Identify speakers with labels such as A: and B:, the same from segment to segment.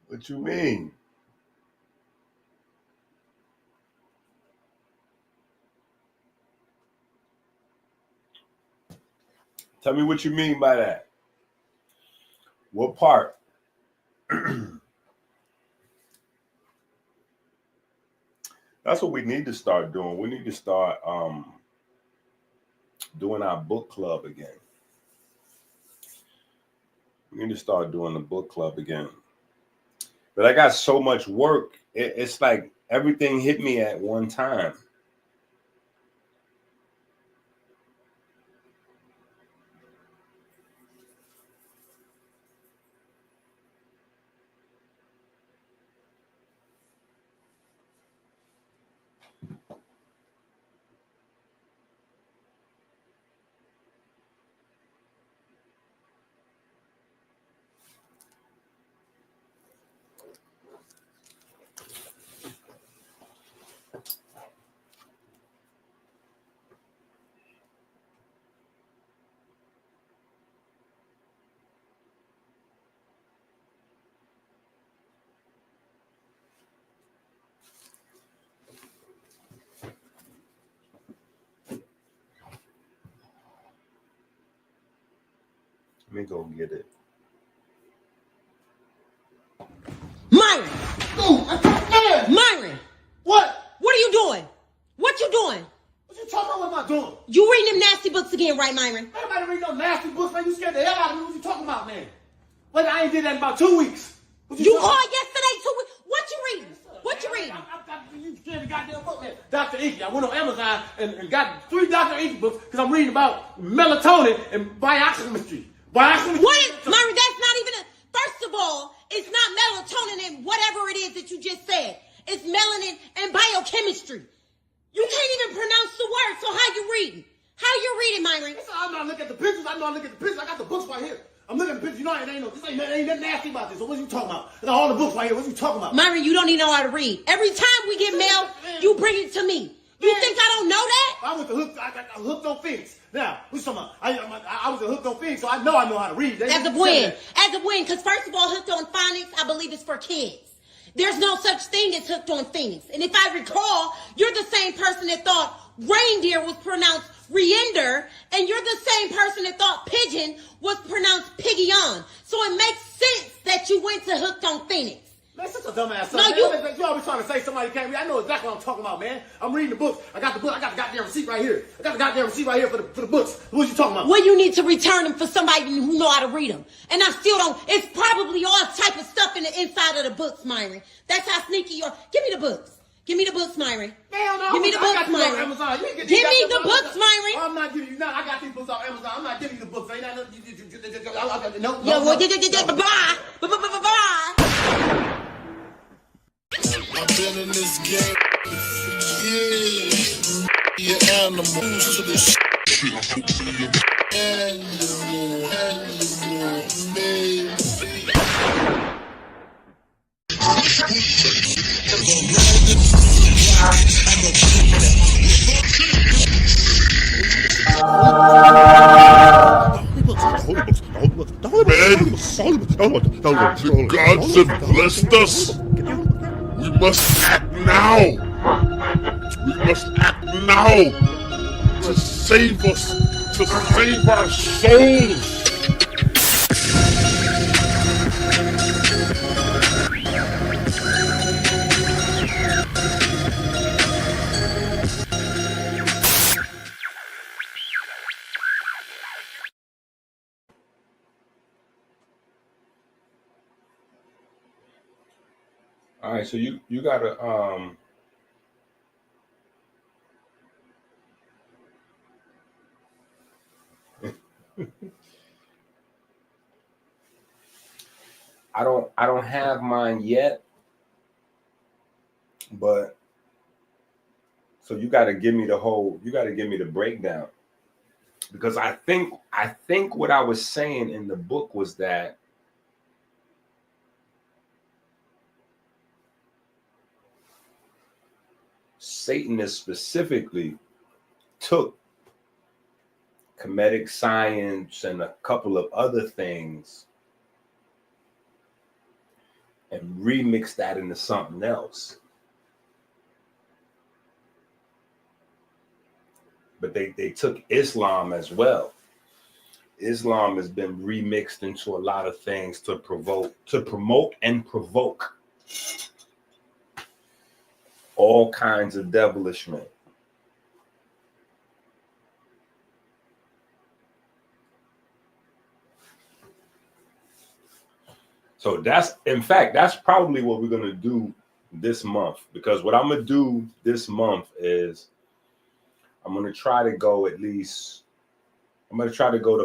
A: What you mean? Tell me what you mean by that. What part? That's what we need to start doing. We need to start doing our book club again. We need to start doing the book club again. But I got so much work. It's like everything hit me at one time. Let me go get it.
B: Myron!
C: Oh,
B: Myron!
C: what?
B: What are you doing? What you doing?
C: What you talking about? What am I doing?
B: You reading them nasty books again, right, Myron?
C: Everybody read those nasty books, man. You scared the hell out of me. What you talking about, man? Wait, I ain't did that in about 2 weeks.
B: You called yesterday too. What you reading? What you reading?
C: You scared the goddamn book, man. Dr. EnQi. I went on Amazon and got 3 Dr. EnQi books because I'm reading about melatonin and biochemistry.
B: What is, Myron, that's not even first of all, it's not melatonin and whatever it is that you just said. It's melanin and biochemistry. You can't even pronounce the word, so how you reading? How you reading, Myron?
C: I'm not looking at the pictures. I got the books right here. I'm looking at the pictures. You know, it ain't nothing nasty about this. So what are you talking about? I got all the books right here. What are you talking about?
B: Myron, you don't even know how to read. Every time we get mail, you bring it to me. You think I don't know that?
C: I got hooked on Phoenix. Now, what you talking about? I was hooked on Phoenix, so I know how to read.
B: As of when? Because first of all, hooked on phonics, I believe it's for kids. There's no such thing as hooked on Phoenix. And if I recall, you're the same person that thought reindeer was pronounced reender, and you're the same person that thought pigeon was pronounced piggion. So it makes sense that you went to hooked on Phoenix.
C: Man, such a dumbass son.
B: No,
C: you always trying to say somebody can't read. I know exactly what I'm talking about, man. I'm reading the book. I got the book. I got the goddamn receipt right here. I got the goddamn receipt right here for the books. What you talking about?
B: Well, you need to return them for somebody who know how to read them. And I still don't. It's probably all type of stuff in the inside of the books, Myron. That's how sneaky you are. Give me the books. Give me the books, Myron.
C: Hell no.
B: Give me the books, Myron.
C: Amazon.
B: Give me the books, Myron.
C: I'm not giving you none. I got these books off Amazon. I'm not giving you the books. Ain't that no.
B: Bye. Bye.
D: I've been in this game for years. You're animals to this shit. Animal, baby. The gods have blessed us. We must act now. We must act now to save us, to save our souls.
A: All right, so you gotta I don't have mine yet, but so you gotta give me the breakdown, because I think what I was saying in the book was that Satanists specifically took comedic science and a couple of other things and remix that into something else. But they took Islam as well. Islam has been remixed into a lot of things to promote and provoke all kinds of devilishment. So that's probably what we're gonna do this month, because what I'm gonna do this month is I'm gonna try to go the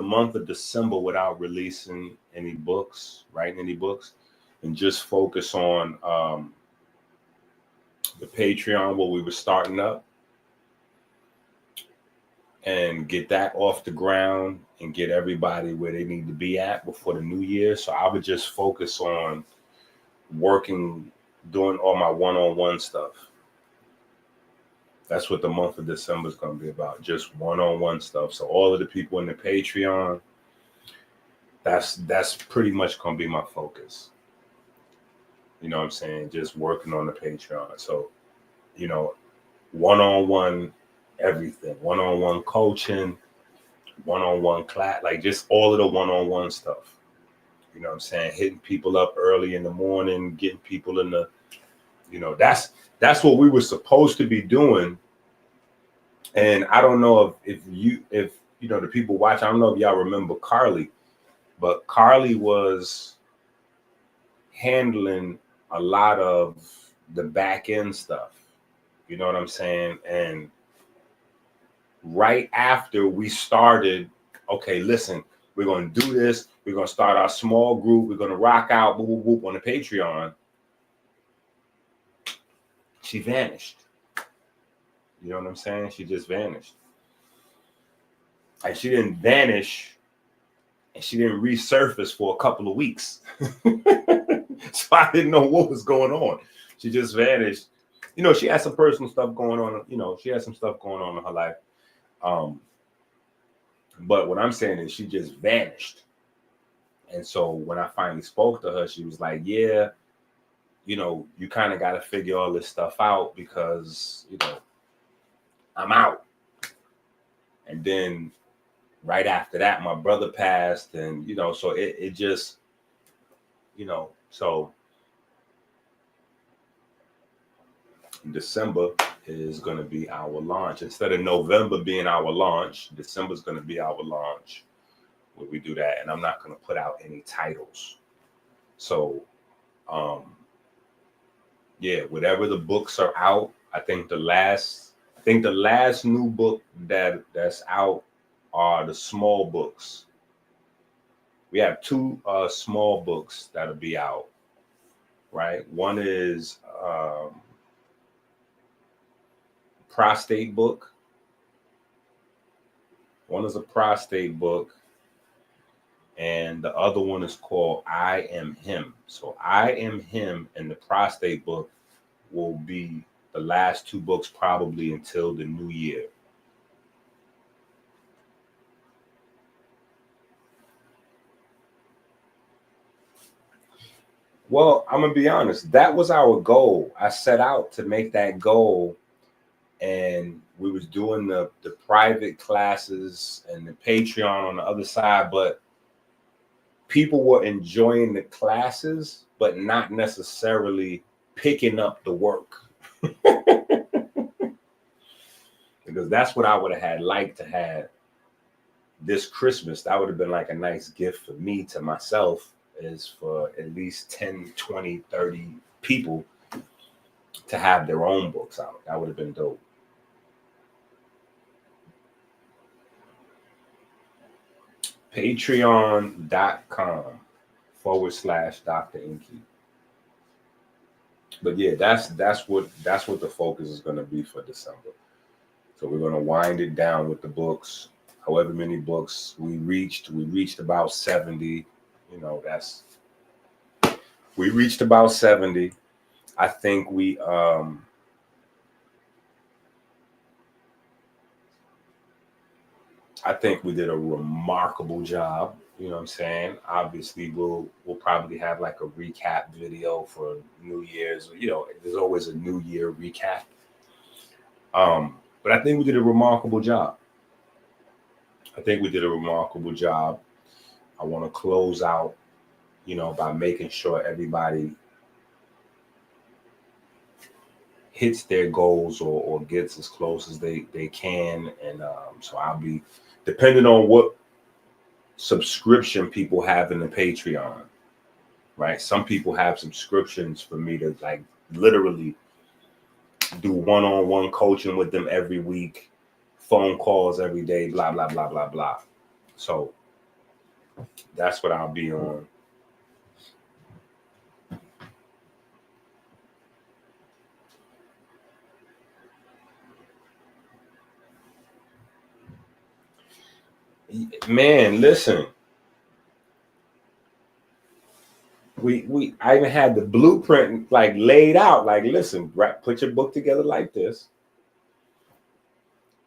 A: month of December without releasing any books, writing any books, and just focus on the Patreon, what we were starting up, and get that off the ground and get everybody where they need to be at before the new year. So I would just focus on working, doing all my one-on-one stuff. That's what the month of December is going to be about, just one-on-one stuff. So all of the people in the Patreon, that's pretty much going to be my focus. You know what I'm saying? Just working on the Patreon. So, you know, one-on-one everything, one-on-one coaching, one-on-one class, like just all of the one-on-one stuff. You know what I'm saying? Hitting people up early in the morning, getting people in the, you know, that's what we were supposed to be doing. And I don't know if you know, the people watch, I don't know if y'all remember Carly, but Carly was handling a lot of the back end stuff. You know what I'm saying? And right after we started, okay, listen, we're going to do this. We're going to start our small group. We're going to rock out, whoop, whoop, whoop, on the Patreon. She vanished. You know what I'm saying? She just vanished. And she didn't vanish, and she didn't resurface for a couple of weeks. So I didn't know what was going on. She just vanished. You know, she had some personal stuff going on. You know, she had some stuff going on in her life. But what I'm saying is she just vanished. And so when I finally spoke to her, she was like, yeah, you know, you kind of got to figure all this stuff out because, you know, I'm out. And then right after that, my brother passed, and, you know, so it just, you know, so December is going to be our launch. Instead of November being our launch, December is going to be our launch where we do that. And I'm not going to put out any titles. So, yeah, whatever the books are out, I think the last new book that's out are the small books. We have two small books that'll be out, right? One is prostate book. One is a prostate book, and the other one is called I Am Him. So I Am Him and the prostate book will be the last two books probably until the new year. Well, I'm gonna be honest. That was our goal. I set out to make that goal, and we was doing the private classes and the Patreon on the other side, but people were enjoying the classes, but not necessarily picking up the work. Because that's what I would have liked to have this Christmas. That would have been like a nice gift for me to myself, is for at least 10, 20, 30 people to have their own books out. That would have been dope. Patreon.com/Dr. EnQi. But yeah, that's what the focus is going to be for December. So we're going to wind it down with the books. However many books we reached about 70. You know, we reached about 70. I think we I think we did a remarkable job. You know what I'm saying? Obviously, we'll probably have like a recap video for New Year's. You know, there's always a New Year recap. But I think we did a remarkable job. I think we did a remarkable job. I want to close out, you know, by making sure everybody hits their goals or gets as close as they can. And so I'll be, depending on what subscription people have in the Patreon, right? Some people have subscriptions for me to like literally do one-on-one coaching with them every week, phone calls every day, blah, blah, blah, blah, blah. So that's what I'll be on. Man, listen. I even had the blueprint like laid out. Like, listen, put your book together like this.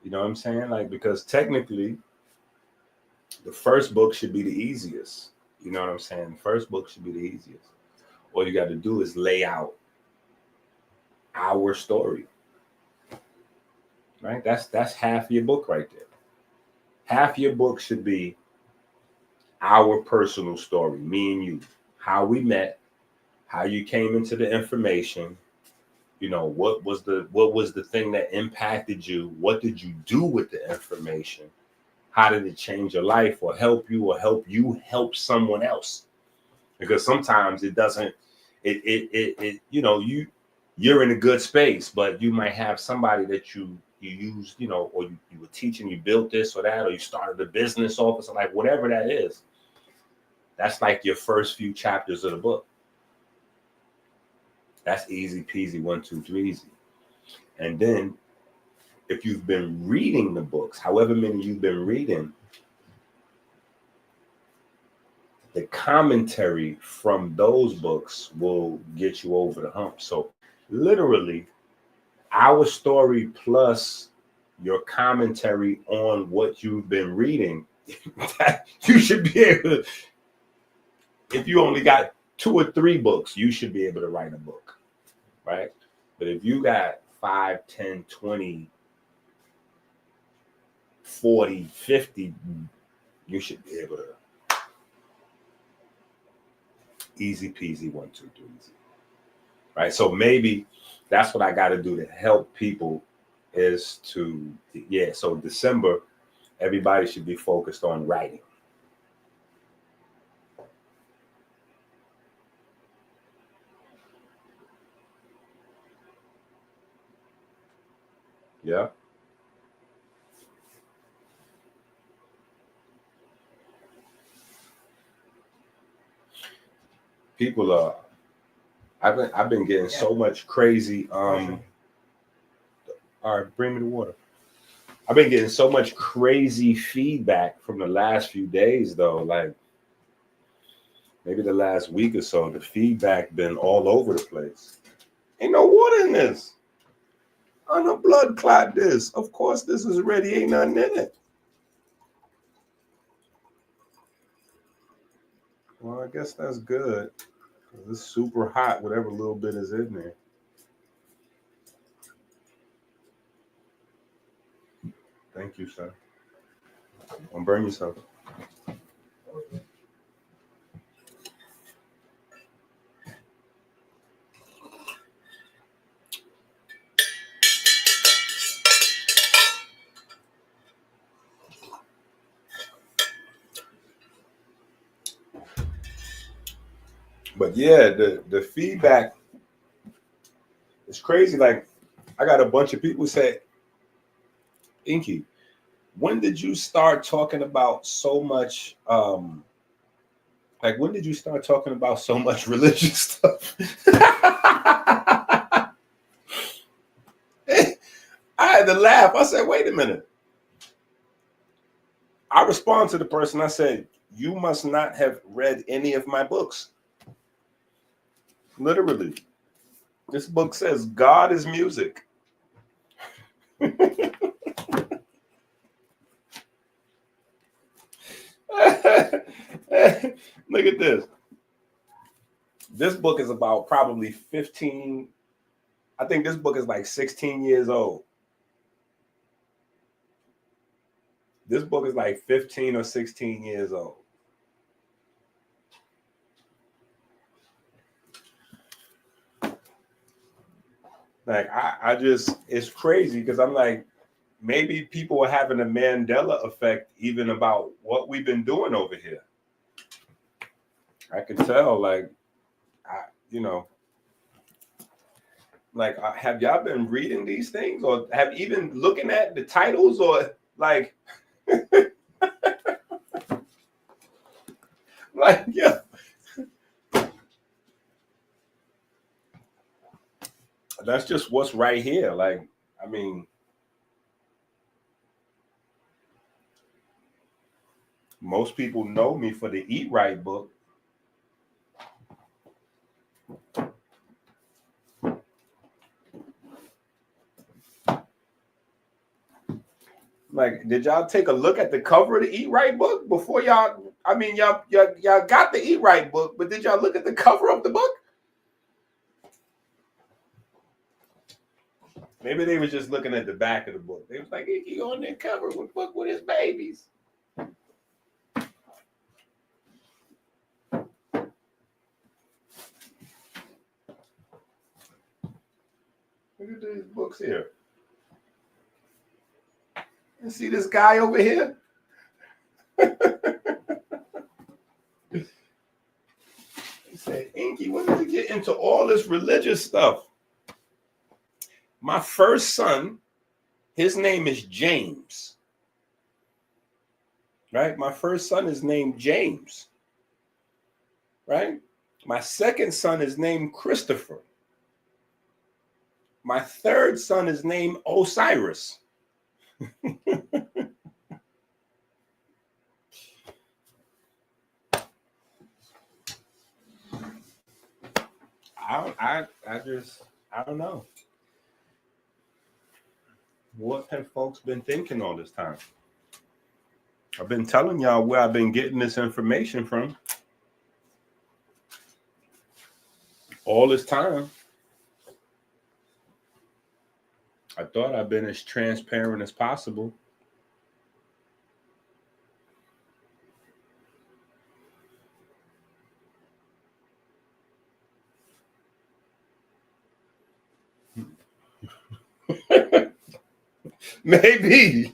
A: You know what I'm saying? Like, because technically, the first book should be the easiest. You know what I'm saying? The first book should be the easiest. All you got to do is lay out our story. Right? That's half your book right there. Half your book should be our personal story, me and you, how we met, how you came into the information, you know, what was the thing that impacted you? What did you do with the information? How did it change your life or help you help someone else? Because sometimes it doesn't, you know, you're in a good space, but you might have somebody that you used, you know, or you were teaching, you built this or that, or you started a business office, or like whatever that is. That's like your first few chapters of the book. That's easy peasy, 1, 2, 3 easy. And then if you've been reading the books, however many you've been reading, the commentary from those books will get you over the hump. So literally, our story plus your commentary on what you've been reading, you should be able to, if you only got 2 or 3 books, you should be able to write a book, right? But if you got 5, 10, 20, 40, 50, you should be able to easy peasy, 1, 2, 3 easy, right? So maybe that's what I got to do to help people is to, yeah. So December, everybody should be focused on writing. Yeah. People are, I've been getting so much crazy. All right, bring me the water. I've been getting so much crazy feedback from the last few days, though. Like maybe the last week or so, the feedback been all over the place. Ain't no water in this. On a blood clot this. Of course, this is ready. Ain't nothing in it. Well, I guess that's good. It's super hot, whatever little bit is in there. Thank you, sir. Don't burn yourself. But yeah, the feedback is crazy. Like I got a bunch of people say, EnQi, when did you start talking about so much like when did you start talking about so much religious stuff? I had to laugh. I said, wait a minute. I respond to the person. I said, you must not have read any of my books. Literally. This book says God is music. Look at this. This book is about probably 15. I think this book is like 16 years old. This book is like 15 or 16 years old. Like, I just, it's crazy because I'm like, maybe people are having a Mandela effect even about what we've been doing over here. I can tell, like, like, have y'all been reading these things or have even looking at the titles or like, like, yeah. That's just what's right here. Like, I mean, most people know me for the Eat Right book. Like, did y'all take a look at the cover of the Eat Right book before y'all? I mean, y'all got the Eat Right book, but did y'all look at the cover of the book? Maybe they was just looking at the back of the book. They was like, he on that cover with book with his babies. Look at these books here. You see this guy over here? He said, EnQi, when did you get into all this religious stuff? My first son, his name is James. Right? My first son is named James. Right? My second son is named Christopher. My third son is named Osiris. I don't know. What have folks been thinking all this time? I've been telling y'all where I've been getting this information from all this time. I thought I've been as transparent as possible. Maybe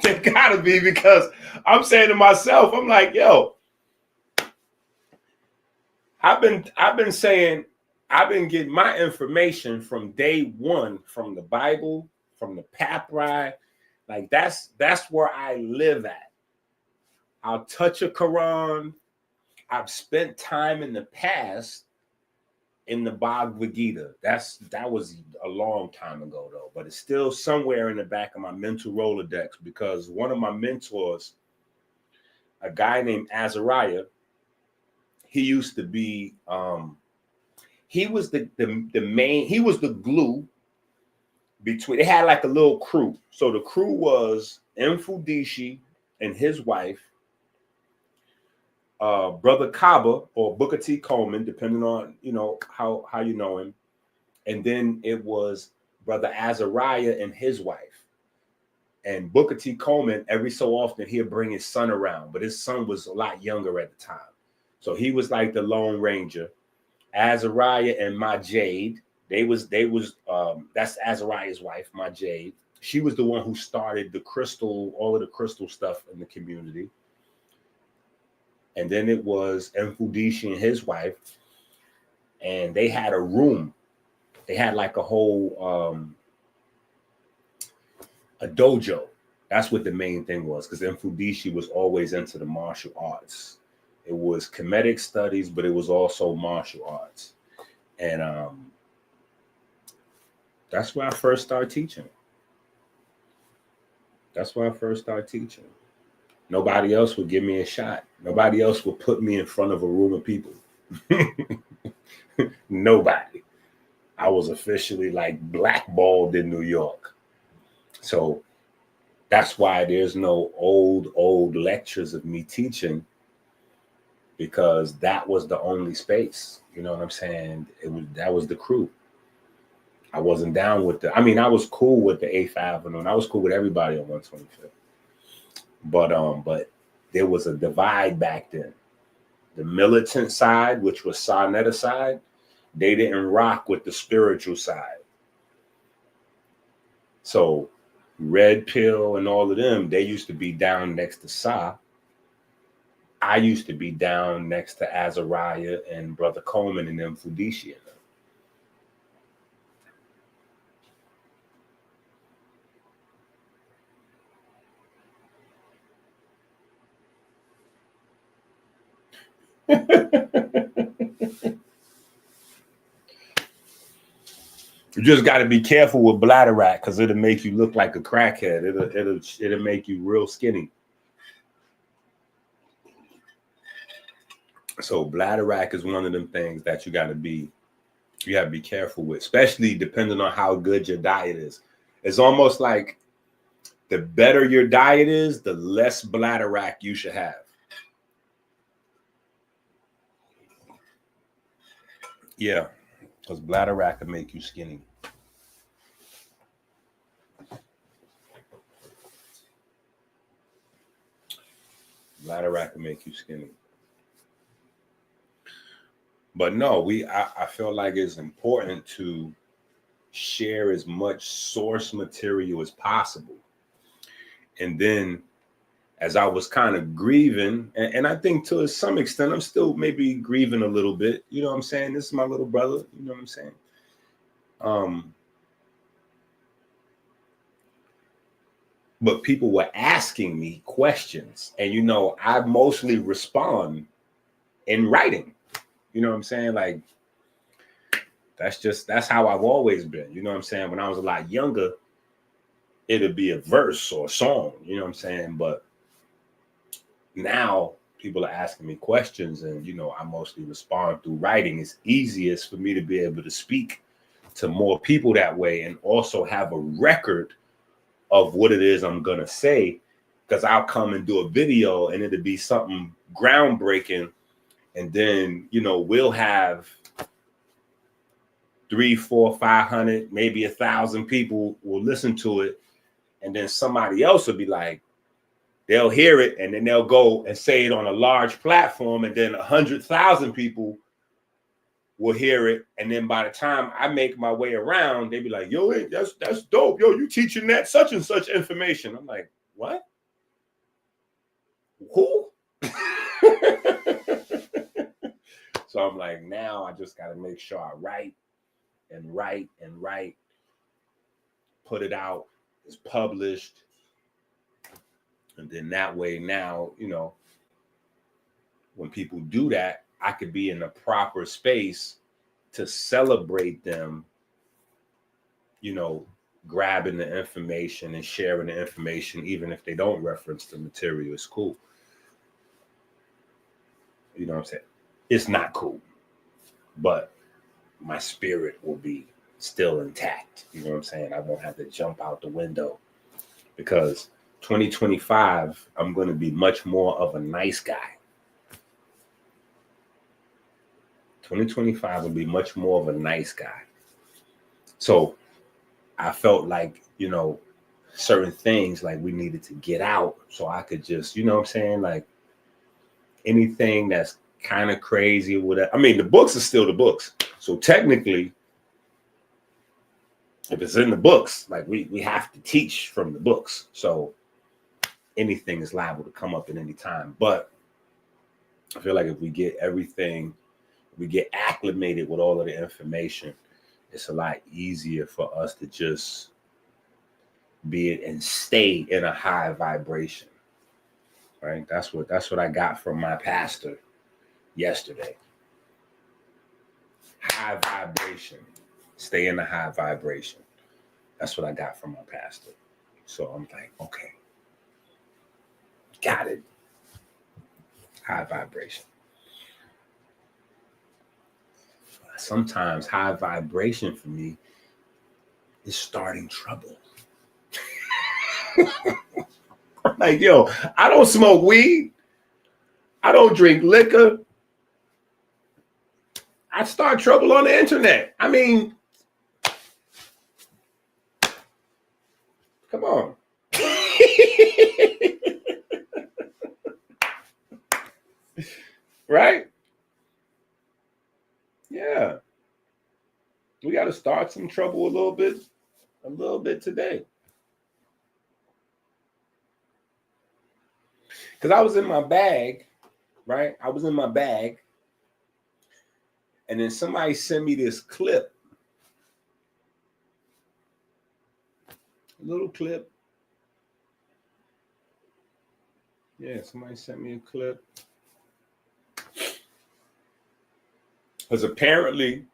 A: they gotta be, because I'm saying to myself, I'm like, yo, I've been saying, I've been getting my information from day one, from the Bible, from the papyri. Like, that's where I live at. I'll touch a Quran. I've spent time in the past in the Bhagavad Gita. That was a long time ago though, but it's still somewhere in the back of my mental Rolodex, because one of my mentors, a guy named Azariah, he used to be he was the main, he was the glue between, they had like a little crew. So the crew was EnQi and his wife, Brother Kaba or Booker T. Coleman, depending on, how you know him. And then it was Brother Azariah and his wife. And Booker T. Coleman, every so often, he'd bring his son around, but his son was a lot younger at the time. So he was like the Lone Ranger. Azariah and my Jade, that's Azariah's wife, my Jade. She was the one who started all of the crystal stuff in the community. And then it was EnQi and his wife, and they had a room. They had like a whole a dojo. That's what the main thing was, because EnQi was always into the martial arts. It was comedic studies, but it was also martial arts. And that's where I first started teaching. Nobody else would give me a shot. Nobody else would put me in front of a room of people. Nobody. I was officially like blackballed in New York. So that's why there's no old lectures of me teaching, because that was the only space. You know what I'm saying? That was the crew. I wasn't down with I was cool with the 8th Avenue, and I was cool with everybody on 125th. But there was a divide back then. The militant side, which was Sarnetta side, they didn't rock with the spiritual side. So Red Pill and all of them, they used to be down next to Sa. I used to be down next to Azariah and Brother Coleman and them Fudishi. You just got to be careful with bladderwrack, because it'll make you look like a crackhead. It'll make you real skinny. So bladderwrack is one of them things that you got to be careful with, especially depending on how good your diet is. It's almost like the better your diet is, the less bladderwrack you should have. Yeah, because bladderwrack can make you skinny. Bladderwrack can make you skinny. But no, I feel like it's important to share as much source material as possible. And then as I was kind of grieving, and I think to some extent, I'm still maybe grieving a little bit. You know what I'm saying? This is my little brother. You know what I'm saying? But people were asking me questions, and, you know, I mostly respond in writing. You know what I'm saying? Like, that's how I've always been. You know what I'm saying? When I was a lot younger, it'd be a verse or a song, you know what I'm saying? But now people are asking me questions, and, you know, I mostly respond through writing. It's easiest for me to be able to speak to more people that way, and also have a record of what it is I'm going to say, because I'll come and do a video and it'll be something groundbreaking. And then, you know, we'll have 300, 400, 500, maybe 1,000 people will listen to it. And then somebody else will be like, they'll hear it, and then they'll go and say it on a large platform, and then 100,000 people will hear it. And then by the time I make my way around, they be like, yo, that's dope. Yo, you teaching that such and such information. I'm like, what? Who? So I'm like, now I just got to make sure I write, put it out, it's published. And then that way now, you know, when people do that, I could be in the proper space to celebrate them, you know, grabbing the information and sharing the information, even if they don't reference the material. It's cool. You know what I'm saying? It's not cool, but my spirit will be still intact. You know what I'm saying? I won't have to jump out the window, because 2025, I'm going to be much more of a nice guy. 2025 will be much more of a nice guy. So I felt like, you know, certain things like we needed to get out, so I could just, you know what I'm saying? Like anything that's kind of crazy or whatever. I mean, the books are still the books. So technically, if it's in the books, like we have to teach from the books. So anything is liable to come up at any time. But I feel like if we get everything, we get acclimated with all of the information, it's a lot easier for us to just be it and stay in a high vibration. Right? That's what I got from my pastor yesterday. High vibration. Stay in the high vibration. That's what I got from my pastor. So I'm like, okay. Got it. High vibration. Sometimes high vibration for me is starting trouble. Like, yo, I don't smoke weed. I don't drink liquor. I start trouble on the internet. I mean, come on. Right? Yeah. We got to start some trouble a little bit today. Because I was in my bag, right? I was in my bag. And then somebody sent me this clip. A little clip. Yeah, somebody sent me a clip. Because apparently,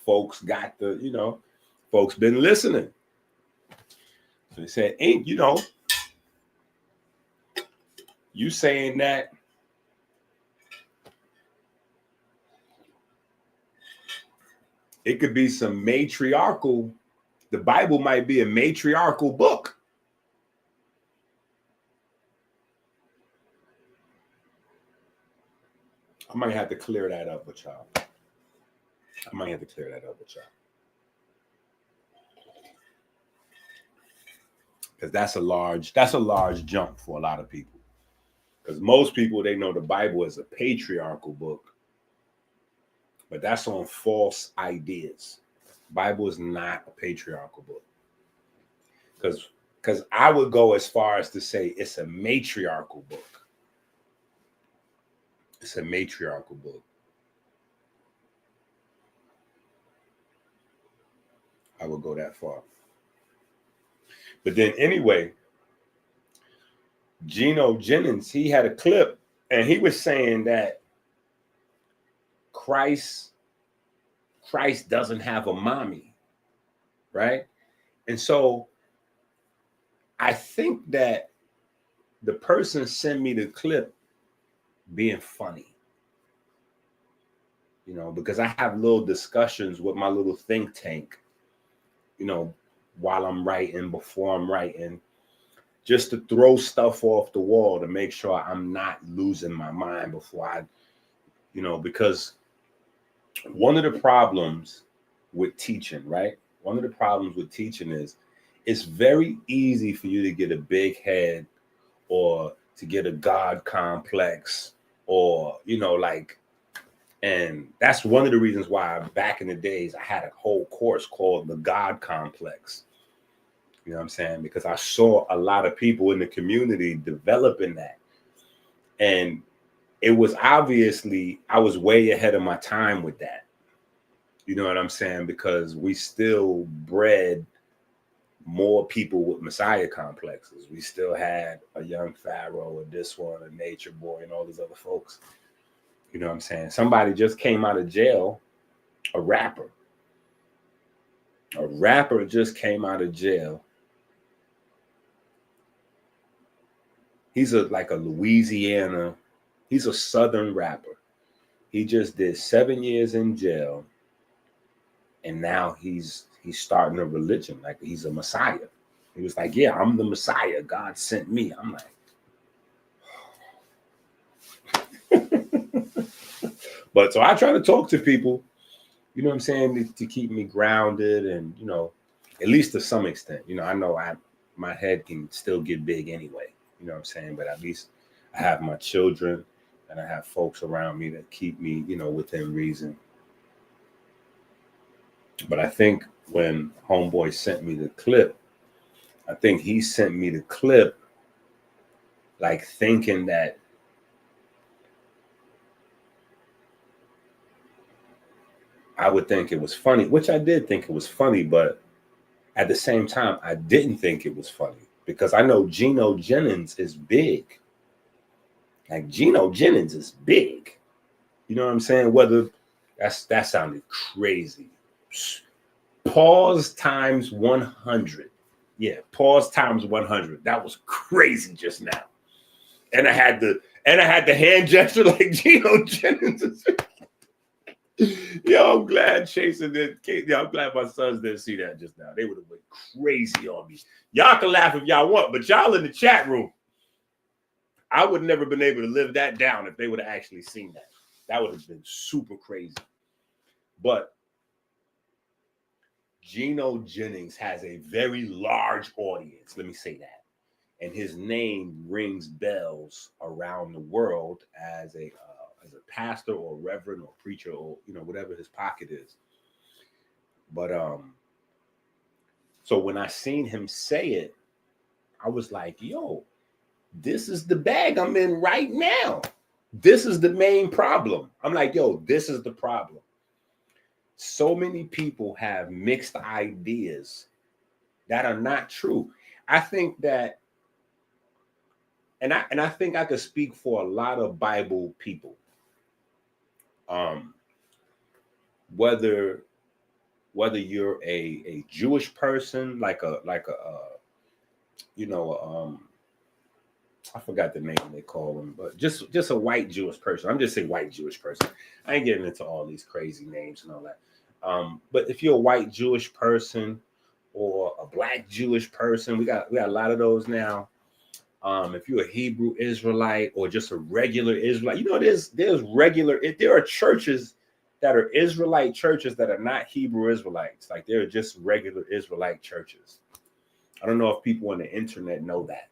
A: folks got the, folks been listening. So they said, you saying that it could be some matriarchal, the Bible might be a matriarchal book. I might have to clear that up with y'all. Because that's a large jump for a lot of people. Because most people, they know the Bible is a patriarchal book. But that's on false ideas. Bible is not a patriarchal book. Because I would go as far as to say it's a matriarchal book. It's a matriarchal book. I would go that far. But then anyway, Gino Jennings, he had a clip and he was saying that Christ doesn't have a mommy, right? And so I think that the person sent me the clip being funny, because I have little discussions with my little think tank, while I'm writing, before I'm writing, just to throw stuff off the wall to make sure I'm not losing my mind before I, because one of the problems with teaching, right? One of the problems with teaching is it's very easy for you to get a big head or to get a God complex or, and that's one of the reasons why back in the days, I had a whole course called the God complex. You know what I'm saying? Because I saw a lot of people in the community developing that. And it was obviously, I was way ahead of my time with that. You know what I'm saying? Because we still bred more people with Messiah complexes. We still had a young Pharaoh, a this one, a nature boy, and all these other folks. You know what I'm saying? Somebody just came out of jail, a rapper. A rapper just came out of jail. He's like a Louisiana, he's a Southern rapper. He just did 7 years in jail. And now he's starting a religion, like he's a Messiah. He was like, yeah, I'm the Messiah. God sent me. I'm like, but so I try to talk to people, you know what I'm saying, to keep me grounded and, at least to some extent. I know my head can still get big anyway, you know what I'm saying, but at least I have my children and I have folks around me that keep me, within reason. But I think when Homeboy sent me the clip, I think he sent me the clip like thinking that I would think it was funny, which I did think it was funny, but at the same time, I didn't think it was funny because I know Gino Jennings is big. Like Gino Jennings is big. You know what I'm saying? Whether that sounded crazy. Pause times 100. Yeah, pause times 100. That was crazy just now. And I had the hand gesture like Gino Jennings. Yo, I'm glad Chasing did. Yo, I'm glad my sons didn't see that just now. They would have went crazy on me. Y'all can laugh if y'all want, but y'all in the chat room, I would never been able to live that down if they would have actually seen that. That would have been super crazy. But Gino Jennings has a very large audience. Let me say that. And his name rings bells around the world as a pastor or reverend or preacher or whatever his pocket is. But so when I seen him say it, I was like, yo, this is the bag I'm in right now. This is the main problem. I'm like, yo, this is the problem. So many people have mixed ideas that are not true. I think that, and I think I could speak for a lot of Bible people. Whether you're a Jewish person, like a I forgot the name they call them, but just a white Jewish person. I'm just saying white Jewish person. I ain't getting into all these crazy names and all that. But if you're a white Jewish person or a black Jewish person, we got a lot of those now. If you're a Hebrew Israelite or just a regular Israelite, there are churches that are Israelite churches that are not Hebrew Israelites. Like they're just regular Israelite churches. I don't know if people on the internet know that.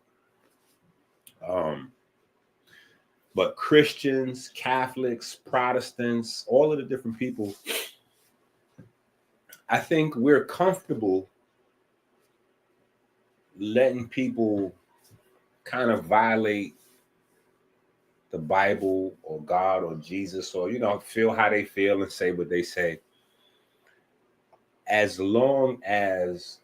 A: But Christians, Catholics, Protestants, all of the different people, I think we're comfortable letting people kind of violate the Bible or God or Jesus or, feel how they feel and say what they say. As long as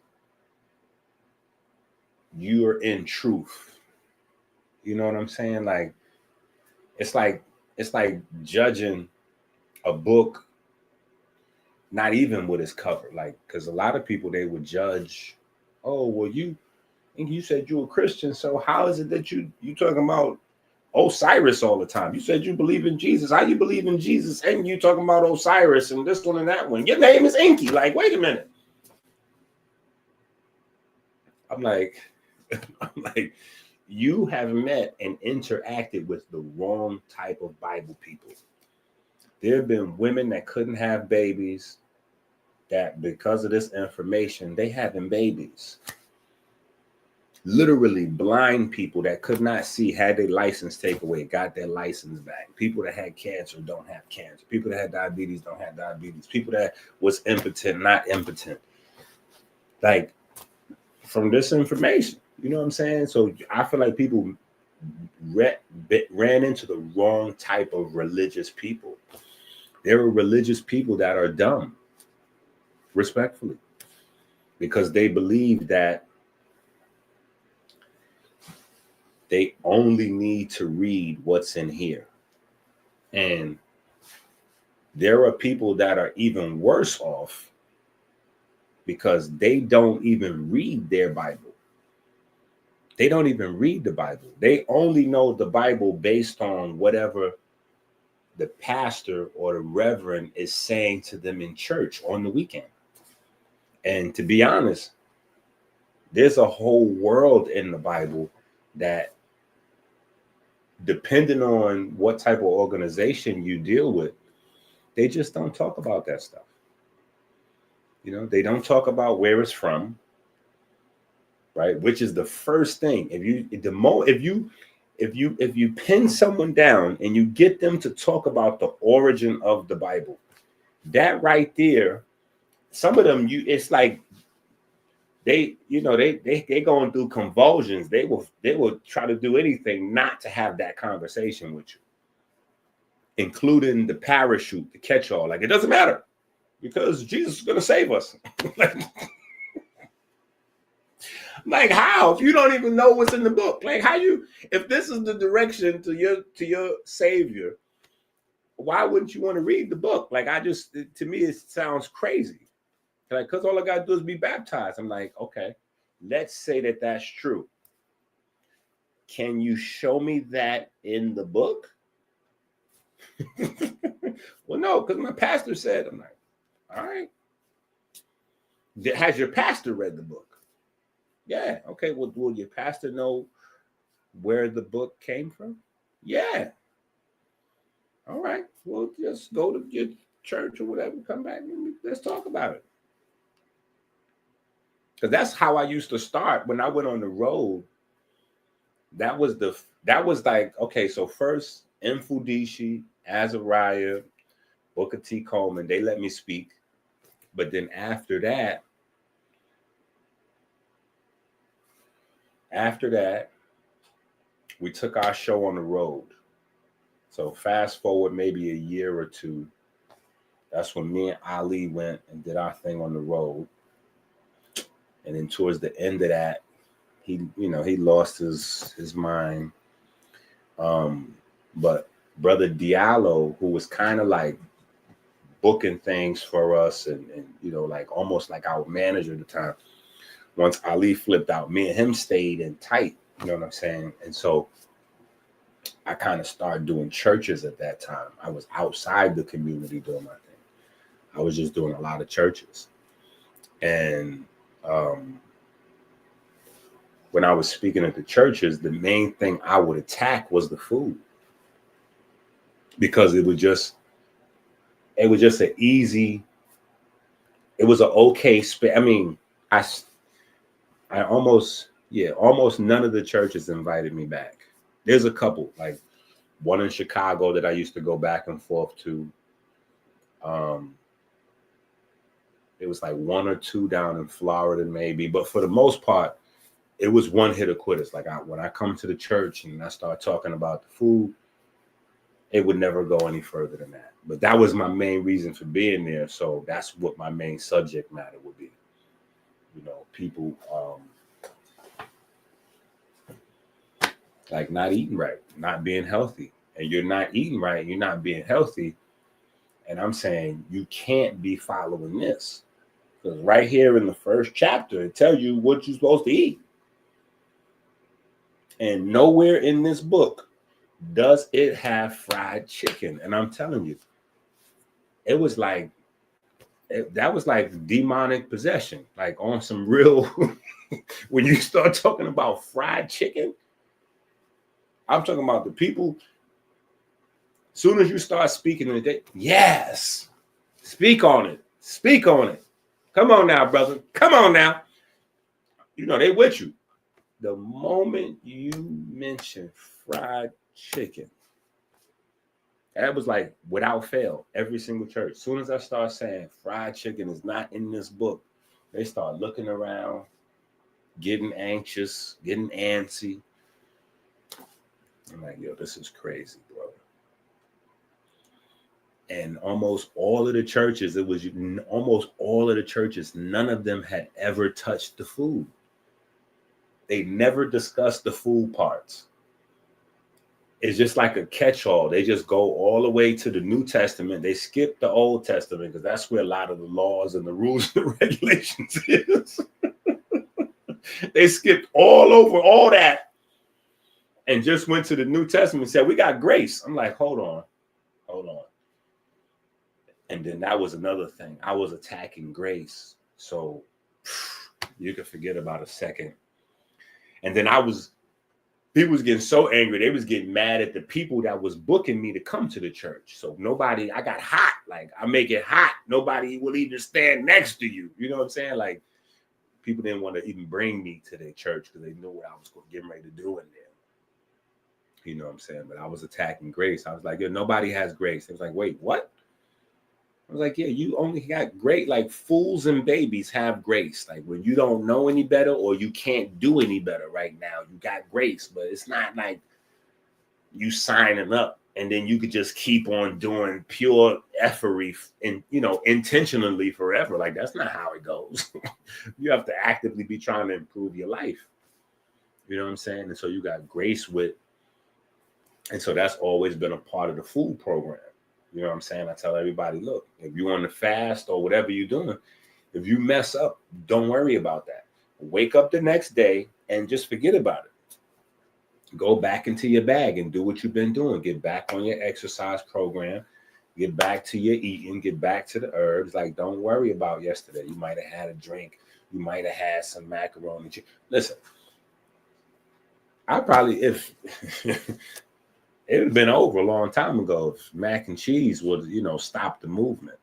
A: you're in truth. You know what I'm saying? Like, it's like judging a book, not even with its cover. Like, because a lot of people, they would judge, oh, well, you said you're a Christian, so how is it that you talking about Osiris all the time? You said you believe in Jesus. How you believe in Jesus and you talking about Osiris and this one and that one? Your name is EnQi. Like, wait a minute. I'm like, you have met and interacted with the wrong type of Bible people. There have been women that couldn't have babies that because of this information, they having babies. Literally blind people that could not see, had their license taken away, got their license back. People that had cancer don't have cancer. People that had diabetes don't have diabetes. People that was impotent, not impotent. Like, from this information, you know what I'm saying? So I feel like people ran into the wrong type of religious people. There are religious people that are dumb, respectfully, because they believe that they only need to read what's in here. And there are people that are even worse off because they don't even read their Bible. They don't even read the Bible. They only know the Bible based on whatever the pastor or the reverend is saying to them in church on the weekend. And to be honest, there's a whole world in the Bible that, depending on what type of organization you deal with, they just don't talk about that stuff. They don't talk about where it's from, right? Which is the first thing. If you pin someone down and you get them to talk about the origin of the Bible, that right there, some of them, it's like they going through convulsions. They will try to do anything not to have that conversation with you, including the parachute, the catch-all. Like, it doesn't matter because Jesus is going to save us. Like, how? If you don't even know what's in the book, like, if this is the direction to your Savior, why wouldn't you want to read the book? Like, to me, it sounds crazy. Like, because all I got to do is be baptized. I'm like, okay, let's say that that's true. Can you show me that in the book? Well, no, because my pastor said. I'm like, all right. Has your pastor read the book? Yeah. Okay. Well, will your pastor know where the book came from? Yeah. All right. Well, just go to church or whatever, come back and let's talk about it. Because that's how I used to start when I went on the road. That was like, okay, so first Mfudishi, Azariah, Booker T. Coleman, they let me speak. But then after that, we took our show on the road. So fast forward maybe a year or two, that's when me and Ali went and did our thing on the road. And then towards the end of that, he lost his mind. But Brother Diallo, who was kind of like booking things for us and like almost like our manager at the time, once Ali flipped out, me and him stayed in tight, you know what I'm saying? And so I kind of started doing churches at that time. I was outside the community doing my thing. I was just doing a lot of churches. And when I was speaking at the churches, the main thing I would attack was the food. Because it was just an easy, it was an okay space. I mean, almost none of the churches invited me back. There's a couple, like one in Chicago that I used to go back and forth to. It was like one or two down in Florida maybe, but for the most part, it was one hit or quitters. Like when I come to the church and I start talking about the food, it would never go any further than that. But that was my main reason for being there. So that's what my main subject matter would be. You know, people like not eating right, not being healthy. And you're not eating right, you're not being healthy. And I'm saying you can't be following this. Because right here in the first chapter, it tells you what you're supposed to eat. And nowhere in this book does it have fried chicken. And I'm telling you, it was like, that was like demonic possession, like on some real, when you start talking about fried chicken, I'm talking about the people, as soon as you start speaking in the day, yes, speak on it. Come on now, brother. Come on now. You know, they with you. The moment you mention fried chicken, that was like without fail, every single church. As soon as I start saying fried chicken is not in this book, they start looking around, getting anxious, getting antsy. I'm like, yo, this is crazy, bro. And almost all of the churches, none of them had ever touched the food. They never discussed the food parts. It's just like a catch-all. They just go all the way to the New Testament. They skip the Old Testament because that's where a lot of the laws and the rules and the regulations is. They skipped all over all that and just went to the New Testament and said, we got grace. I'm like, hold on. And then that was another thing. I was attacking grace. So you could forget about a second. And then people was getting so angry. They was getting mad at the people that was booking me to come to the church. So I got hot. Like I make it hot. Nobody will even stand next to you. You know what I'm saying? Like people didn't want to even bring me to their church because they knew what I was getting ready to do in there. You know what I'm saying? But I was attacking grace. I was like, yo, nobody has grace. It was like, wait, what? I was like, yeah, you only got grace. Like fools and babies have grace. Like when you don't know any better or you can't do any better right now, you got grace. But it's not like you signing up and then you could just keep on doing pure effery and, intentionally forever. Like that's not how it goes. You have to actively be trying to improve your life. You know what I'm saying? And so you got grace and so that's always been a part of the food program. You know what I'm saying? I tell everybody, look, if you want to fast or whatever you're doing, if you mess up, don't worry about that. Wake up the next day and just forget about it. Go back into your bag and do what you've been doing. Get back on your exercise program. Get back to your eating. Get back to the herbs. Like, don't worry about yesterday. You might have had a drink. You might have had some macaroni. Listen, I probably, it would have been over a long time ago if mac and cheese would, stop the movement.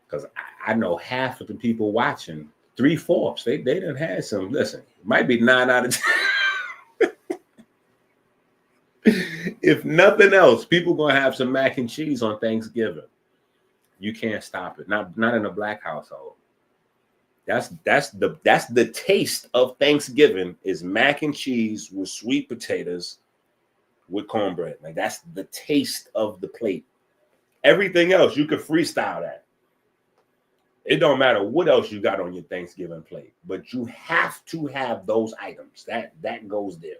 A: Because I know half of the people watching, 3/4, they done had some. Listen, it might be 9 out of 10. If nothing else, people gonna have some mac and cheese on Thanksgiving. You can't stop it. Not in a black household. That's the taste of Thanksgiving is mac and cheese with sweet potatoes with cornbread. Like that's the taste of the plate. Everything else you could freestyle that. It don't matter what else you got on your Thanksgiving plate, but you have to have those items. That goes there.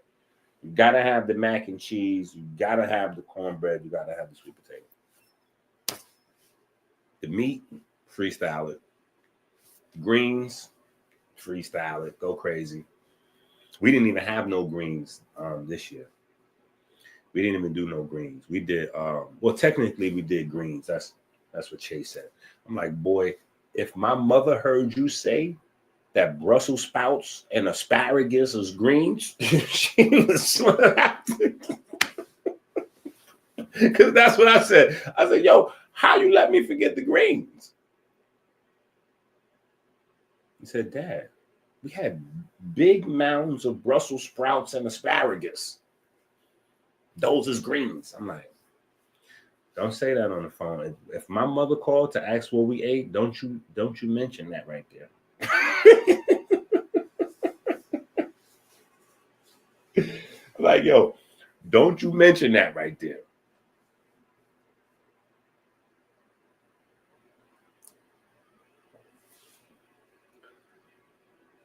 A: You gotta have the mac and cheese. You gotta have the cornbread. You gotta have the sweet potato. The meat, freestyle it. Greens, freestyle it. Go crazy. We didn't even have no greens this year. We didn't even do no greens. We did well, technically we did greens. That's what Chase said. I'm like, boy, if my mother heard you say that Brussels sprouts and asparagus is greens, she was slapped. Because that's what I said. I said, yo, how you let me forget the greens? He said, Dad, we had big mounds of Brussels sprouts and asparagus. Those is greens. I'm like, don't say that on the phone. If my mother called to ask what we ate, don't you mention that right there. Like, yo, don't you mention that right there.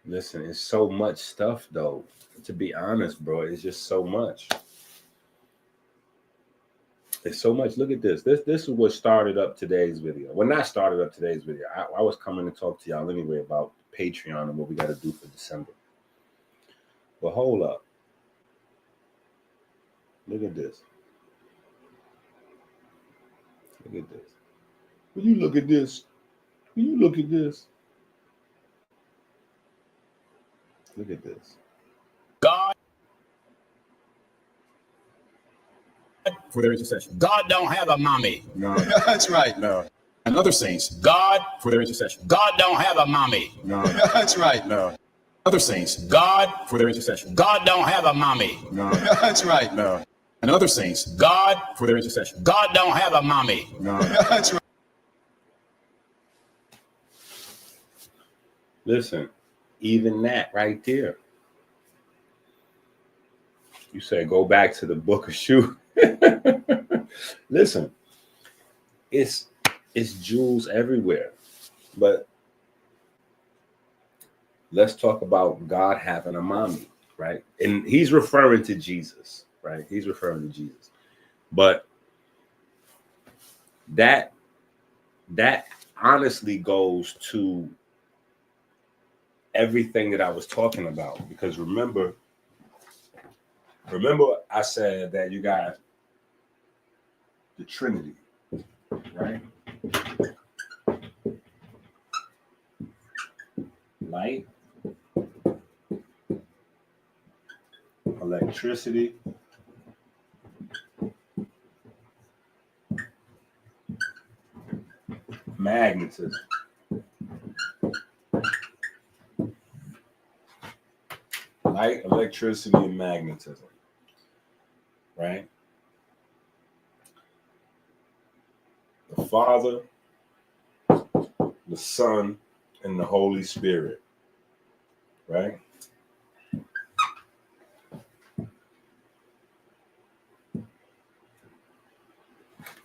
A: Listen, it's so much stuff, though. To be honest, bro, it's just so much. It's so much. Look at this. This is what started up today's video. Well, not started up today's video. I was coming to talk to y'all anyway about Patreon and what we got to do for December. But hold up. Look at this. Look at this. Will you look at this? Will you look at this? Look at this.
E: God for their intercession. God don't have a mommy.
A: No.
E: That's right.
A: No.
E: And other saints, God for their intercession. God don't have a mommy.
A: No.
E: That's right.
A: No.
E: Other saints, God for their intercession. God don't have a mommy.
A: No.
E: That's right.
A: No.
E: And other saints, God for their intercession. God don't have a mommy.
A: No.
E: That's right.
A: Listen, even that right there. You say go back to the book of Shoe. Listen, it's jewels everywhere. But let's talk about God having a mommy, right? And he's referring to Jesus, right? He's referring to Jesus. But that honestly goes to everything that I was talking about. Because remember I said that you got the Trinity, right? Light, electricity, magnetism. Light, electricity, and magnetism, right? The Father, the Son, and the Holy Spirit, right?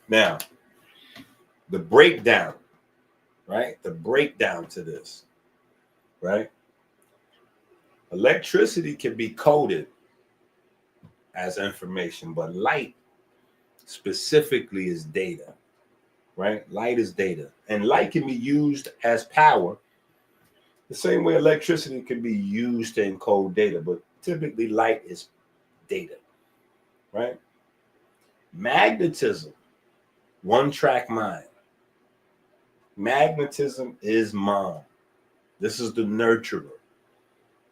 A: Now, the breakdown, right? The breakdown to this, right? Electricity can be coded as information, but light specifically is data, right? Light is data, and light can be used as power the same way electricity can be used to encode data, but typically light is data, right? Magnetism, one-track mind. Magnetism is mom. This is the nurturer,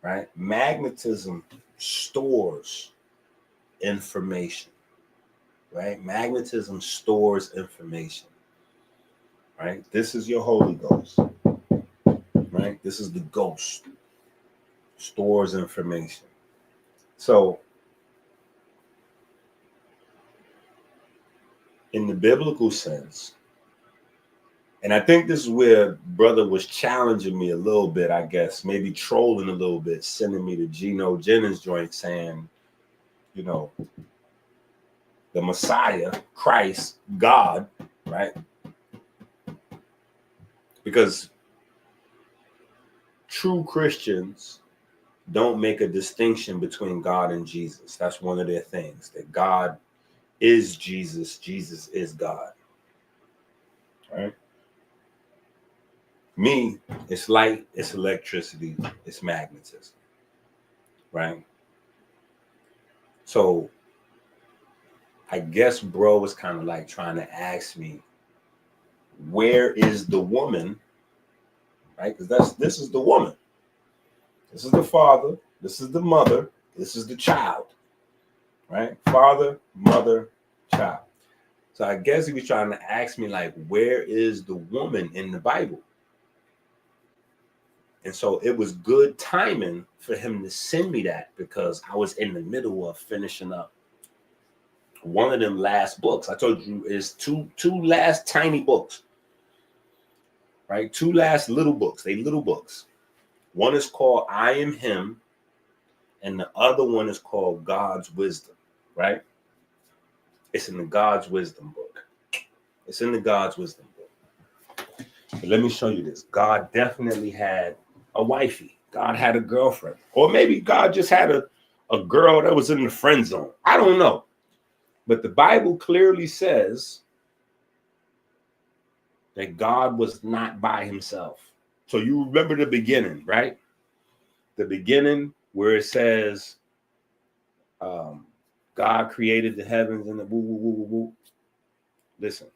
A: right? Magnetism stores information, right? Magnetism stores information, right? This is your Holy Ghost, right? This is the ghost, stores information. So in the biblical sense, and I think this is where brother was challenging me a little bit, I guess, maybe trolling a little bit, sending me the Gino Jennings joint saying, you know, the Messiah, Christ, God, right? Because true Christians don't make a distinction between God and Jesus. That's one of their things, that God is Jesus, Jesus is God, right? Me, it's light, it's electricity, it's magnetism, right? So I guess bro was kind of like trying to ask me, where is the woman, right? Because this is the woman. This is the father, this is the mother, this is the child, right? Father, mother, child. So I guess he was trying to ask me, like, where is the woman in the Bible? And so it was good timing for him to send me that, because I was in the middle of finishing up one of them last books. I told you is two last tiny books, right? Two last little books. They little books. One is called I Am Him, and the other one is called God's Wisdom, right? It's in the God's Wisdom book. It's in the God's Wisdom book. But let me show you this. God definitely had a wifey. God had a girlfriend. Or maybe God just had a girl that was in the friend zone. I don't know. But the Bible clearly says that God was not by himself. So you remember the beginning, right? The beginning where it says God created the heavens and the woo, woo, woo, woo, woo. Listen.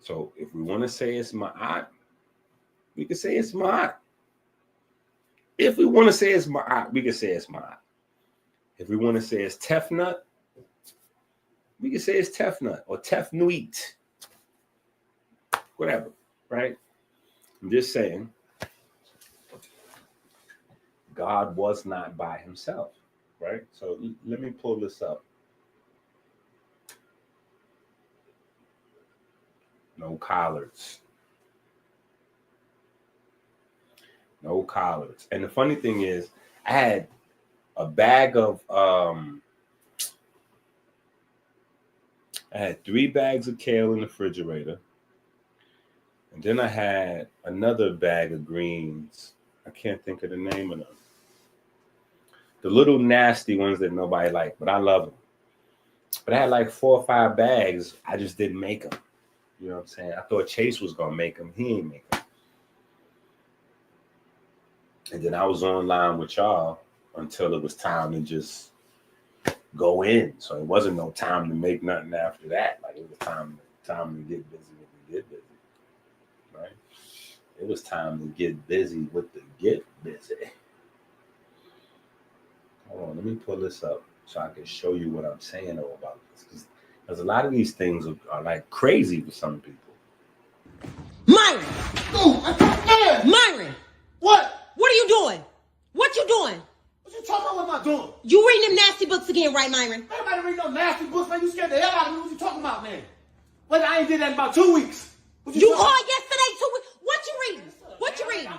A: So if we want to say it's Ma'at, we can say it's Ma'at. If we want to say it's Ma'at, we can say it's Ma'at. If we want to say it's Tefnut, we can say it's Tefnut or Tefnuit. Whatever, right? I'm just saying God was not by himself, right? So let me pull this up. No collards. No collards. And the funny thing is, I had a bag of I had 3 bags of kale in the refrigerator. And then I had another bag of greens. I can't think of the name of them. The little nasty ones that nobody likes, but I love them. But I had like 4 or 5 bags. I just didn't make them. You know what I'm saying? I thought Chase was going to make them. He ain't make them. And then I was online with y'all until it was time to just go in. So it wasn't no time to make nothing after that. Like, it was time to get busy with the get busy. Right? It was time to get busy with the get busy. Hold on, let me pull this up so I can show you what I'm saying about this. Because a lot of these things are like crazy for some people.
B: Myron!
C: Dude, I can't.
B: Myron!
C: What?
B: What are you doing? What you doing?
C: What you talking about? What am I doing?
B: You reading them nasty books again, right, Myron?
C: Everybody read no nasty books, man. You scared the hell out of me. What you talking about, man? Well, I ain't did that in about 2 weeks.
B: You called yesterday too. What you reading? What you reading?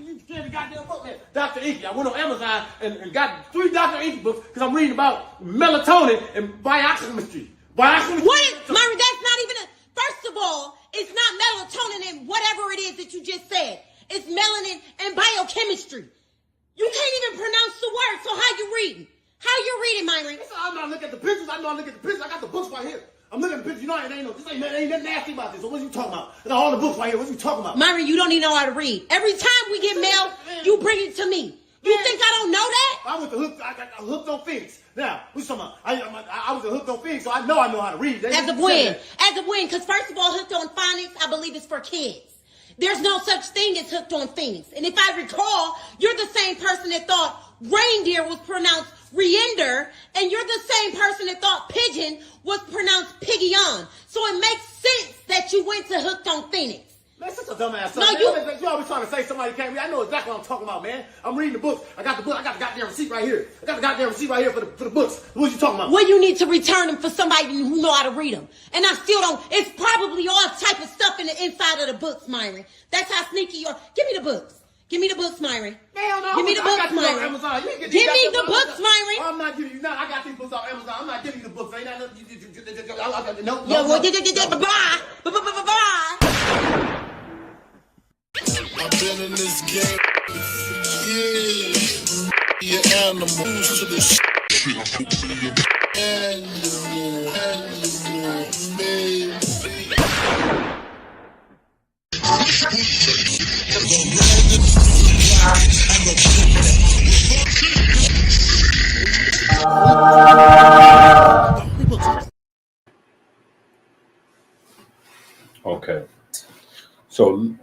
C: You scared the goddamn book, man. Dr. EnQi. I went on Amazon and got 3 Dr. EnQi books because I'm reading about melatonin and biochemistry.
B: What is, Myron, that's not even first of all, it's not melatonin and whatever it is that you just said. It's melanin and biochemistry. You can't even pronounce the word, so how you reading? How you reading, Myron?
C: I'm not looking at the pictures. I know I look at the pictures. I got the books right here. I'm looking at the pictures. You know, this ain't nothing nasty about this. So what are you talking about? I got all the books right here. What are you talking about?
B: Myron, you don't even know how to read. Every time we get mail, you bring it to me. You think I don't know that?
C: I was I got hooked on Phoenix. Now, what you talking about? I was hooked on Phoenix, so I know how to read.
B: As of when? As of when? Because first of all, hooked on phonics, I believe it's for kids. There's no such thing as hooked on Phoenix. And if I recall, you're the same person that thought reindeer was pronounced And you're the same person that thought pigeon was pronounced piggy-on. So it makes sense that you went to Hooked on Phoenix.
C: Man, such a dumbass.
B: No,
C: You always trying to say somebody can't read. I know exactly what I'm talking about, man. I'm reading the books. I got the book. I got the goddamn receipt right here. I got the goddamn receipt right here for the books. What you talking about?
B: Well, you need to return them for somebody who know how to read them. And I still don't. It's probably all type of stuff in the inside of the books, Myron. That's how sneaky you are. Give me the books. Give me the books, Myron.
C: Hell no.
B: Give me the books, Myron.
C: Amazon.
B: Give me the books, Myron.
C: I'm not giving you. No, I got these books on Amazon. I'm not giving you the books. Ain't that no?
B: Yeah, well, bye. Bye.
D: I've been in this game. Yeah, you animals to the shit. Animal, baby.
A: Okay. So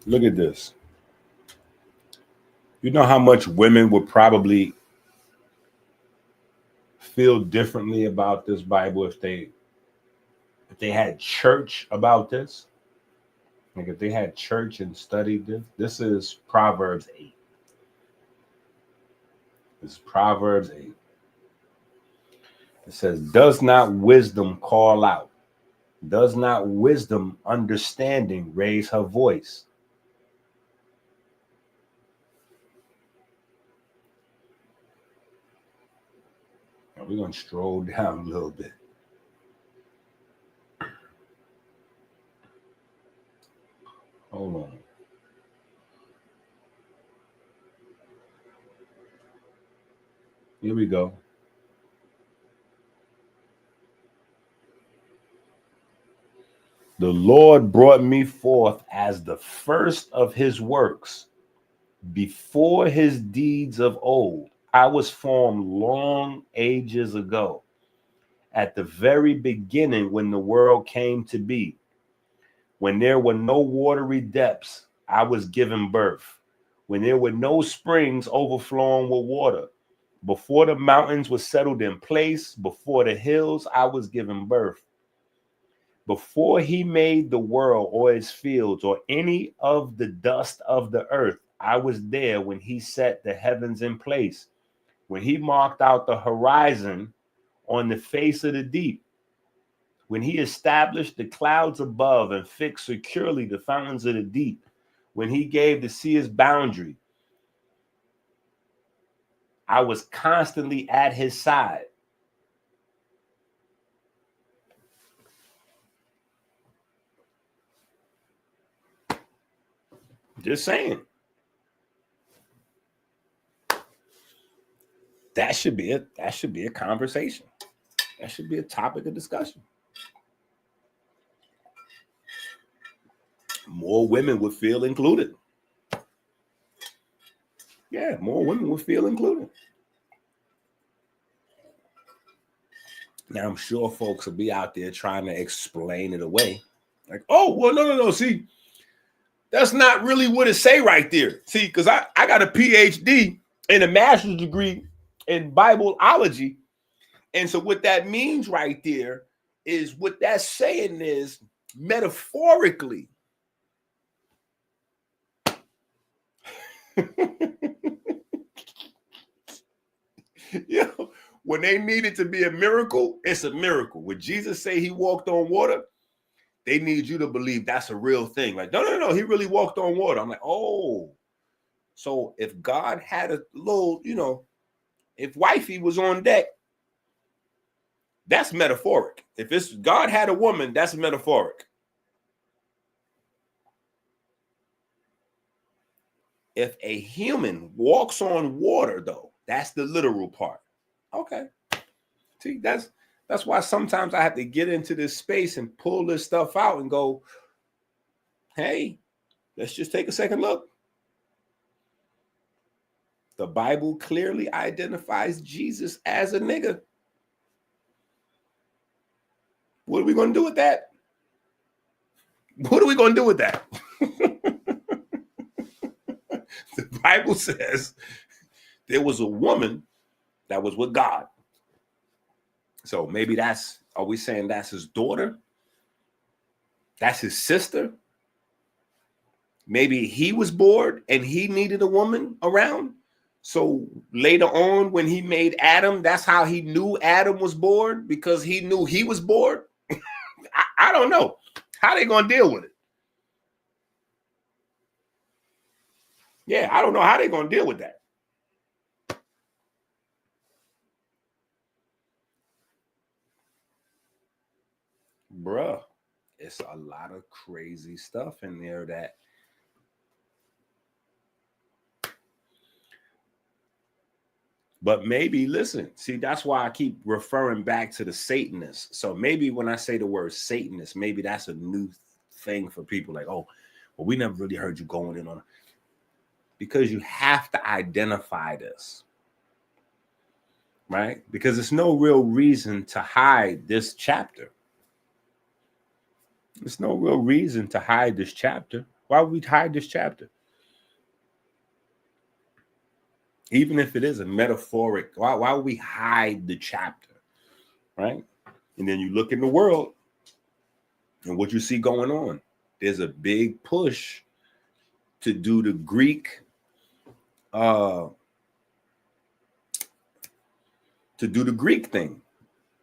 A: look at this. You know how much women would probably feel differently about this Bible if they had church about this? Like if they had church and studied this. This is Proverbs 8. This is Proverbs 8. It says, does not wisdom call out? Does not wisdom, understanding, raise her voice? Now we're going to stroll down a little bit. Hold on. Here we go. The Lord brought me forth as the first of his works, before his deeds of old. I was formed long ages ago, at the very beginning when the world came to be. When there were no watery depths, I was given birth. When there were no springs overflowing with water, before the mountains were settled in place, before the hills, I was given birth. Before he made the world or his fields or any of the dust of the earth, I was there when he set the heavens in place, when he marked out the horizon on the face of the deep, when he established the clouds above and fixed securely the fountains of the deep, when he gave the sea its boundary. I was constantly at his side. Just saying. That should be a conversation. That should be a topic of discussion. More women would feel included. Yeah, more women would feel included. Now, I'm sure folks will be out there trying to explain it away. Like, oh, well, no. See, that's not really what it say right there. See, because I got a PhD and a master's degree in Bibleology. And so what that means right there is what that's saying is metaphorically. You know, when they needed to be a miracle, it's a miracle. When Jesus say he walked on water, they need you to believe that's a real thing. Like, no, he really walked on water. I'm like, oh, so if God had a little, if wifey was on deck, that's metaphoric. If it's God had a woman, that's metaphoric. If a human walks on water, though, that's the literal part. Okay. See, that's why sometimes I have to get into this space and pull this stuff out and go, hey, let's just take a second look. The Bible clearly identifies Jesus as a nigga. What are we going to do with that? What are we going to do with that? The Bible says there was a woman that was with God. So maybe are we saying that's his daughter? That's his sister? Maybe he was bored and he needed a woman around. So later on, when he made Adam, that's how he knew Adam was bored, because he knew he was bored. I don't know. How they gonna deal with it? Yeah, I don't know how they gonna deal with that. Bruh, it's a lot of crazy stuff in there that but maybe, listen, see, that's why I keep referring back to the Satanists. So maybe when I say the word Satanist, maybe that's a new thing for people. Like, oh, well, we never really heard you going in on it. Because you have to identify this, right? Because there's no real reason to hide this chapter. There's no real reason to hide this chapter. Why would we hide this chapter? Even if it is a metaphoric, why would we hide the chapter, right? And then you look in the world and what you see going on. There's a big push to do the Greek, thing.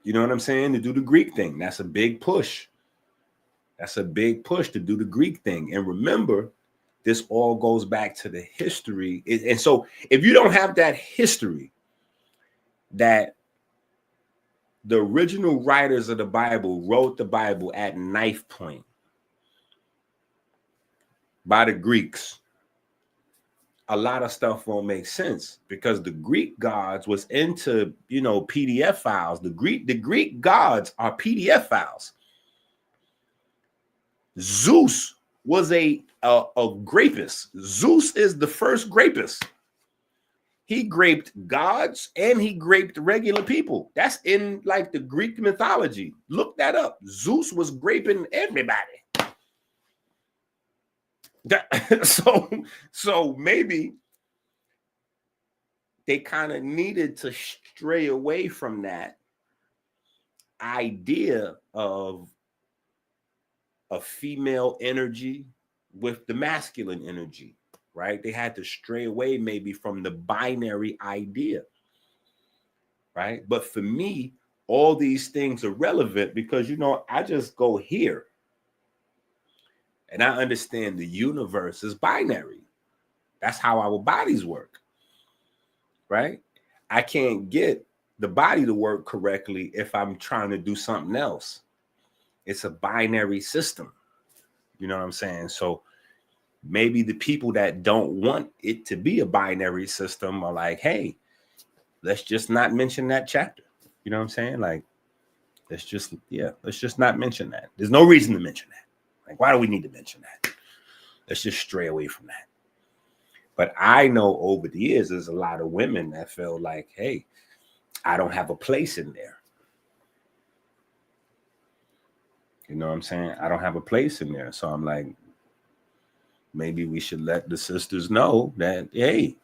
A: You know what I'm saying? To do the Greek thing. That's a big push. That's a big push to do the Greek thing. And remember, this all goes back to the history. And so if you don't have that history, that the original writers of the Bible wrote the Bible at knife point by the Greeks, a lot of stuff won't make sense, because the Greek gods was into, PDF files. The Greek gods are PDF files. Zeus was a grapist. Zeus is the first grapist. He graped gods and he graped regular people. That's in like the Greek mythology. Look that up. Zeus was graping everybody. So maybe they kind of needed to stray away from that idea of a female energy with the masculine energy, right? They had to stray away maybe from the binary idea, right? But for me, all these things are relevant because, I just go here and I understand the universe is binary. That's how our bodies work, right? I can't get the body to work correctly if I'm trying to do something else. It's a binary system. You know what I'm saying? So maybe the people that don't want it to be a binary system are like, hey, let's just not mention that chapter. You know what I'm saying? Like, let's just not mention that. There's no reason to mention that. Like, why do we need to mention that? Let's just stray away from that. But I know over the years, there's a lot of women that feel like, hey, I don't have a place in there. You know what I'm saying? I don't have a place in there. So I'm like, maybe we should let the sisters know that, hey,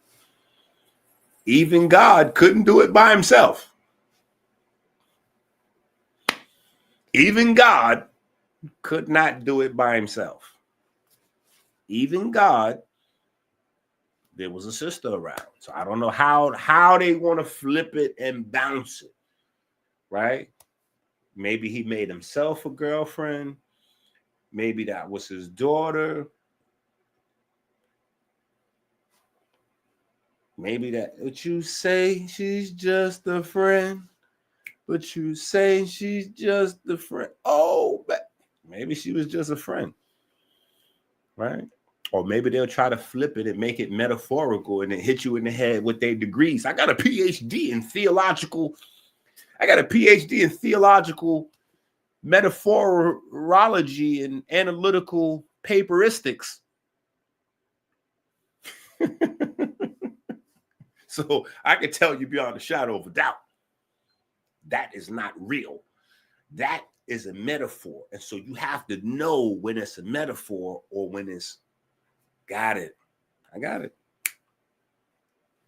A: even God couldn't do it by himself. Even God could not do it by himself. Even God, there was a sister around. So I don't know how they want to flip it and bounce it, right? Maybe he made himself a girlfriend. Maybe that was his daughter. Maybe but you say she's just a friend. But you say she's just a friend. Oh, but maybe she was just a friend, right? Or maybe they'll try to flip it and make it metaphorical and then hit you in the head with their degrees. I got a PhD in theological metaphorology and analytical paperistics. So I can tell you beyond a shadow of a doubt, that is not real. That is a metaphor. And so you have to know when it's a metaphor or when it's got it. I got it.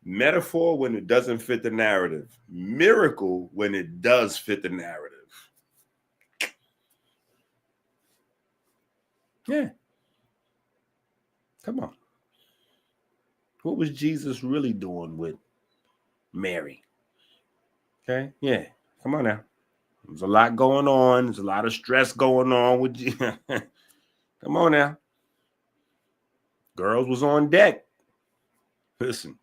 A: Metaphor when it doesn't fit the narrative. Miracle when it does fit the narrative. Yeah. Come on. What was Jesus really doing with Mary? Okay. Yeah. Come on now. There's a lot going on. There's a lot of stress going on with you. Come on now. Girls was on deck. Listen.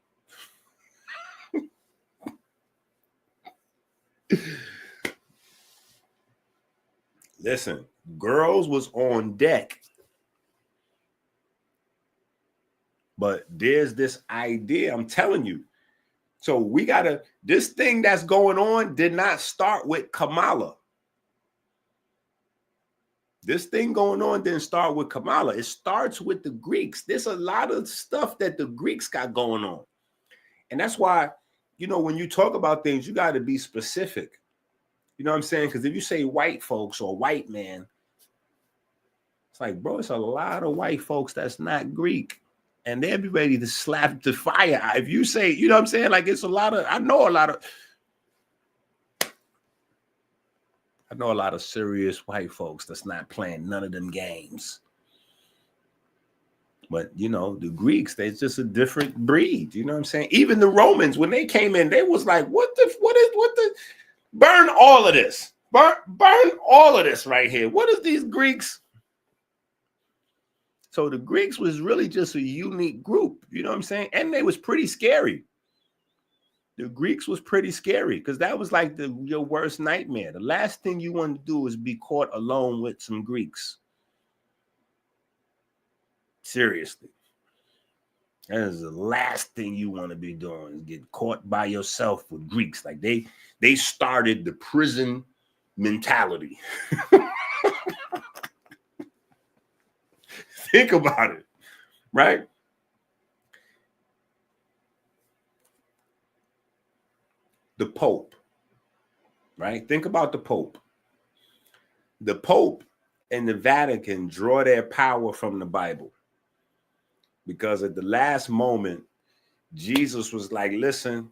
A: Listen. Girls was on deck. But there's this idea, I'm telling you. So we gotta, this thing that's going on did not start with Kamala. This thing going on didn't start with Kamala. It starts with the Greeks. There's a lot of stuff that the Greeks got going on. And that's why, you know, when you talk about things, you got to be specific. You know what I'm saying? Because if you say white folks or white man, it's like, bro, it's a lot of white folks that's not Greek. And they'll be ready to slap the fire. If you say, you know what I'm saying? Like, it's a lot of, I know a lot of serious white folks that's not playing none of them games. But, you know, the Greeks, they're just a different breed. You know what I'm saying? Even the Romans, when they came in, they was like, burn all of this. Burn all of this right here. What is these Greeks? So the Greeks was really just a unique group, you know what I'm saying? And they was pretty scary. The Greeks was pretty scary because that was like your worst nightmare. The last thing you want to do is be caught alone with some Greeks. Seriously. That is the last thing you want to be doing, is get caught by yourself with Greeks. Like they started the prison mentality. Think about it, right? The Pope, right? Think about the Pope. The Pope and the Vatican draw their power from the Bible, because at the last moment, Jesus was like, listen,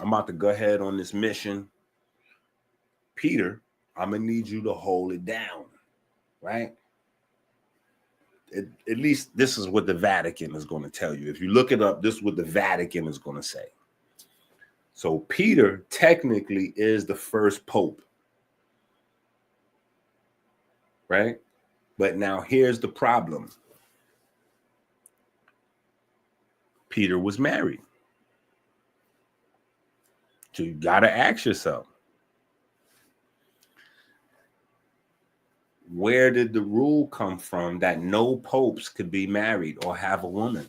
A: I'm about to go ahead on this mission. Peter, I'm going to need you to hold it down, right? At least this is what the Vatican is going to tell you. If you look it up, this is what the Vatican is going to say. So Peter technically is the first pope, right? But now here's the problem. Peter was married. So you got to ask yourself, where did the rule come from that no popes could be married or have a woman?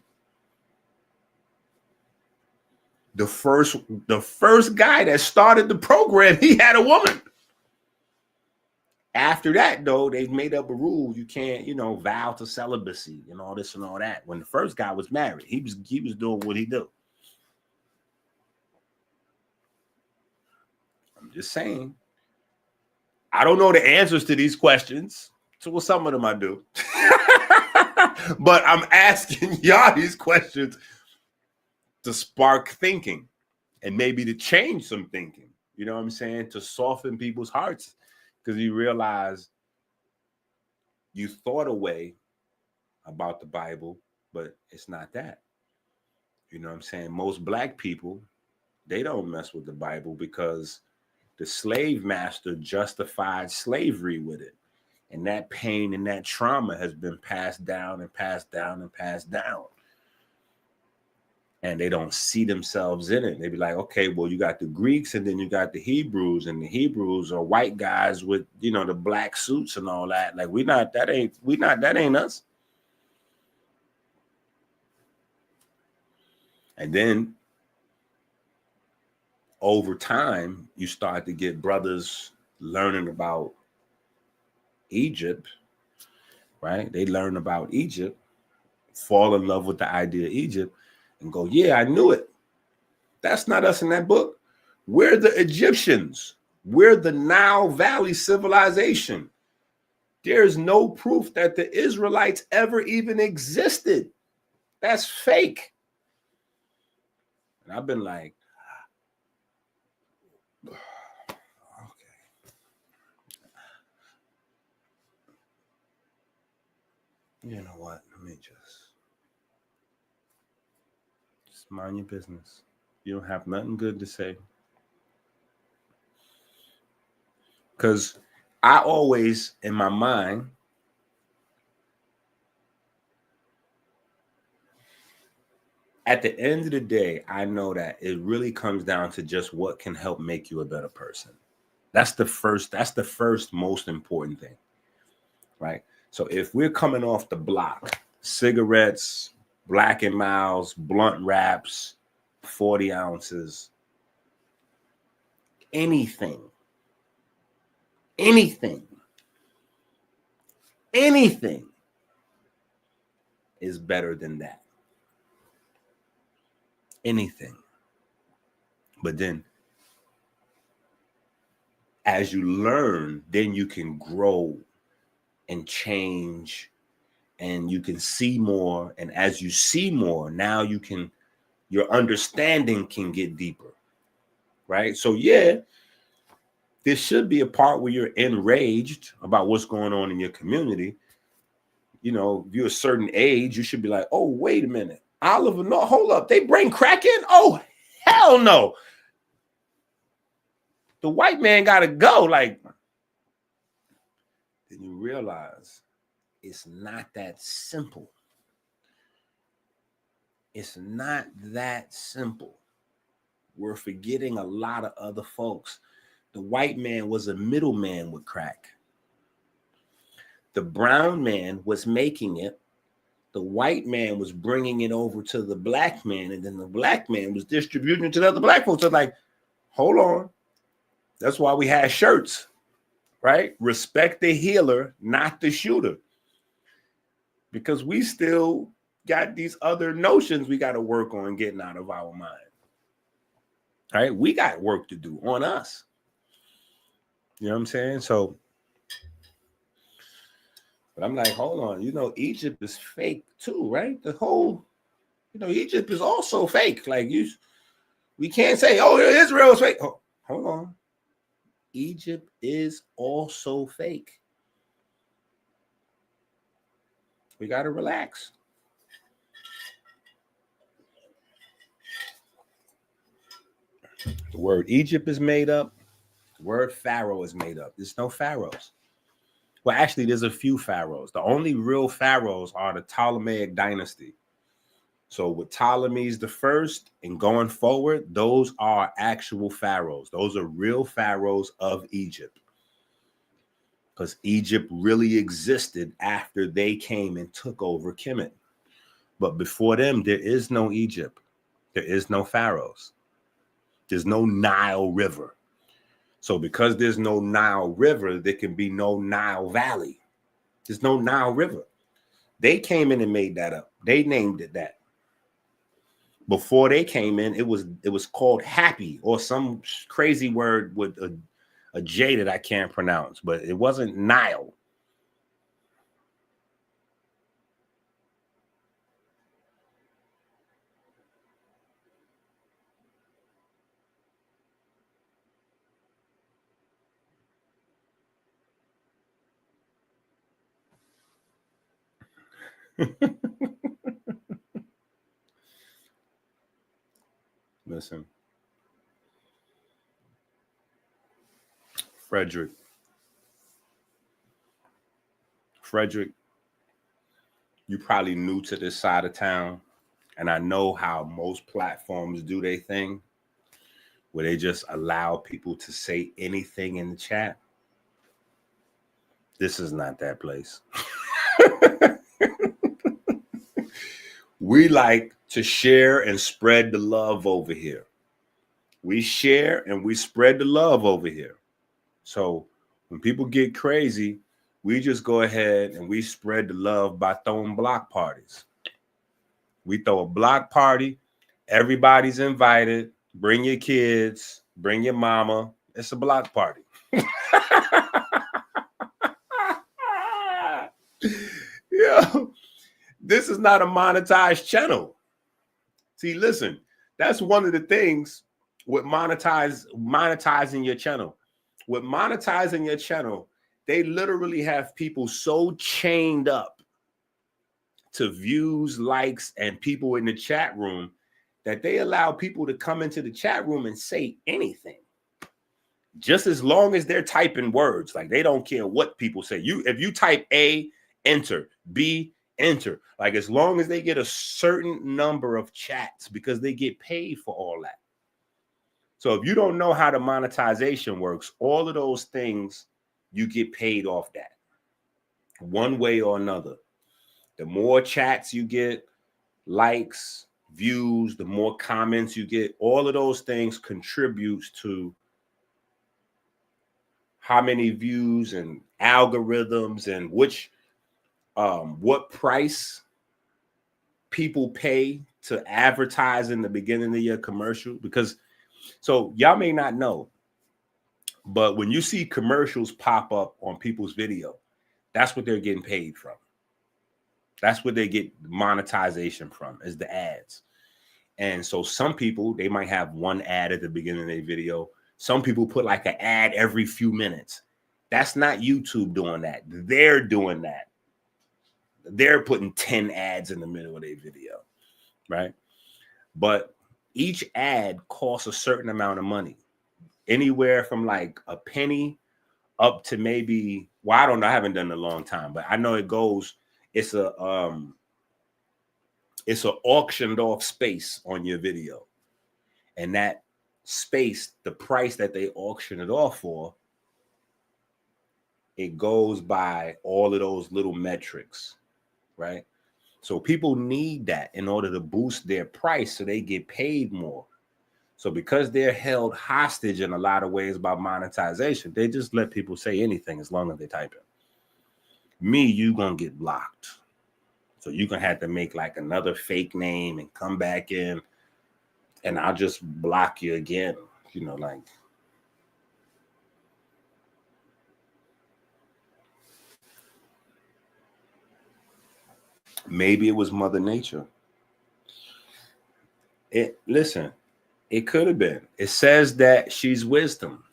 A: The first guy that started the program, he had a woman. After that, though, they made up a rule. You can't, vow to celibacy and all this and all that. When the first guy was married, he was doing what he do. I'm just saying. I don't know the answers to these questions. So, well, some of them I do. But I'm asking y'all these questions to spark thinking and maybe to change some thinking. You know what I'm saying? To soften people's hearts, because you realize you thought a way about the Bible, but it's not that. You know what I'm saying? Most black people, they don't mess with the Bible because the slave master justified slavery with it. And that pain and that trauma has been passed down and passed down and passed down. And they don't see themselves in it. They be like, okay, well, you got the Greeks and then you got the Hebrews, and the Hebrews are white guys with, the black suits and all that. Like, that ain't us. And then over time, you start to get brothers learning about Egypt, right? They learn about Egypt, fall in love with the idea of Egypt, and go, yeah, I knew it. That's not us in that book. We're the Egyptians. We're the Nile Valley civilization. There's no proof that the Israelites ever even existed. That's fake. And I've been like, okay. You know what? Let me just mind your business. You don't have nothing good to say. Because I always, in my mind, at the end of the day, I know that it really comes down to just what can help make you a better person. That's the first most important thing, right? So if we're coming off the block, cigarettes, Black and Miles, blunt wraps, 40 ounces, anything is better than that. Anything. But then as you learn, then you can grow and change and you can see more. And as you see more, now your understanding can get deeper, right? So yeah, there should be a part where you're enraged about what's going on in your community. You know, if you're a certain age, you should be like, oh, wait a minute. Oliver, no, hold up. They bring crack in? Oh, hell no. The white man got to go. Like, then you realize it's not that simple. It's not that simple. We're forgetting a lot of other folks. The white man was a middleman with crack. The brown man was making it. The white man was bringing it over to the black man, and then the black man was distributing it to the other black folks. So like, hold on. That's why we had shirts, right? Respect the healer, not the shooter. Because we still got these other notions we got to work on getting out of our mind. All right? We got work to do on us. You know what I'm saying? So, but I'm like, hold on, you know, Egypt is fake too, right? The whole, you know, Egypt is also fake. Like we can't say, oh, Israel is fake. Oh, hold on. Egypt is also fake. We got to relax. The word Egypt is made up. The word Pharaoh is made up. There's no pharaohs. Well, actually, there's a few pharaohs. The only real pharaohs are the Ptolemaic dynasty. So with Ptolemies the first and going forward, those are actual pharaohs. Those are real pharaohs of Egypt. Because Egypt really existed after they came and took over Kemet. But before them, there is no Egypt. There is no pharaohs. There's no Nile River. So because there's no Nile River, there can be no Nile Valley. There's no Nile River. They came in and made that up. They named it that. Before they came in, it was called Happy or some crazy word with a J that I can't pronounce, but it wasn't Nile. Listen, Frederick, you probably new to this side of town, and I know how most platforms do their thing, where they just allow people to say anything in the chat. This is not that place. We like to share and spread the love over here. We share and we spread the love over here. So when people get crazy, we just go ahead and we spread the love by throwing block parties. We throw a block party. Everybody's invited. Bring your kids. Bring your mama. It's a block party. Yo, this is not a monetized channel. See, listen, That's one of the things with monetizing your channel. With monetizing your channel, they literally have people so chained up to views, likes, and people in the chat room that they allow people to come into the chat room and say anything. Just as long as they're typing words, like they don't care what people say. If you type A, enter, B, enter, like as long as they get a certain number of chats, because they get paid for all that. So if you don't know how the monetization works, all of those things, you get paid off that one way or another. The more chats you get, likes, views, the more comments you get, all of those things contributes to how many views and algorithms and what price people pay to advertise in the beginning of your commercial. Because so y'all may not know, but when you see commercials pop up on people's video, that's what they're getting paid from. That's what they get monetization from, is the ads. And so some people, they might have one ad at the beginning of their video. Some people put like an ad every few minutes. That's not YouTube doing that. They're doing that. They're putting 10 ads in the middle of their video, right? But each ad costs a certain amount of money, anywhere from like a penny up to maybe, well, I don't know, I haven't done it in a long time, but I know it goes, it's a auctioned off space on your video. And that space, the price that they auction it off for, it goes by all of those little metrics, right? So people need that in order to boost their price so they get paid more. So because they're held hostage in a lot of ways by monetization, they just let people say anything as long as they type it. Me, you gonna get blocked. So you're gonna have to make like another fake name and come back in, and I'll just block you again. You know, like maybe it was Mother Nature. Listen, it could have been. It says that she's wisdom,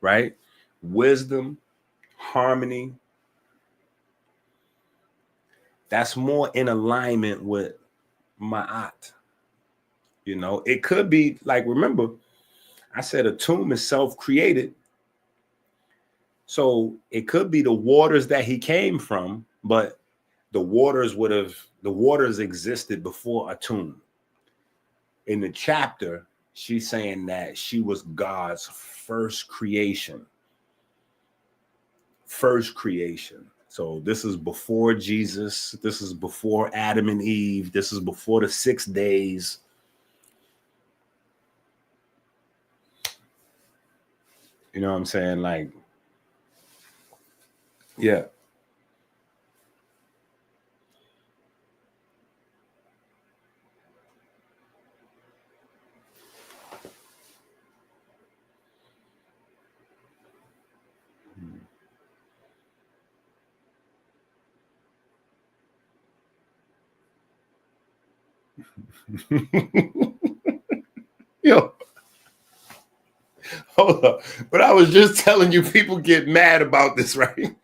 A: right? Wisdom, harmony. That's more in alignment with Ma'at. You know, it could be like, remember, I said a tomb is self-created. So it could be the waters that he came from, but the waters existed before a tomb. In the chapter, she's saying that she was God's first creation. First creation. So this is before Jesus. This is before Adam and Eve. This is before the 6 days. You know what I'm saying? Like, yeah. Yo, hold up. But I was just telling you, people get mad about this, right?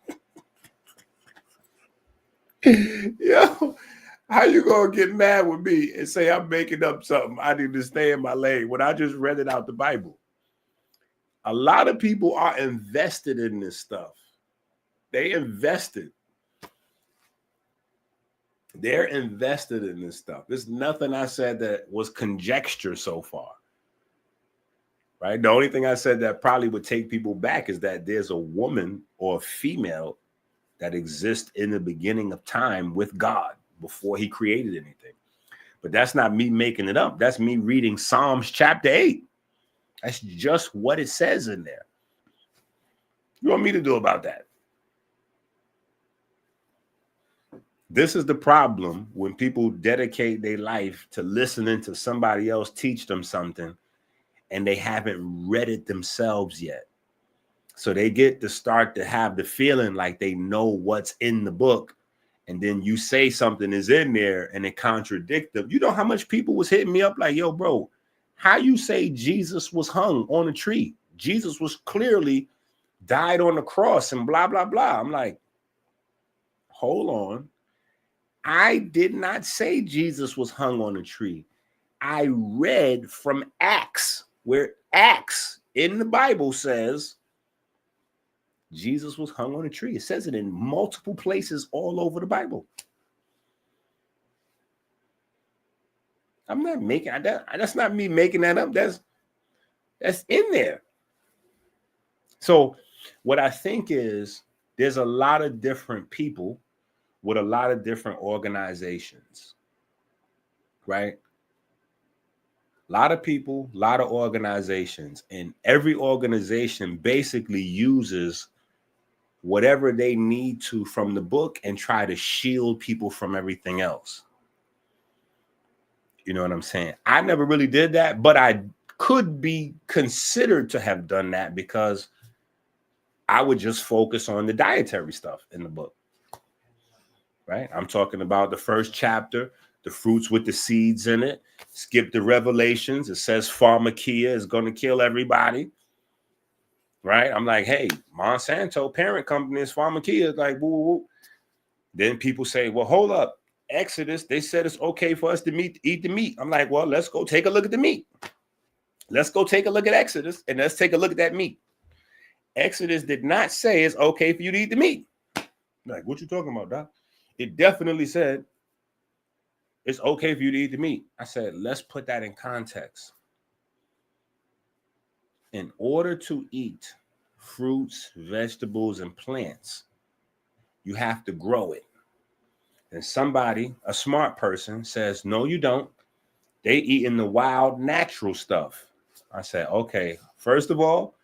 A: Yo, how you gonna get mad with me and say I'm making up something? I need to stay in my lane when I just read it out the Bible. A lot of people are invested in this stuff. They invested. They're invested in this stuff. There's nothing I said that was conjecture so far. Right? The only thing I said that probably would take people back is that there's a woman or a female that exists in the beginning of time with God before he created anything. But that's not me making it up. That's me reading Psalms chapter 8. That's just what it says in there. You want me to do about that? This is the problem when people dedicate their life to listening to somebody else teach them something and they haven't read it themselves yet. So they get to start to have the feeling like they know what's in the book. And then you say something is in there and it contradicts them. You know how much people was hitting me up like, yo, bro, How you say Jesus was hung on a tree? Jesus was clearly died on the cross and blah, blah, blah. I'm like, hold on. I did not say Jesus was hung on a tree. I read from Acts, where Acts in the Bible says Jesus was hung on a tree. It says it in multiple places all over the Bible. I'm not making that. That's not me making that up. That's in there. So what I think is there's a lot of different people with a lot of different organizations, right? A lot of people, a lot of organizations, and every organization basically uses whatever they need to from the book and try to shield people from everything else. You know what I'm saying? I never really did that, but I could be considered to have done that because I would just focus on the dietary stuff in the book, right? I'm talking about the first chapter, the fruits with the seeds in it. Skip the Revelations. It says pharmakia is going to kill everybody, right? I'm like, hey, Monsanto parent company is pharmakia. Like, woo, woo. Then people say, well, hold up. Exodus, they said it's okay for us to eat the meat. I'm like, well, let's go take a look at the meat. Let's go take a look at Exodus and let's take a look at that meat. Exodus did not say it's okay for you to eat the meat. Like, what you talking about, Doc? It definitely said it's okay for you to eat the meat. I said, let's put that in context. In order to eat fruits, vegetables, and plants, you have to grow it. And somebody, a smart person, says, no, you don't. They eating the wild, natural stuff. I said, okay, first of all,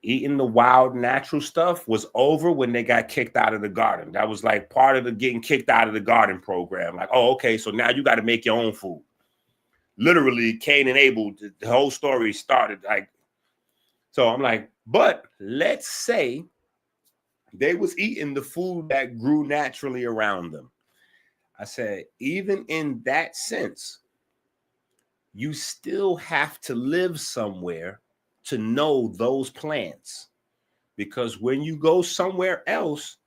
A: eating the wild, natural stuff was over when they got kicked out of the garden. That was like part of the getting kicked out of the garden program. Like, oh, okay, so now you got to make your own food. Literally, Cain and Abel, the whole story started like, so I'm like, but let's say they was eating the food that grew naturally around them. I said, even in that sense, you still have to live somewhere to know those plants. Because when you go somewhere else,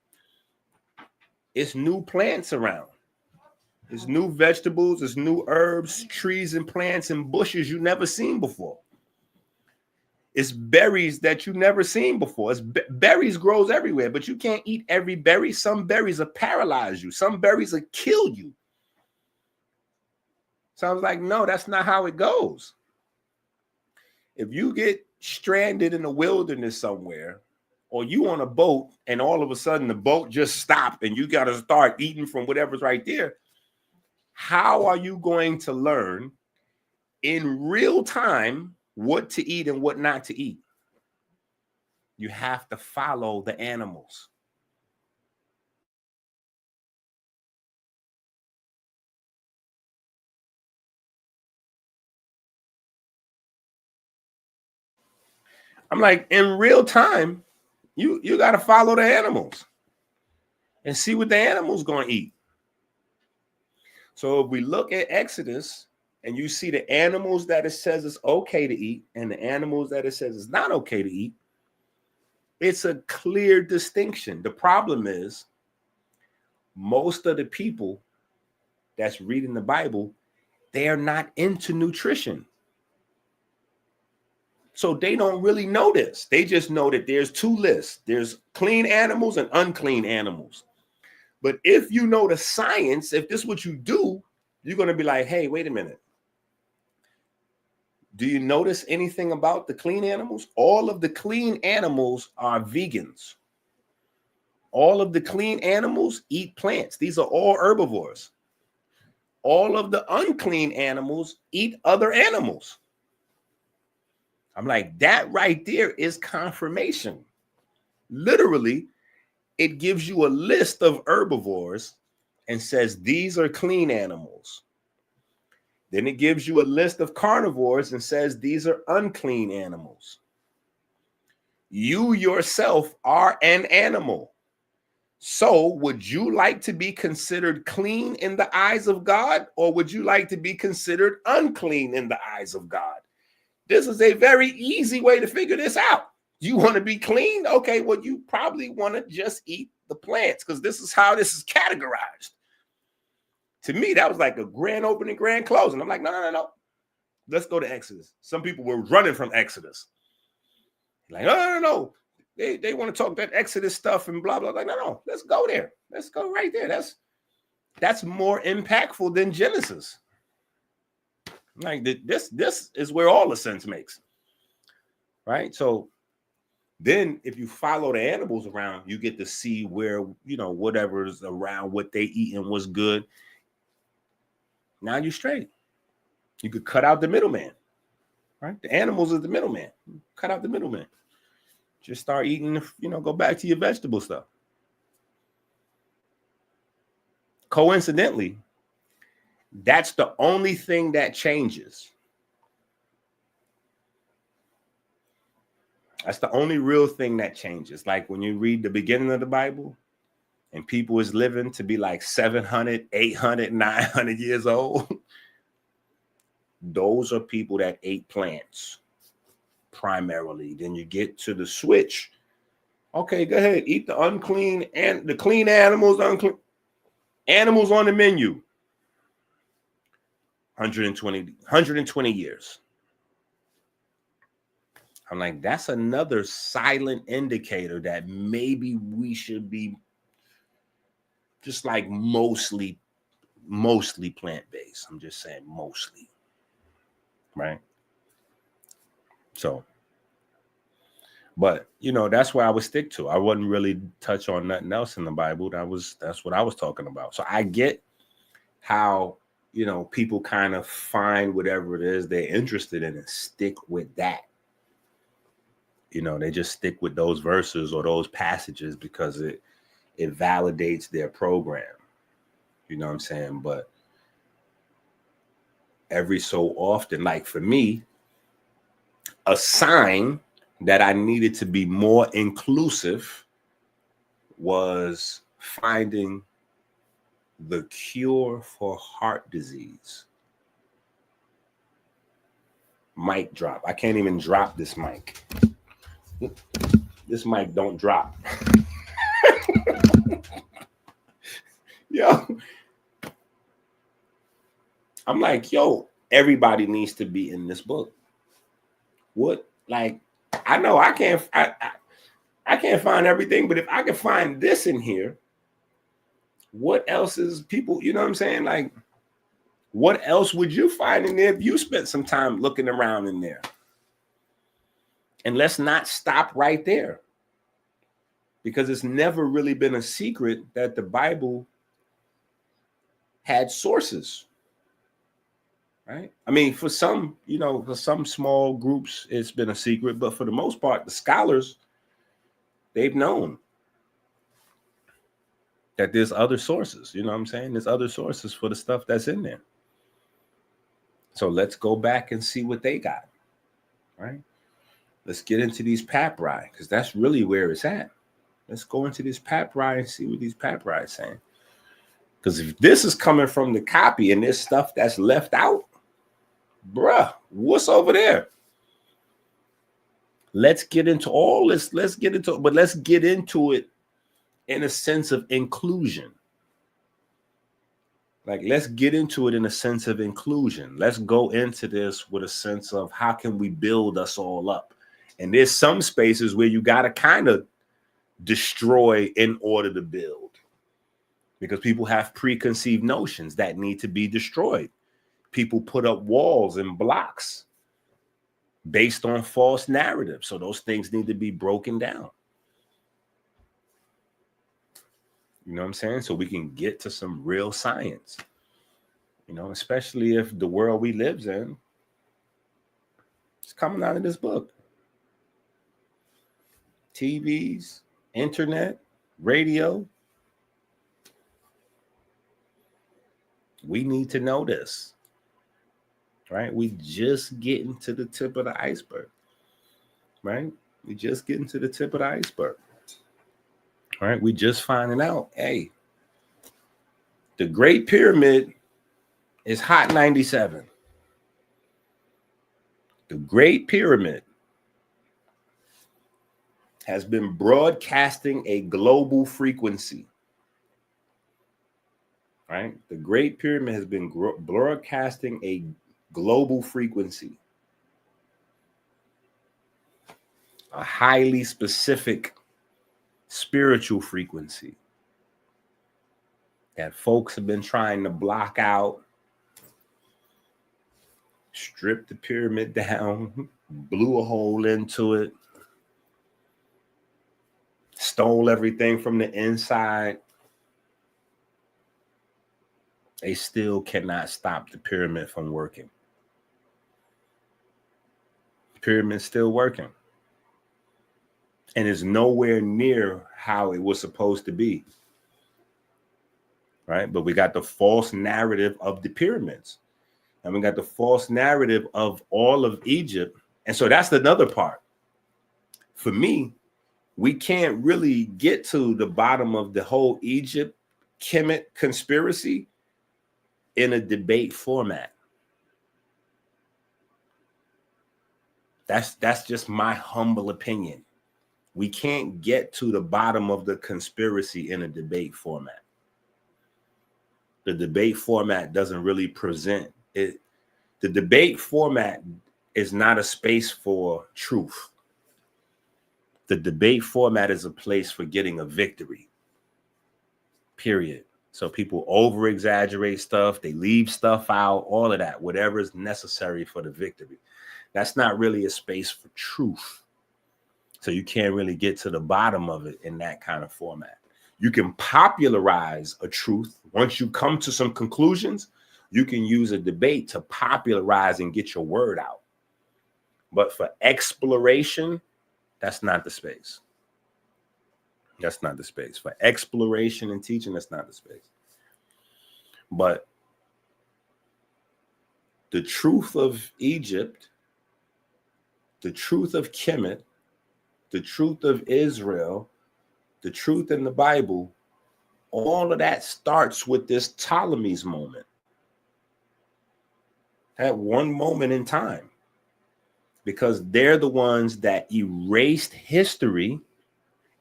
A: it's new plants around. It's new vegetables, it's new herbs, trees and plants and bushes you never seen before. It's berries that you never seen before. It's berries grows everywhere, but you can't eat every berry. Some berries will paralyze you. Some berries will kill you. So I was like, no, that's not how it goes. If you get stranded in the wilderness somewhere, or you on a boat and all of a sudden the boat just stopped and you got to start eating from whatever's right there, how are you going to learn in real time what to eat and what not to eat? You have to follow the animals. I'm like, in real time, you got to follow the animals and see what the animals going to eat. So if we look at Exodus and you see the animals that it says it's okay to eat and the animals that it says it's not okay to eat, it's a clear distinction. The problem is most of the people that's reading the Bible, they are not into nutrition. So they don't really know this. They just know that there's two lists. There's clean animals and unclean animals. But if you know the science, if this is what you do, you're going to be like, hey, wait a minute. Do you notice anything about the clean animals? All of the clean animals are vegans. All of the clean animals eat plants. These are all herbivores. All of the unclean animals eat other animals. I'm like, that right there is confirmation. Literally, it gives you a list of herbivores and says these are clean animals. Then it gives you a list of carnivores and says these are unclean animals. You yourself are an animal. So would you like to be considered clean in the eyes of God, or would you like to be considered unclean in the eyes of God? This is a very easy way to figure this out. You want to be clean? Okay, well, you probably want to just eat the plants, because this is how this is categorized. To me, that was like a grand opening, grand closing. I'm like, no. Let's go to Exodus. Some people were running from Exodus. Like, no. They want to talk that Exodus stuff and blah, blah. Like, no. Let's go there. Let's go right there. That's more impactful than Genesis. Like, this is where all the sense makes. Right? So then if you follow the animals around, you get to see where, whatever's around, what they eat and what's good. Now you're straight. You could cut out the middleman, right? The animals is the middleman. Cut out the middleman. Just start eating, go back to your vegetable stuff. Coincidentally, that's the only thing that changes. That's the only real thing that changes. Like when you read the beginning of the Bible and people is living to be like 700, 800, 900 years old. Those are people that ate plants primarily. Then you get to the switch. Okay, go ahead. Eat the unclean and the clean animals, unclean animals on the menu. 120 years. I'm like, that's another silent indicator that maybe we should be just like mostly plant-based. I'm just saying mostly. Right. So, but that's where I would stick to. I wouldn't really touch on nothing else in the Bible. That's what I was talking about. So I get how, people kind of find whatever it is they're interested in and stick with that. They just stick with those verses or those passages because it validates their program. You know what I'm saying? But every so often, like for me, a sign that I needed to be more inclusive was finding the cure for heart disease. Mic drop. I can't even drop this mic. This mic don't drop. Yo. I'm like, everybody needs to be in this book. What? Like, I know I can't find everything, but if I can find this in here, what else is people, you know what I'm saying? Like, what else would you find in there if you spent some time looking around in there? And let's not stop right there, because it's never really been a secret that the Bible had sources. Right. I mean, for some, for some small groups, it's been a secret. But for the most part, the scholars, they've known that there's other sources. You know what I'm saying? There's other sources for the stuff that's in there. So let's go back and see what they got. Right. Let's get into these papyri, because that's really where it's at. Let's go into these papyri and see what these papyri are saying. Because if this is coming from the copy and there's stuff that's left out, bruh, what's over there? Let's get into all this. But let's get into it in a sense of inclusion. Like, let's get into it in a sense of inclusion. Let's go into this with a sense of how can we build us all up? And there's some spaces where you got to kind of destroy in order to build, because people have preconceived notions that need to be destroyed. People put up walls and blocks based on false narratives. So those things need to be broken down. You know what I'm saying? So we can get to some real science, especially if the world we live in is coming out of this book. TVs, internet, radio. We need to know this. Right? We just getting to the tip of the iceberg. Right? We just getting to the tip of the iceberg. right? We just finding out, hey, the Great Pyramid is Hot 97. The Great Pyramid has been broadcasting a global frequency, right? The Great Pyramid has been broadcasting a global frequency, a highly specific spiritual frequency that folks have been trying to block out, strip the pyramid down, blew a hole into it, stole everything from the inside. They still cannot stop the pyramid from working. The pyramid's still working. And is nowhere near how it was supposed to be. Right? But we got the false narrative of the pyramids. And we got the false narrative of all of Egypt. And so that's another part. For me, we can't really get to the bottom of the whole Egypt Kemet conspiracy in a debate format. That's just my humble opinion. We can't get to the bottom of the conspiracy in a debate format. The debate format doesn't really present it. The debate format is not a space for truth. The debate format is a place for getting a victory. Period. So people over exaggerate stuff, they leave stuff out, all of that, whatever is necessary for the victory. That's not really a space for truth. So you can't really get to the bottom of it in that kind of format. You can popularize a truth. Once you come to some conclusions, you can use a debate to popularize and get your word out. But for exploration, that's not the space. That's not the space. For exploration and teaching, that's not the space. But the truth of Egypt, the truth of Kemet, the truth of Israel, the truth in the Bible, all of that starts with this Ptolemy's moment. At one moment in time. Because they're the ones that erased history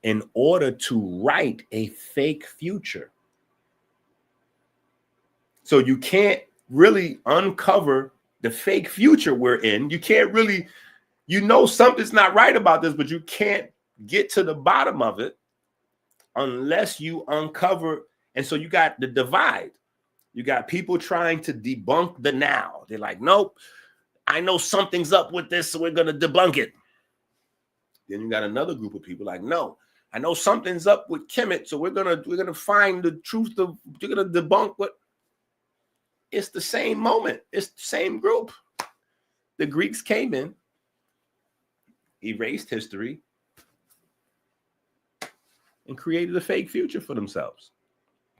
A: in order to write a fake future. So you can't really uncover the fake future we're in. You can't really, you know something's not right about this, but you can't get to the bottom of it unless you uncover. And so you got the divide. You got people trying to debunk the now. They're like, nope, I know something's up with this, so we're going to debunk it. Then you got another group of people like, no, I know something's up with Kemet, so we're gonna find the truth of, you're gonna debunk what. It's the same moment. It's the same group. The Greeks came in, erased history, and created a fake future for themselves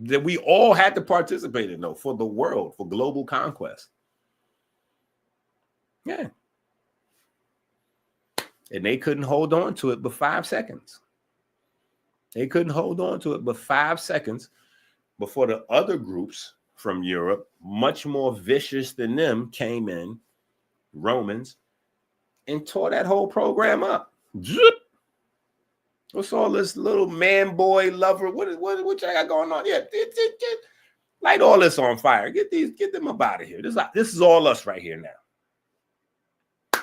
A: that we all had to participate in, though, for the world, for global conquest. Yeah. And they couldn't hold on to it but 5 seconds. They couldn't hold on to it but 5 seconds before the other groups from Europe, much more vicious than them, came in, Romans, and tore that whole program up. Zip. What's all this little man, boy, lover? What y'all got going on? Yeah, light all this on fire. Get them up out of here. This is all us right here now.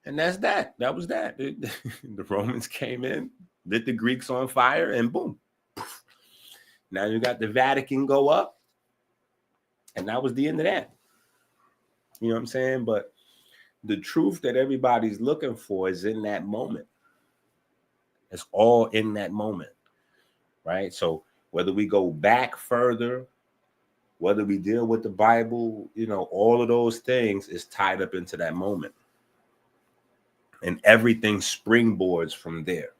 A: And that's that. That was that. The Romans came in, lit the Greeks on fire, and boom. Now you got the Vatican go up. And that was the end of that. You know what I'm saying? But the truth that everybody's looking for is in that moment. It's all in that moment, right? So whether we go back further, whether we deal with the Bible, you know, all of those things is tied up into that moment. And everything springboards from there.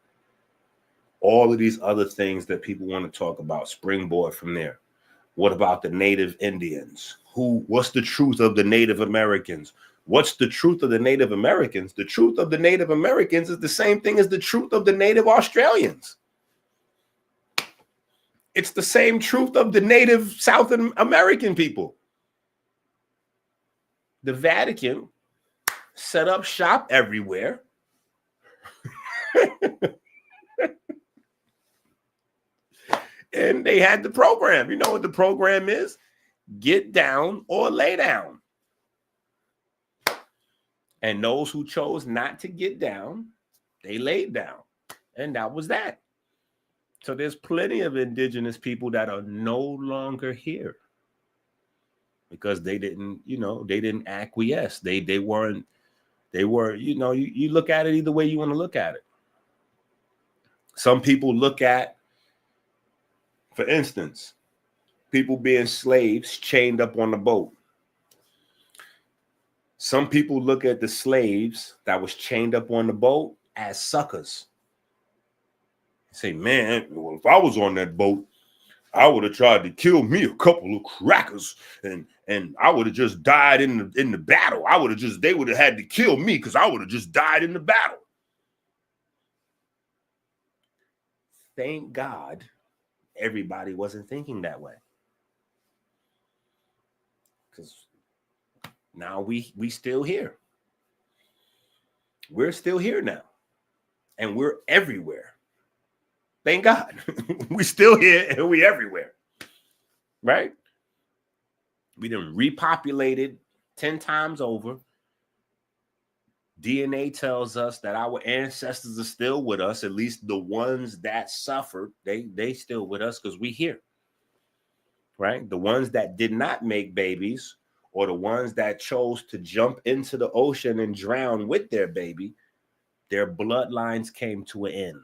A: All of these other things that people want to talk about springboard from there. What about the Native Indians? What's the truth of the Native Americans? What's the truth of the Native Americans? The truth of the Native Americans is the same thing as the truth of the Native Australians. It's the same truth of the native South American people. The Vatican set up shop everywhere. And they had the program. You know what the program is? Get down or lay down. And those who chose not to get down, they laid down. And that was that. So there's plenty of indigenous people that are no longer here because they didn't, they didn't acquiesce. They were, you look at it either way you want to look at it. Some people look at, for instance, people being slaves chained up on the boat. Some people look at the slaves that was chained up on the boat as suckers. Say, man, well, if I was on that boat, I would have tried to kill me a couple of crackers, and I would have just died in the battle. They would have had to kill me because I would have just died in the battle. Thank God everybody wasn't thinking that way. Because now we still here. We're still here now. And we're everywhere. Thank God. We still here and we everywhere. Right? We done repopulated 10 times over. DNA tells us that our ancestors are still with us, at least the ones that suffered, they still with us because we here. Right? The ones that did not make babies, or the ones that chose to jump into the ocean and drown with their baby, their bloodlines came to an end.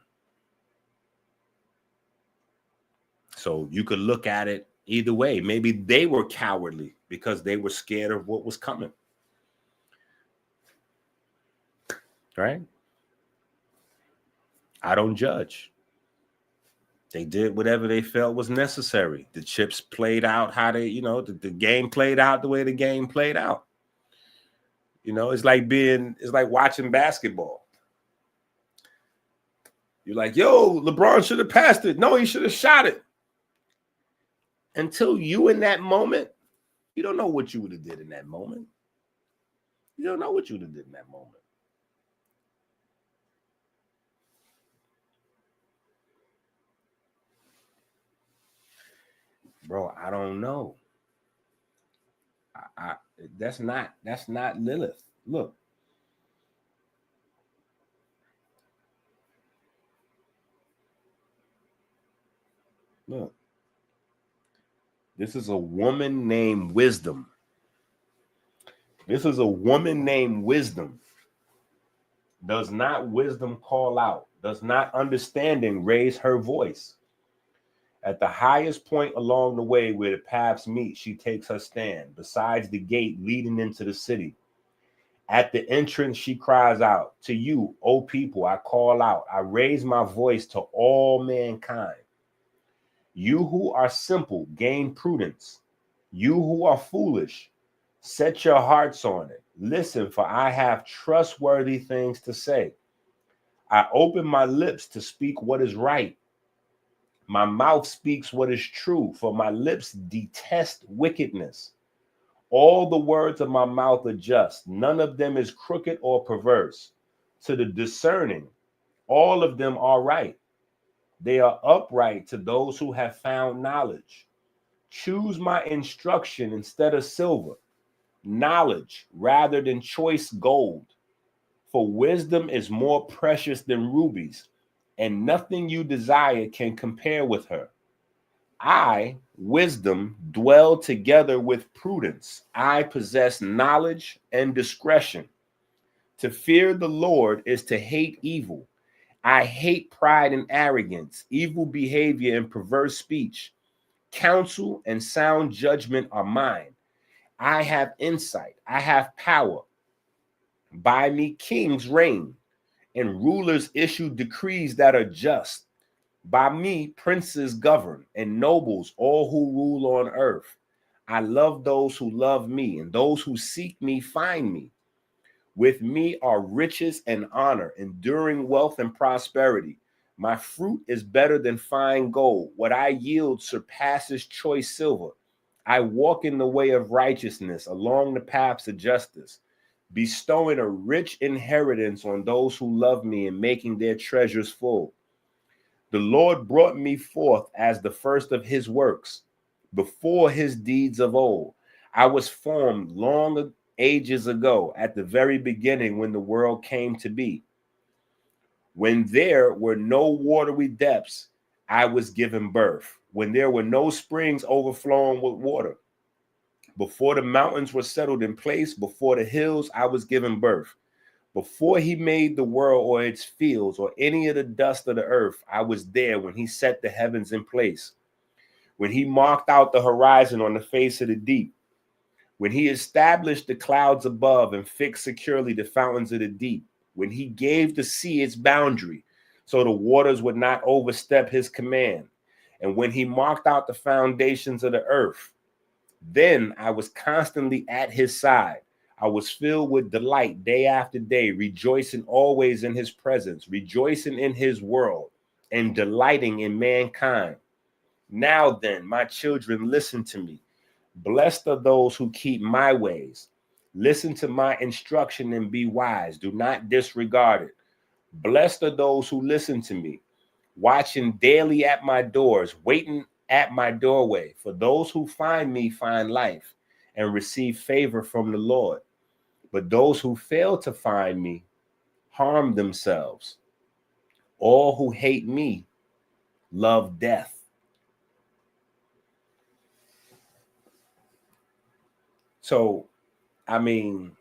A: So you could look at it either way. Maybe they were cowardly because they were scared of what was coming. Right? I don't judge. They did whatever they felt was necessary. The chips played out how they, the game played out the way the game played out. It's like watching basketball. You're like, yo, LeBron should have passed it. No, he should have shot it. Until you in that moment, you don't know what you would have did in that moment. You don't know what you would have did in that moment. Bro, I don't know. That's not Lilith. Look. Look. This is a woman named Wisdom. This is a woman named Wisdom. Does not wisdom call out? Does not understanding raise her voice? At the highest point along the way where the paths meet, she takes her stand besides the gate leading into the city. At the entrance, she cries out, "To you, O people, I call out. I raise my voice to all mankind. You who are simple, gain prudence. You who are foolish, set your hearts on it. Listen, for I have trustworthy things to say. I open my lips to speak what is right. My mouth speaks what is true, for my lips detest wickedness. All the words of my mouth are just. None of them is crooked or perverse. To the discerning, all of them are right. They are upright to those who have found knowledge. Choose my instruction instead of silver, knowledge rather than choice gold. For wisdom is more precious than rubies, and nothing you desire can compare with her. I, wisdom, dwell together with prudence. I possess knowledge and discretion. To fear the Lord is to hate evil. I hate pride and arrogance, evil behavior and perverse speech. Counsel and sound judgment are mine. I have insight. I have power. By me kings reign, and rulers issue decrees that are just. By me princes govern, and nobles, all who rule on earth. I love those who love me, and those who seek me find me. With me are riches and honor, enduring wealth and prosperity. My fruit is better than fine gold. What I yield surpasses choice silver. I walk in the way of righteousness along the paths of justice, bestowing a rich inheritance on those who love me and making their treasures full. The Lord brought me forth as the first of his works, before his deeds of old. I was formed long ages ago, at the very beginning when the world came to be. When there were no watery depths, I was given birth. When there were no springs overflowing with water, before the mountains were settled in place, before the hills, I was given birth. Before he made the world or its fields or any of the dust of the earth, I was there when he set the heavens in place. When he marked out the horizon on the face of the deep. When he established the clouds above and fixed securely the fountains of the deep. When he gave the sea its boundary, so the waters would not overstep his command. And when he marked out the foundations of the earth, then I was constantly at his side. I was filled with delight day after day, rejoicing always in his presence, rejoicing in his world, and delighting in mankind. Now then, my children, listen to me. Blessed are those who keep my ways. Listen to my instruction and be wise. Do not disregard it. Blessed are those who listen to me, watching daily at my doors, waiting at my doorway. For those who find me find life and receive favor from the Lord. But those who fail to find me harm themselves. All who hate me love death. So, I mean,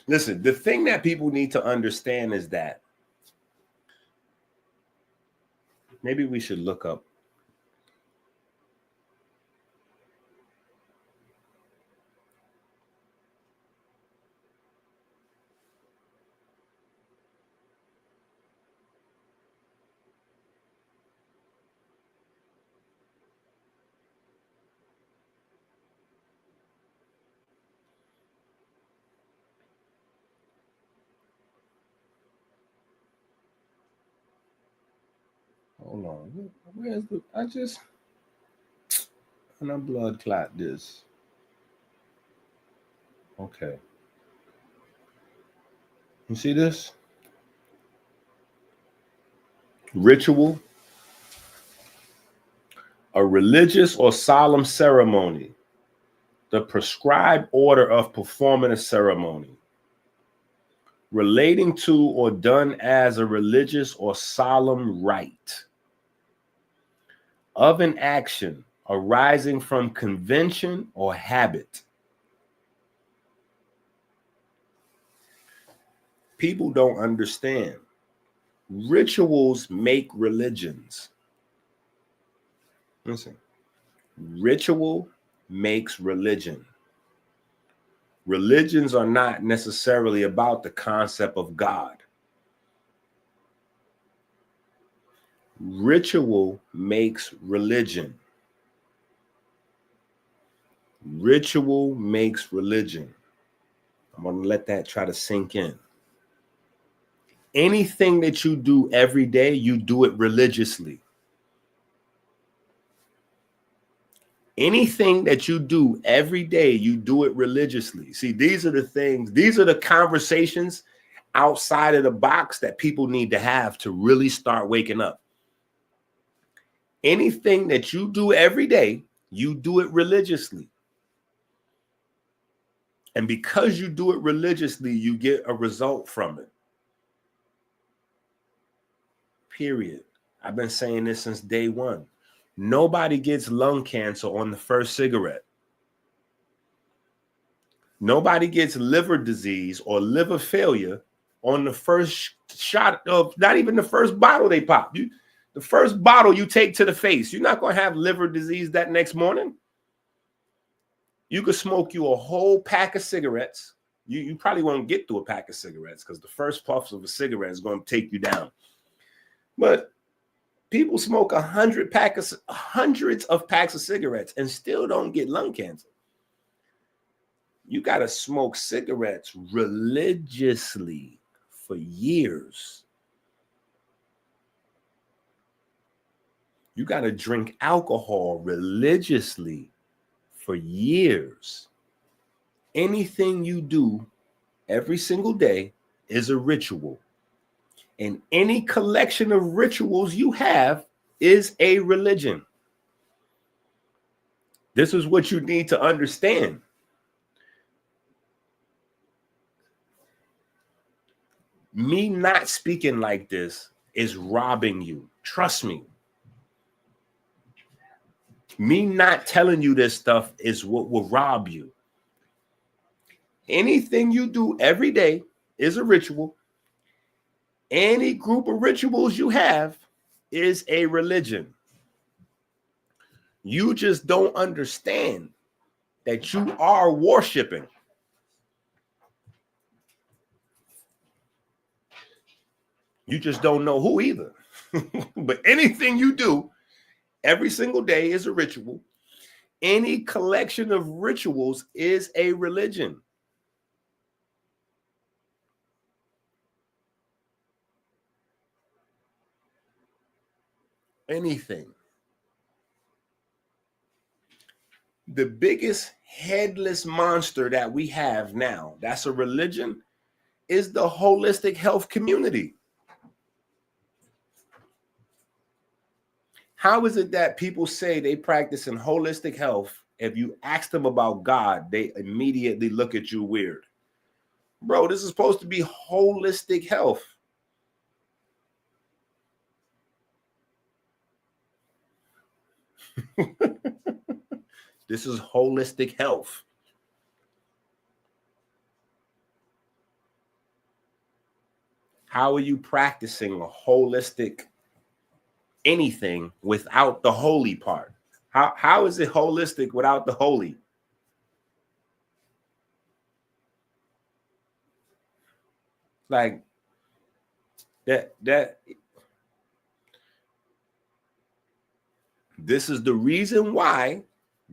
A: listen, the thing that people need to understand is that maybe we should look up. Hold on. Where's the, I just, and I blood clot this. Okay. You see this? Ritual, a religious or solemn ceremony, the prescribed order of performing a ceremony, relating to or done as a religious or solemn rite, of an action arising from convention or habit. People don't understand. Rituals make religions. Listen, ritual makes religion. Religions are not necessarily about the concept of God. Ritual makes religion. Ritual makes religion. I'm going to let that try to sink in. Anything that you do every day, you do it religiously. Anything that you do every day, you do it religiously. See, these are the things, these are the conversations outside of the box that people need to have to really start waking up. Anything that you do every day, you do it religiously. And because you do it religiously, you get a result from it. Period. I've been saying this since day one. Nobody gets lung cancer on the first cigarette. Nobody gets liver disease or liver failure on the first shot of, not even the first bottle they pop. The first bottle you take to the face, you're not going to have liver disease that next morning. You could smoke you a whole pack of cigarettes. You probably won't get through a pack of cigarettes because the first puffs of a cigarette is going to take you down. But people smoke hundreds of packs of cigarettes and still don't get lung cancer. You got to smoke cigarettes religiously for years. You got to drink alcohol religiously for years. Anything you do every single day is a ritual. And any collection of rituals you have is a religion. This is what you need to understand. Me not speaking like this is robbing you. Trust me. Me not telling you this stuff is what will rob you. Anything you do every day is a ritual. Any group of rituals you have is a religion. You just don't understand that you are worshiping. You just don't know who either. But anything you do every single day is a ritual. Any collection of rituals is a religion. Anything. The biggest headless monster that we have now, that's a religion, is the holistic health community. How is it that people say they practice in holistic health? If you ask them about God, they immediately look at you weird. Bro, this is supposed to be holistic health. This is holistic health. How are you practicing a holistic anything without the holy part? How is it holistic without the holy? Like that this is the reason why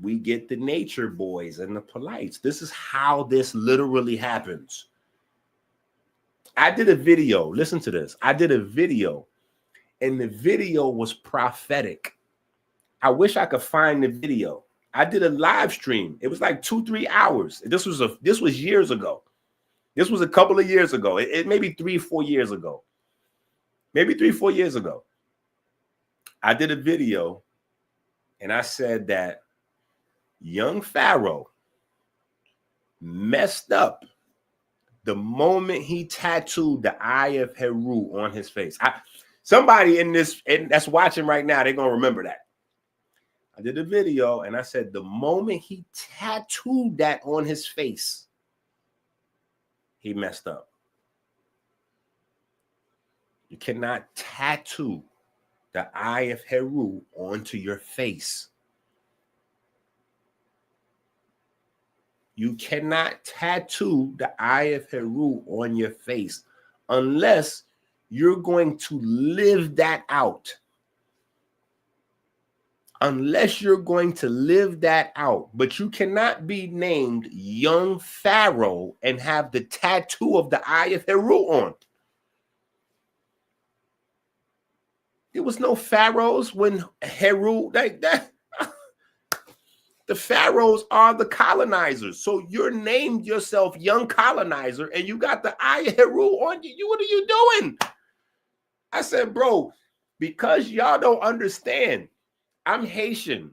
A: we get the nature boys and the polites. This is how this literally happens. I did a video. Listen to this. I did a video, and the video was prophetic. I wish I could find the video. I did a live stream. It was like 2-3 hours. This was years ago. This was a couple of years ago. It maybe 3-4 years ago. Maybe 3-4 years ago. I did a video, and I said that young Pharaoh messed up the moment he tattooed the eye of Heru on his face. Somebody in this and that's watching right now, they're gonna remember that. I did a video and I said the moment he tattooed that on his face, he messed up. You cannot tattoo the eye of Heru onto your face. You cannot tattoo the eye of Heru on your face unless you're going to live that out. Unless you're going to live that out. But you cannot be named young Pharaoh and have the tattoo of the eye of Heru on. There was no pharaohs when Heru, the pharaohs are the colonizers. So you're named yourself young colonizer and you got the eye of Heru on you. What are you doing? I said, bro, because y'all don't understand, I'm Haitian.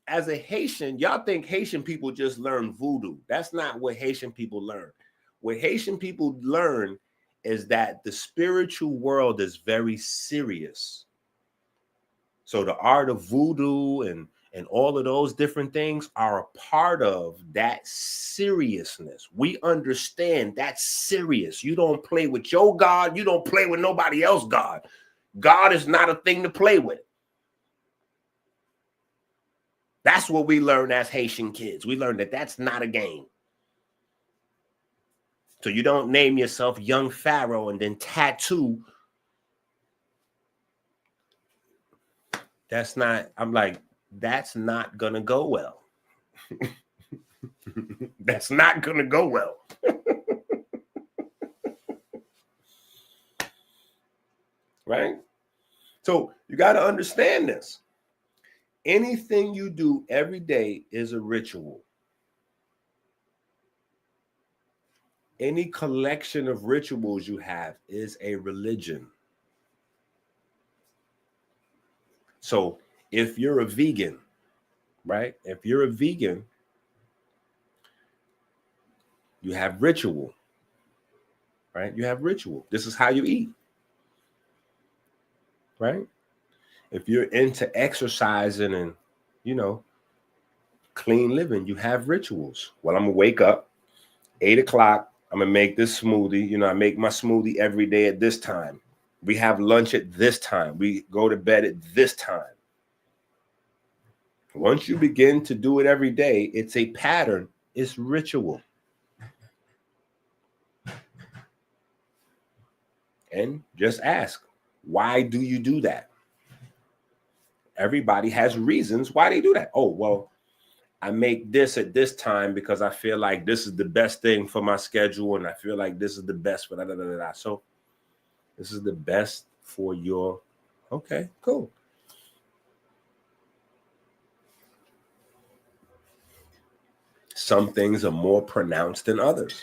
A: As a Haitian, y'all think Haitian people just learn voodoo. That's not what Haitian people learn. What Haitian people learn is that the spiritual world is very serious. So the art of voodoo and all of those different things are a part of that seriousness. We understand that's serious. You don't play with your God. You don't play with nobody else's God. God is not a thing to play with. That's what we learn as Haitian kids. We learn that that's not a game. So you don't name yourself young Pharaoh and then tattoo. That's not, I'm like, that's not going to go well. That's not going to go well. Right? So you got to understand this. Anything you do every day is a ritual. Any collection of rituals you have is a religion. So if you're a vegan, right? If you're a vegan, you have ritual, right? You have ritual. This is how you eat, right? If you're into exercising and, clean living, you have rituals. Well, I'm going to wake up 8 o'clock. I'm going to make this smoothie. I make my smoothie every day at this time. We have lunch at this time. We go to bed at this time. Once you begin to do it every day, it's a pattern. It's ritual. And just ask, why do you do that? Everybody has reasons why they do that. Oh, well, I make this at this time because I feel like this is the best thing for my schedule, and I feel like this is the best for that. So this is the best for your, okay, cool. Some things are more pronounced than others.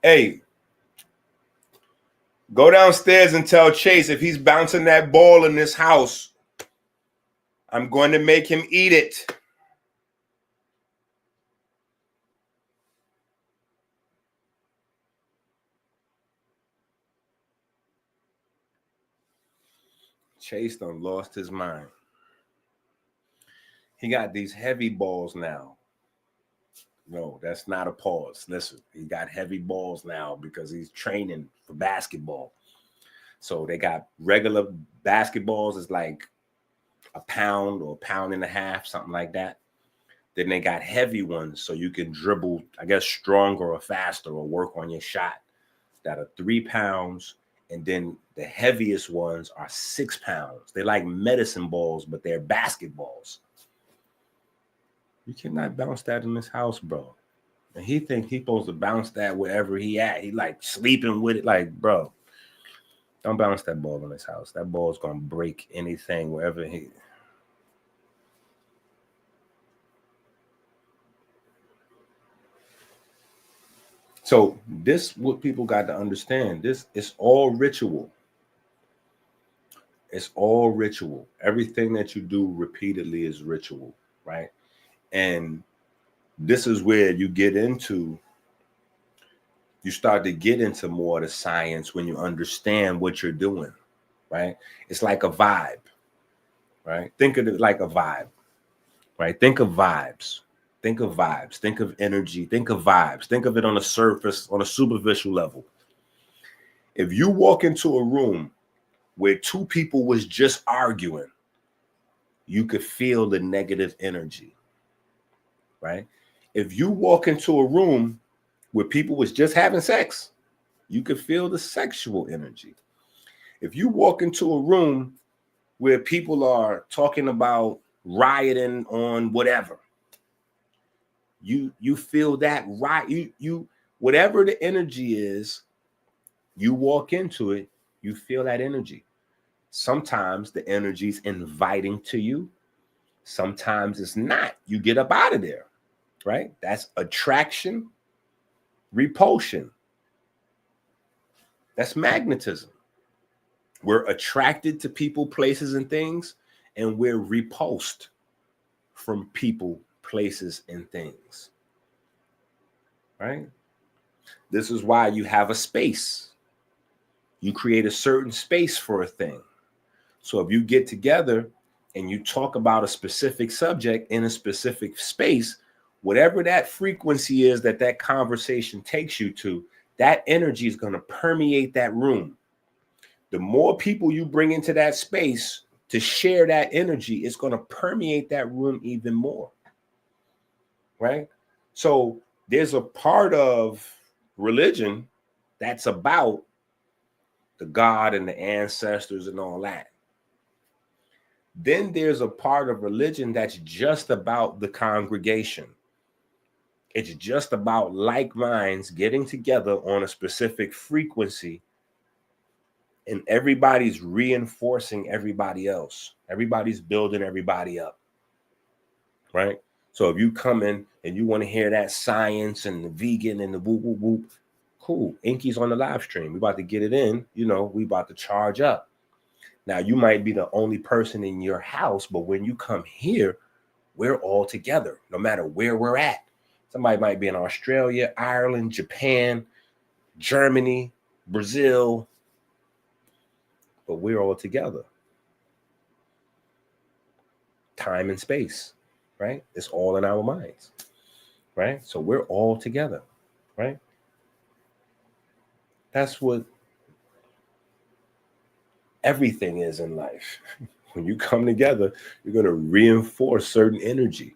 A: Hey, go downstairs and tell Chase if he's bouncing that ball in this house, I'm going to make him eat it. Chase done lost his mind. He got these heavy balls now. No, that's not a pause. Listen, he got heavy balls now because he's training for basketball. So they got regular basketballs is like a pound or a pound and a half, something like that. Then they got heavy ones so you can dribble, I guess, stronger or faster or work on your shot that are 3 pounds. And then the heaviest ones are 6 pounds. They're like medicine balls, but they're basketballs. You cannot bounce that in this house, bro. And he think he's supposed to bounce that wherever he at. He like sleeping with it. Like, bro, don't bounce that ball in this house. That ball's going to break anything wherever he... So this what people got to understand. This is all ritual. It's all ritual. Everything that you do repeatedly is ritual, right? And this is where you start to get into more of the science when you understand what you're doing, right? It's like a vibe, right? Think of it like a vibe, right? Think of vibes. Think of vibes. Think of energy. Think of vibes. Think of it on a surface, on a superficial level. If you walk into a room where 2 people was just arguing, you could feel the negative energy, right? If you walk into a room where people was just having sex, you could feel the sexual energy. If you walk into a room where people are talking about rioting on whatever, you feel that you whatever the energy is, you walk into it, you feel that energy. Sometimes the energy is inviting to you. Sometimes it's not. You get up out of there, right? That's attraction, repulsion. That's magnetism. We're attracted to people, places, and things, and we're repulsed from people, places, and things, right? This is why you have a space. You create a certain space for a thing. So if you get together and you talk about a specific subject in a specific space, whatever that frequency is that conversation takes you to, that energy is going to permeate that room. The more people you bring into that space to share that energy, it's going to permeate that room even more, right? So there's a part of religion that's about the God and the ancestors and all that. Then there's a part of religion that's just about the congregation. It's just about like minds getting together on a specific frequency, and everybody's reinforcing everybody else. Everybody's building everybody up, right? So if you come in and you want to hear that science and the vegan and the whoop, whoop, whoop, cool. EnQi's on the live stream. We about to get it in. You know, we about to charge up. Now, you might be the only person in your house, but when you come here, we're all together, no matter where we're at. Somebody might be in Australia, Ireland, Japan, Germany, Brazil, but we're all together. Time and space, right? It's all in our minds, right? So we're all together, right? That's what everything is in life. When you come together, you're going to reinforce certain energy,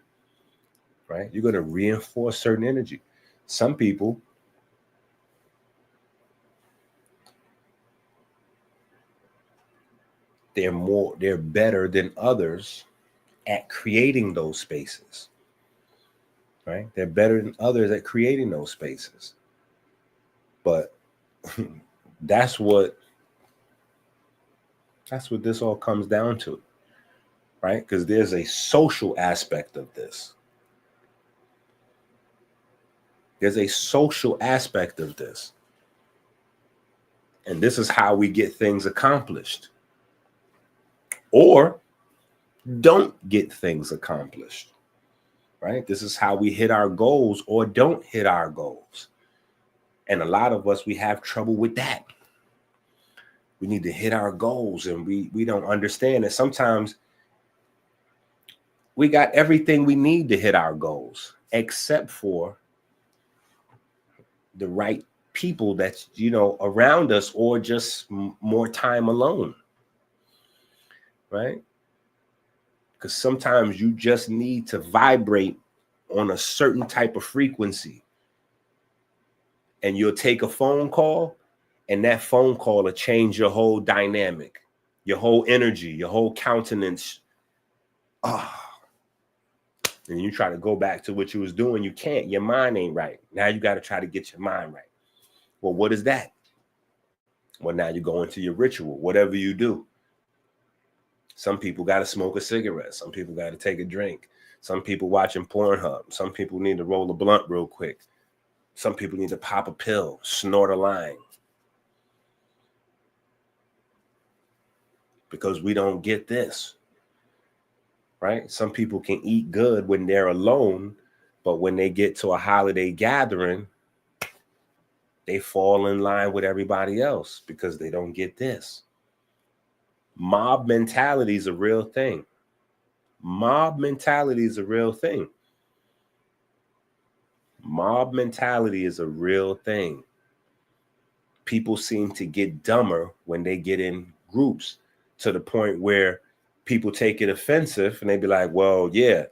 A: right? You're going to reinforce certain energy. Some people, they're better than others at creating those spaces, right? They're better than others at creating those spaces. But that's what this all comes down to, right? Because there's a social aspect of this. There's a social aspect of this. And this is how we get things accomplished. Or don't get things accomplished, right? This is how we hit our goals or don't hit our goals. And a lot of us, we have trouble with that. We need to hit our goals, and we don't understand that sometimes we got everything we need to hit our goals, except for the right people that's, you know, around us, or just more time alone, right? Because sometimes you just need to vibrate on a certain type of frequency, and you'll take a phone call, and that phone call will change your whole dynamic, your whole energy, your whole countenance. And you try to go back to what you was doing, you can't. Your mind ain't right. Now you got to try to get your mind right. Well, what is that? Well, now you go into your ritual, whatever you do. Some people got to smoke a cigarette. Some people got to take a drink. Some people watching Pornhub. Some people need to roll a blunt real quick. Some people need to pop a pill, snort a line. Because we don't get this, right? Some people can eat good when they're alone, but when they get to a holiday gathering, they fall in line with everybody else because they don't get this. Mob mentality is a real thing. Mob mentality is a real thing. Mob mentality is a real thing. People seem to get dumber when they get in groups, to the point where people take it offensive and they be like, well, yeah,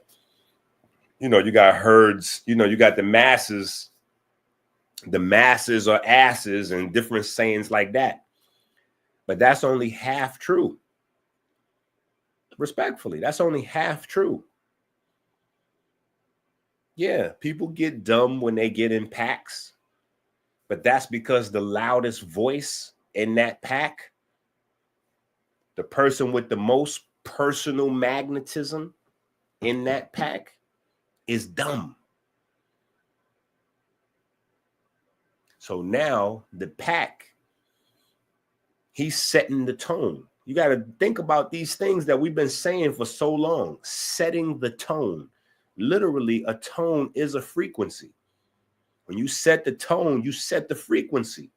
A: you know, you got herds, you know, you got the masses are asses, and different sayings like that. But that's only half true. Respectfully, that's only half true. Yeah, people get dumb when they get in packs, but that's because the loudest voice in that pack, the person with the most personal magnetism in that pack, is dumb. So now the pack, he's setting the tone. You got to think about these things that we've been saying for so long. Setting the tone. Literally, a tone is a frequency. When you set the tone, you set the frequency.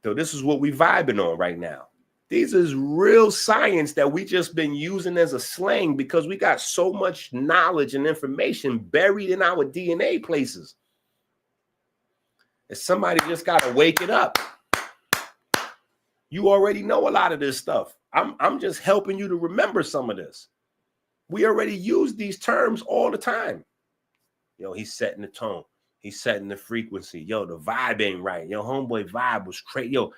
A: So this is what we vibing on right now. These is real science that we just been using as a slang because we got so much knowledge and information buried in our DNA places. And somebody just got to wake it up. You already know a lot of this stuff. I'm just helping you to remember some of this. We already use these terms all the time. Yo, he's setting the tone. He's setting the frequency. Yo, the vibe ain't right. Yo, homeboy vibe was crazy. Yo,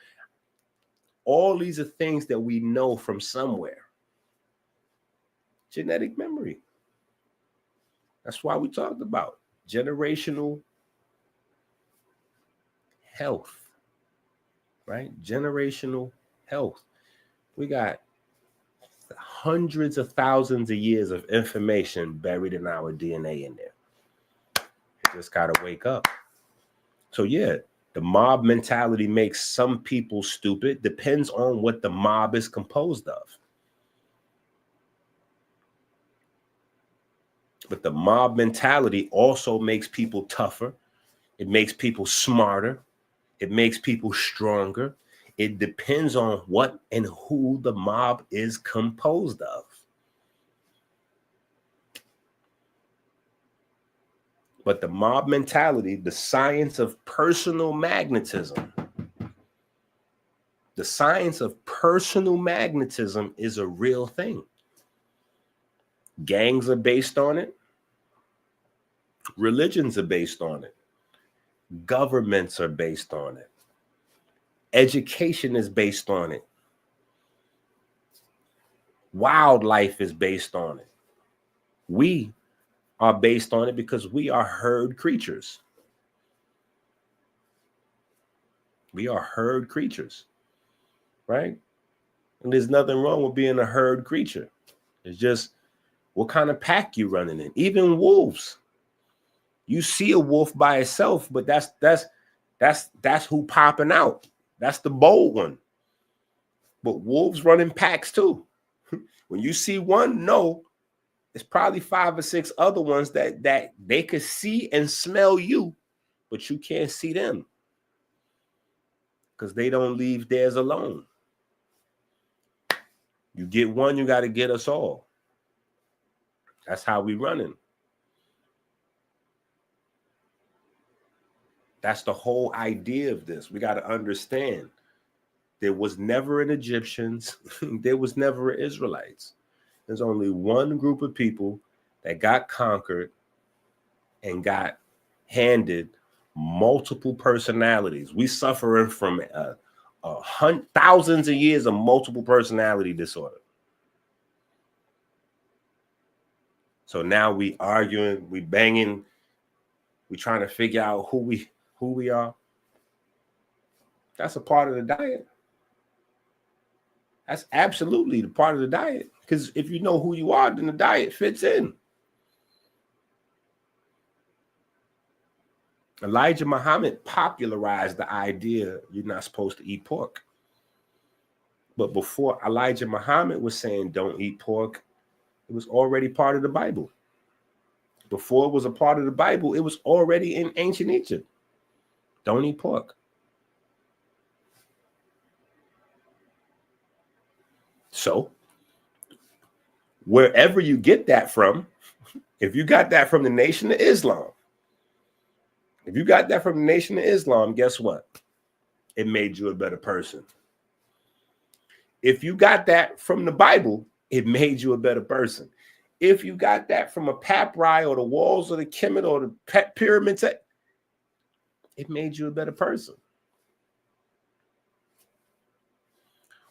A: all these are things that we know from somewhere. Genetic memory. That's why we talked about Generational health, right? Generational health. We got hundreds of thousands of years of information buried in our DNA in there. You just got to wake up. So, yeah, the mob mentality makes some people stupid. Depends on what the mob is composed of. But the mob mentality also makes people tougher. It makes people smarter. It makes people stronger. It depends on what and who the mob is composed of. But the mob mentality, the science of personal magnetism, the science of personal magnetism is a real thing. Gangs are based on it. Religions are based on it. Governments are based on it. Education is based on it. Wildlife is based on it. We are based on it because we are herd creatures. We are herd creatures, right? And there's nothing wrong with being a herd creature. It's just what kind of pack you running in. Even wolves. You see a wolf by itself, but that's who popping out. That's the bold one. But wolves run in packs too. When you see one, no, it's probably 5 or 6 other ones that they could see and smell you, but you can't see them because they don't leave theirs alone. You get one, you got to get us all. That's how we running. That's the whole idea of this. We got to understand there was never an Egyptians. There was never an Israelites. There's only one group of people that got conquered and got handed multiple personalities. We suffering from thousands of years of multiple personality disorder. So now we arguing, we banging, we trying to figure out who we are. That's a part of the diet. That's absolutely the part of the diet. Because if you know who you are, then the diet fits in. Elijah Muhammad popularized the idea you're not supposed to eat pork. But before Elijah Muhammad was saying don't eat pork, it was already part of the Bible. Before it was a part of the Bible, it was already in ancient Egypt. Don't eat pork. So, wherever you get that from, if you got that from the Nation of Islam, guess what? It made you a better person. If you got that from the Bible, it made you a better person. If you got that from a papyri or the walls of the Kemet or the pyramids, it made you a better person.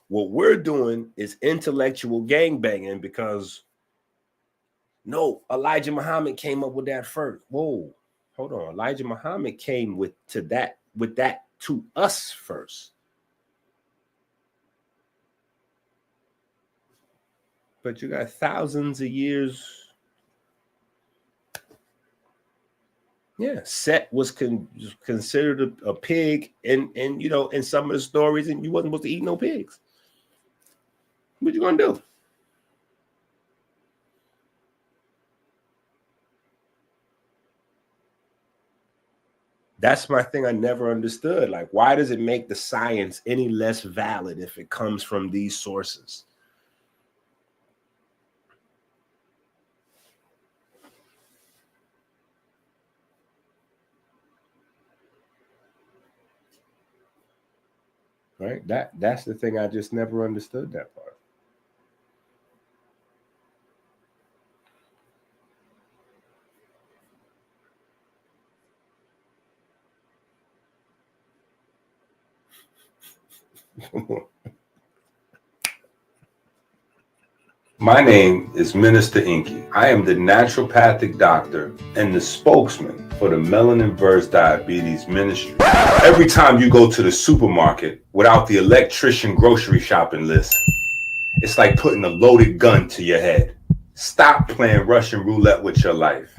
A: What we're doing is intellectual gangbanging because no, Elijah Muhammad came up with that first. Whoa, hold on. Elijah Muhammad came with that to us first. But you got thousands of years. Yeah, Set was considered a pig, and you know, in some of the stories, and you wasn't supposed to eat no pigs. What you gonna do? That's my thing I never understood. Like, why does it make the science any less valid if it comes from these sources? Right? That's the thing I just never understood that part. My name is Minister EnQi. I am the naturopathic doctor and the spokesman for the Melanin-Verse Diabetes Ministry. Every time you go to the supermarket without the electrician grocery shopping list, it's like putting a loaded gun to your head. Stop playing Russian roulette with your life.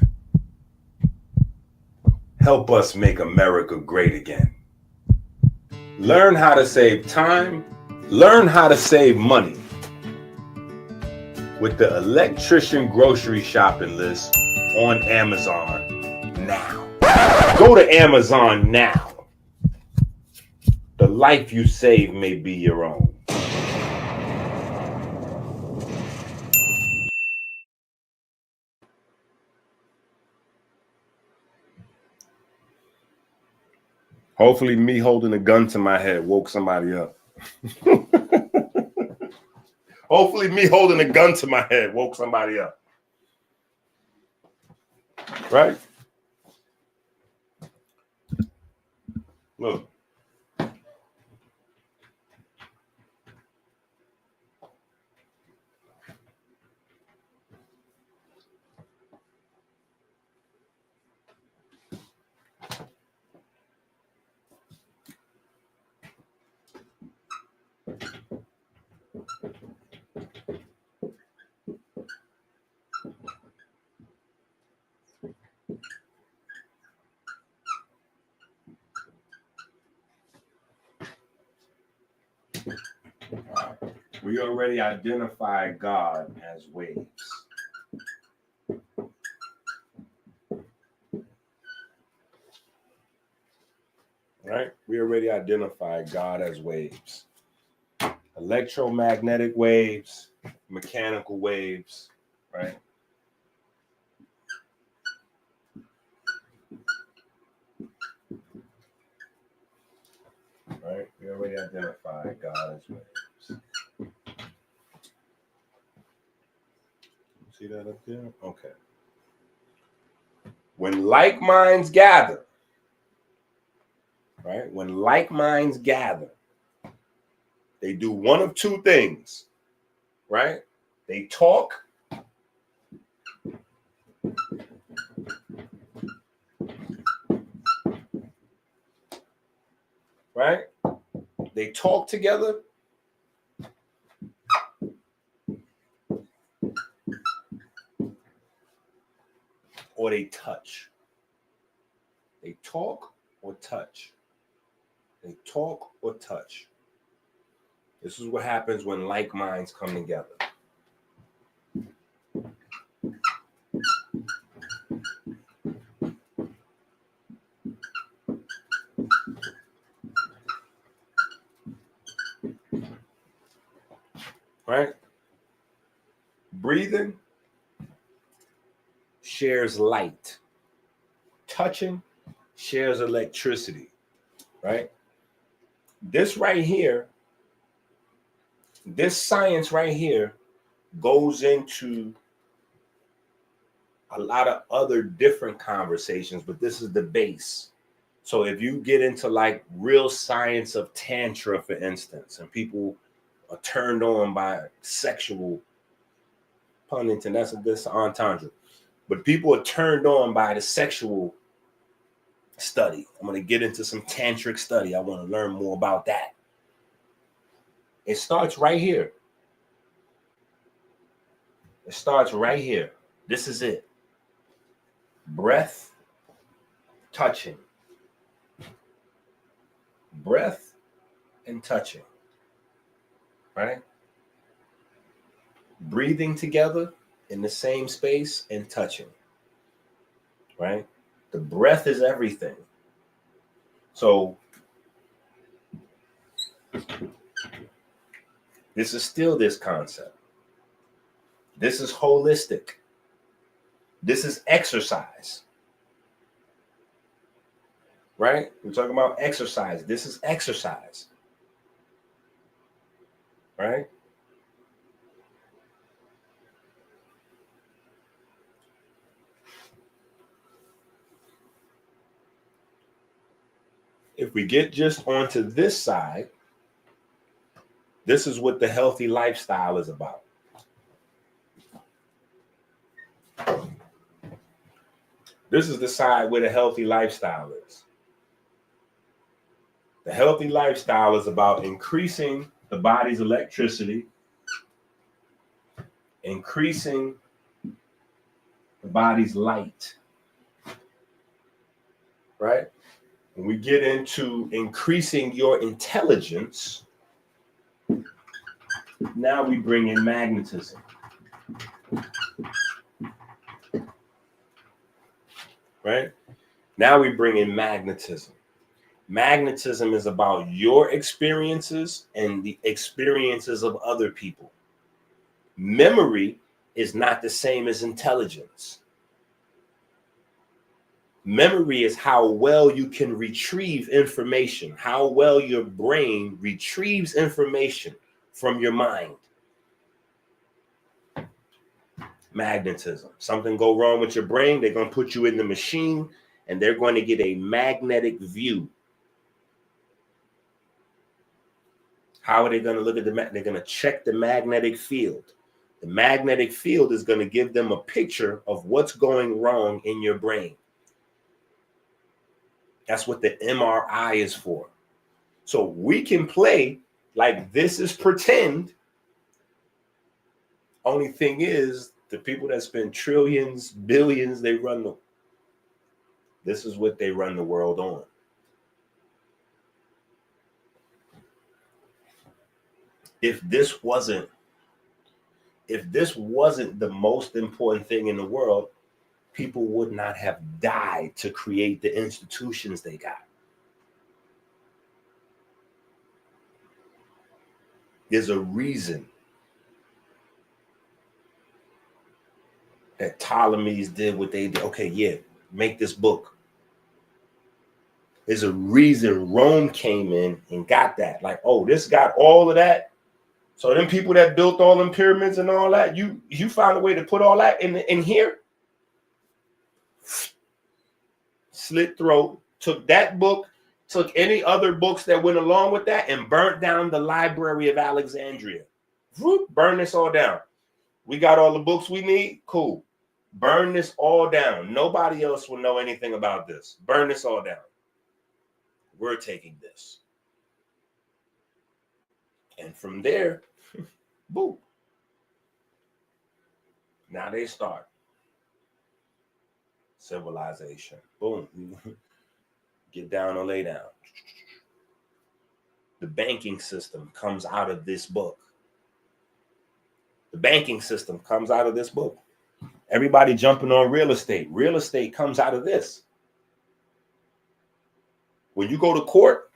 A: Help us make America great again. Learn how to save time. Learn how to save money with the electrician grocery shopping list on Amazon now. Go to Amazon now. The life you save may be your own. Hopefully me holding a gun to my head woke somebody up. Hopefully me holding a gun to my head woke somebody up. Right? Look. We already identified God as waves. Right? We already identified God as waves. Electromagnetic waves, mechanical waves, right? Right? We already identified God as waves. See that up there? Okay. When like minds gather, right? When like minds gather, they do one of two things, right? They talk, right? They talk together, or they touch. They talk or touch. They talk or touch. This is what happens when like minds come together. Right? Breathing shares light. Touching shares electricity. Right? This right here, this science right here goes into a lot of other different conversations, but this is the base. So if you get into like real science of tantra, for instance, and people are turned on by sexual, pun intended, that's a good entendre, but people are turned on by the sexual study. I'm going to get into some tantric study. I want to learn more about that. It starts right here. It starts right here. This is it. Breath, touching. Breath and touching. Right? Breathing together in the same space and touching. Right? The breath is everything. So this is still this concept. This is holistic. This is exercise. Right? We're talking about exercise. This is exercise. Right? If we get just onto this side, this is what the healthy lifestyle is about. This is the side where the healthy lifestyle is. The healthy lifestyle is about increasing the body's electricity, increasing the body's light, right? When we get into increasing your intelligence, now we bring in magnetism. Right? Now we bring in magnetism. Magnetism is about your experiences and the experiences of other people. Memory is not the same as intelligence. Memory is how well you can retrieve information, how well your brain retrieves information from your mind. Magnetism. Something go wrong with your brain, they're going to put you in the machine and they're going to get a magnetic view. How are they going to look at they're going to check the magnetic field. The magnetic field is going to give them a picture of what's going wrong in your brain. That's what the MRI is for. So we can play like this is pretend. Only thing is, the people that spend trillions, billions, this is what they run the world on. If this wasn't the most important thing in the world, people would not have died to create the institutions they got. There's a reason that Ptolemies did what they did. Okay, yeah, make this book. There's a reason Rome came in and got that. Like, oh, this got all of that. So them people that built all them pyramids and all that, you found a way to put all that in here. Slit throat, took that book, took any other books that went along with that and burnt down the Library of Alexandria. Burn this all down. We got all the books we need. Cool. Burn this all down. Nobody else will know anything about this. Burn this all down. We're taking this. And from there, boom. Now they start. Civilization. Boom. Get down or lay down. The banking system comes out of this book. The banking system comes out of this book. Everybody jumping on real estate. Real estate comes out of this. When you go to court,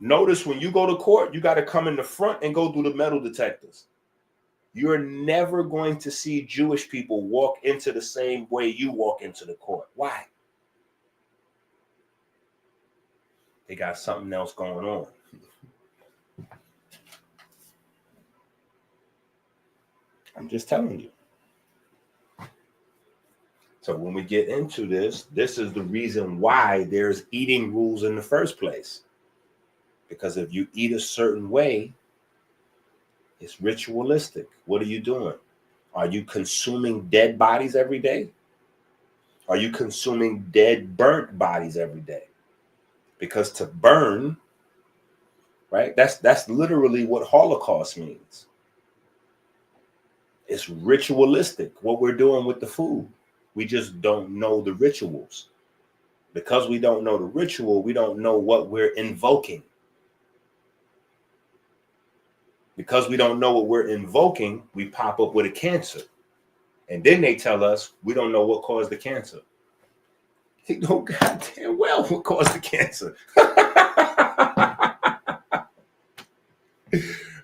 A: notice when you go to court, you got to come in the front and go through the metal detectors. You're never going to see Jewish people walk into the same way you walk into the court. Why? They got something else going on. I'm just telling you. So when we get into this, this is the reason why there's eating rules in the first place. Because if you eat a certain way, it's ritualistic. What are you doing? Are you consuming dead bodies every day? Are you consuming dead, burnt bodies every day? Because to burn, right? That's literally what Holocaust means. It's ritualistic, what we're doing with the food. We just don't know the rituals. Because we don't know the ritual, we don't know what we're invoking. Because we don't know what we're invoking, we pop up with a cancer. And then they tell us we don't know what caused the cancer. They know goddamn well what caused the cancer.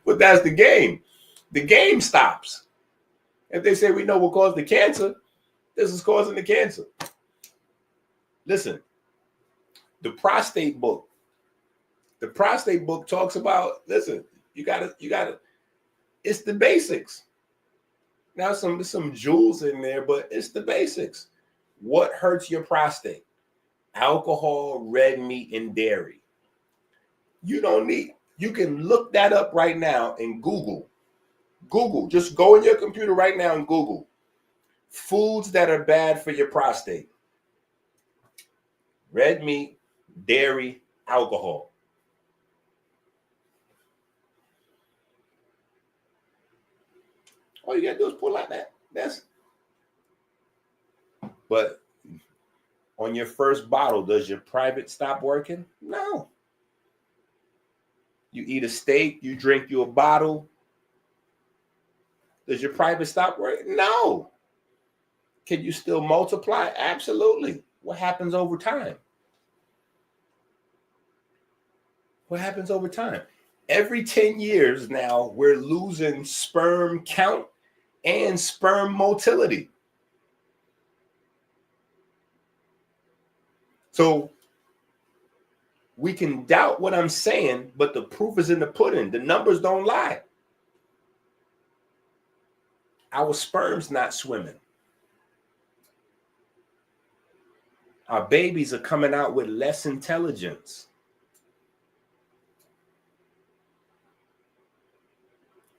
A: But that's the game. The game stops. If they say we know what caused the cancer, this is causing the cancer. Listen, the prostate book talks about, listen, you gotta, it's the basics. Now some jewels in there, but it's the basics. What hurts your prostate? Alcohol, red meat, and dairy. You can look that up right now and Google. Just go in your computer right now and Google foods that are bad for your prostate. red meat, dairy, alcohol. All you gotta do is pull out that. But on your first bottle, does your private stop working? No. You eat a steak, you drink you a bottle. Does your private stop working? No. Can you still multiply? Absolutely. What happens over time? What happens over time? Every 10 years now, we're losing sperm count and sperm motility. So we can doubt what I'm saying, but the proof is in the pudding. The numbers don't lie. Our sperm's not swimming. Our babies are coming out with less intelligence.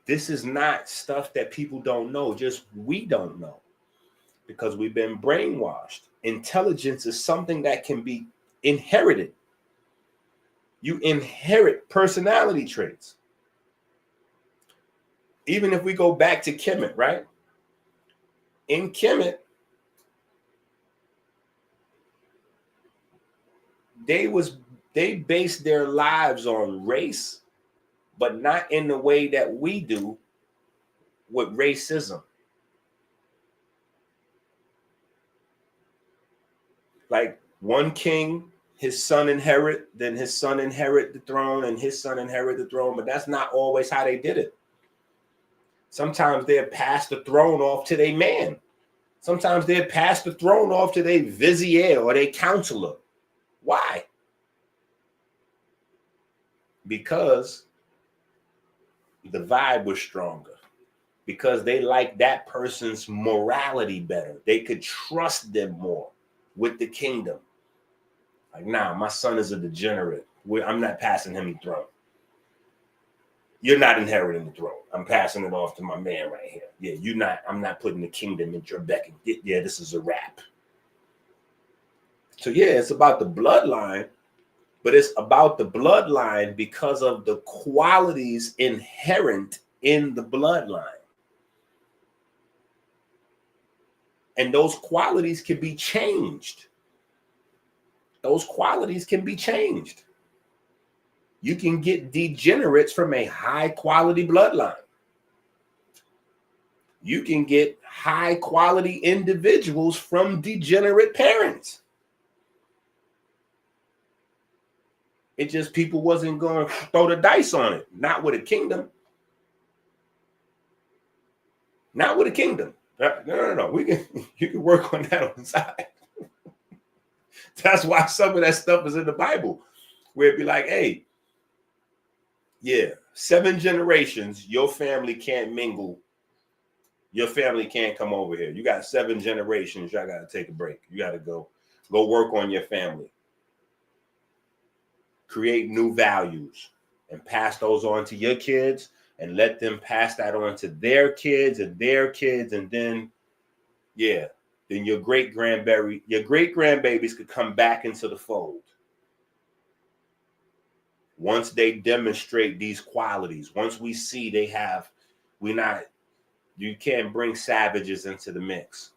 A: This is not stuff that people don't know, just we don't know because we've been brainwashed. Intelligence is something that can be inherited. You inherit personality traits. Even if we go back to Kemet, right? In Kemet, they based their lives on race, but not in the way that we do with racism. Like one king, his son inherit, then his son inherit the throne, and his son inherit the throne, but that's not always how they did it. Sometimes they'll pass the throne off to their man. Sometimes they'll pass the throne off to their vizier or their counselor. Why? Because the vibe was stronger. Because they liked that person's morality better. They could trust them more with the kingdom. Like, nah, my son is a degenerate. I'm not passing him the throne. You're not inheriting the throne. I'm passing it off to my man right here. Yeah, I'm not putting the kingdom in your beck. Yeah, this is a wrap. So yeah, it's about the bloodline, but it's about the bloodline because of the qualities inherent in the bloodline. And those qualities can be changed. Those qualities can be changed. You can get degenerates from a high quality bloodline. You can get high quality individuals from degenerate parents. It just people wasn't going to throw the dice on it. Not with a kingdom. Not with a kingdom. No. You can work on that on the side. That's why some of that stuff is in the Bible, where it'd be like, hey, yeah, 7 generations, your family can't mingle. Your family can't come over here. You got 7 generations. Y'all got to take a break. You got to go work on your family. Create new values and pass those on to your kids and let them pass that on to their kids and their kids. And then, yeah, then your great grandbabies could come back into the fold. Once they demonstrate these qualities, once we see you can't bring savages into the mix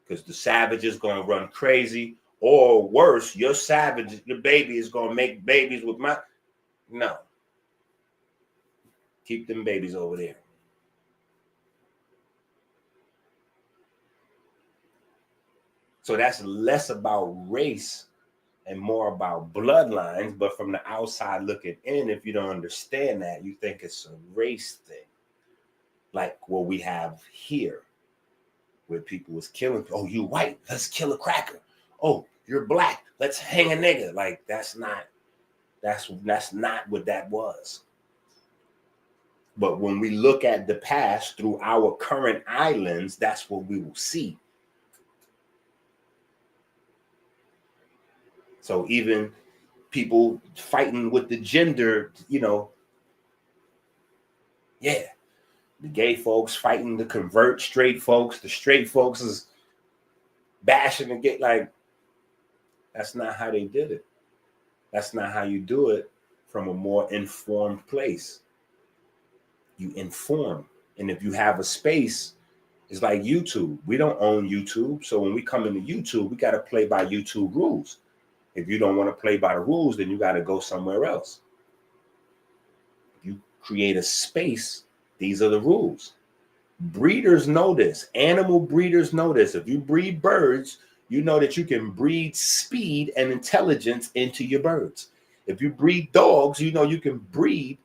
A: because the savage is going to run crazy, or worse, your baby is going to make babies with no. Keep them babies over there. So that's less about race and more about bloodlines, but from the outside looking in, if you don't understand that, you think it's a race thing. Like what we have here, where people was killing, oh, you white, let's kill a cracker. Oh, you're black, let's hang a nigga. Like that's not what that was. But when we look at the past through our current eye lens, that's what we will see. So even people fighting with the gender, the gay folks fighting to convert straight folks. The straight folks is bashing the gay. Like, That's not how they did it. That's not how you do it from a more informed place. You inform. And if you have a space, it's like YouTube. We don't own YouTube. So when we come into YouTube, we got to play by YouTube rules. If you don't want to play by the rules, then you got to go somewhere else. If you create a space, these are the rules. Breeders know this. Animal breeders know this. If you breed birds, you know that you can breed speed and intelligence into your birds. If you breed dogs, you know you can breed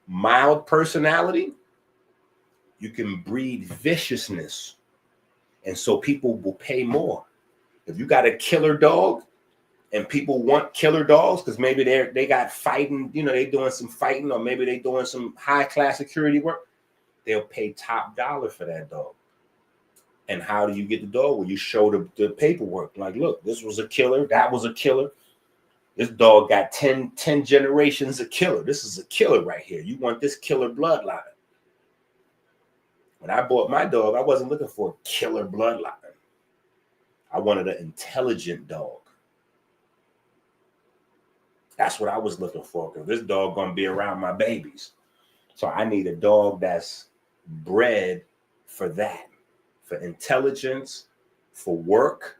A: mild personality. You can breed viciousness. And so people will pay more. If you got a killer dog and people want killer dogs because maybe they got fighting, you know, they doing some fighting, or maybe they doing some high class security work, they'll pay top dollar for that dog. And how do you get the dog? Well, you show the paperwork. Like, look, this was a killer. That was a killer. This dog got 10 generations of killer. This is a killer right here. You want this killer bloodline. When I bought my dog, I wasn't looking for a killer bloodline. I wanted an intelligent dog. That's what I was looking for, because this dog gonna be around my babies. So I need a dog that's bred for that, for intelligence, for work,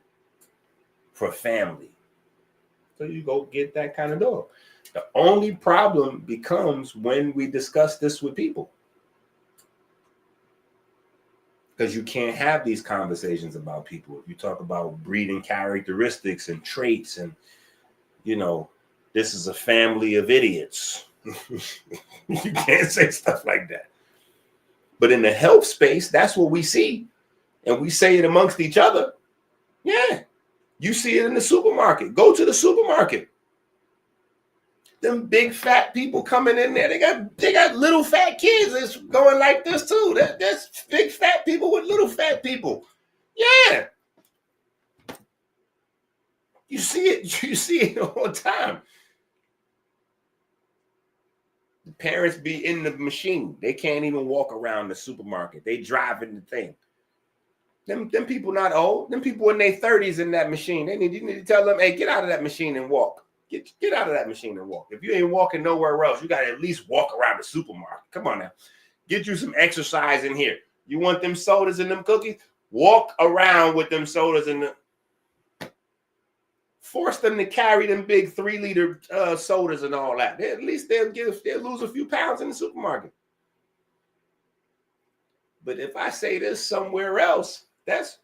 A: for family. So you go get that kind of dog. The only problem becomes when we discuss this with people. Because you can't have these conversations about people. If you talk about breeding characteristics and traits and, you know, this is a family of idiots. You can't say stuff like that. But in the health space, that's what we see. And we say it amongst each other. Yeah. You see it in the supermarket. Go to the supermarket. Them big fat people coming in there. They got little fat kids that's going like this too. That's big fat people with little fat people. Yeah. You see it all the time. The parents be in the machine. They can't even walk around the supermarket. They driving the thing. Them people not old. Them people in their 30s in that machine. You need to tell them, hey, get out of that machine and walk. Get out of that machine and walk. If you ain't walking nowhere else, you got to at least walk around the supermarket. Come on now. Get you some exercise in here. You want them sodas and them cookies? Walk around with them sodas and force them to carry them big 3-liter sodas and all that. At least they'll lose a few pounds in the supermarket. But if I say this somewhere else, that's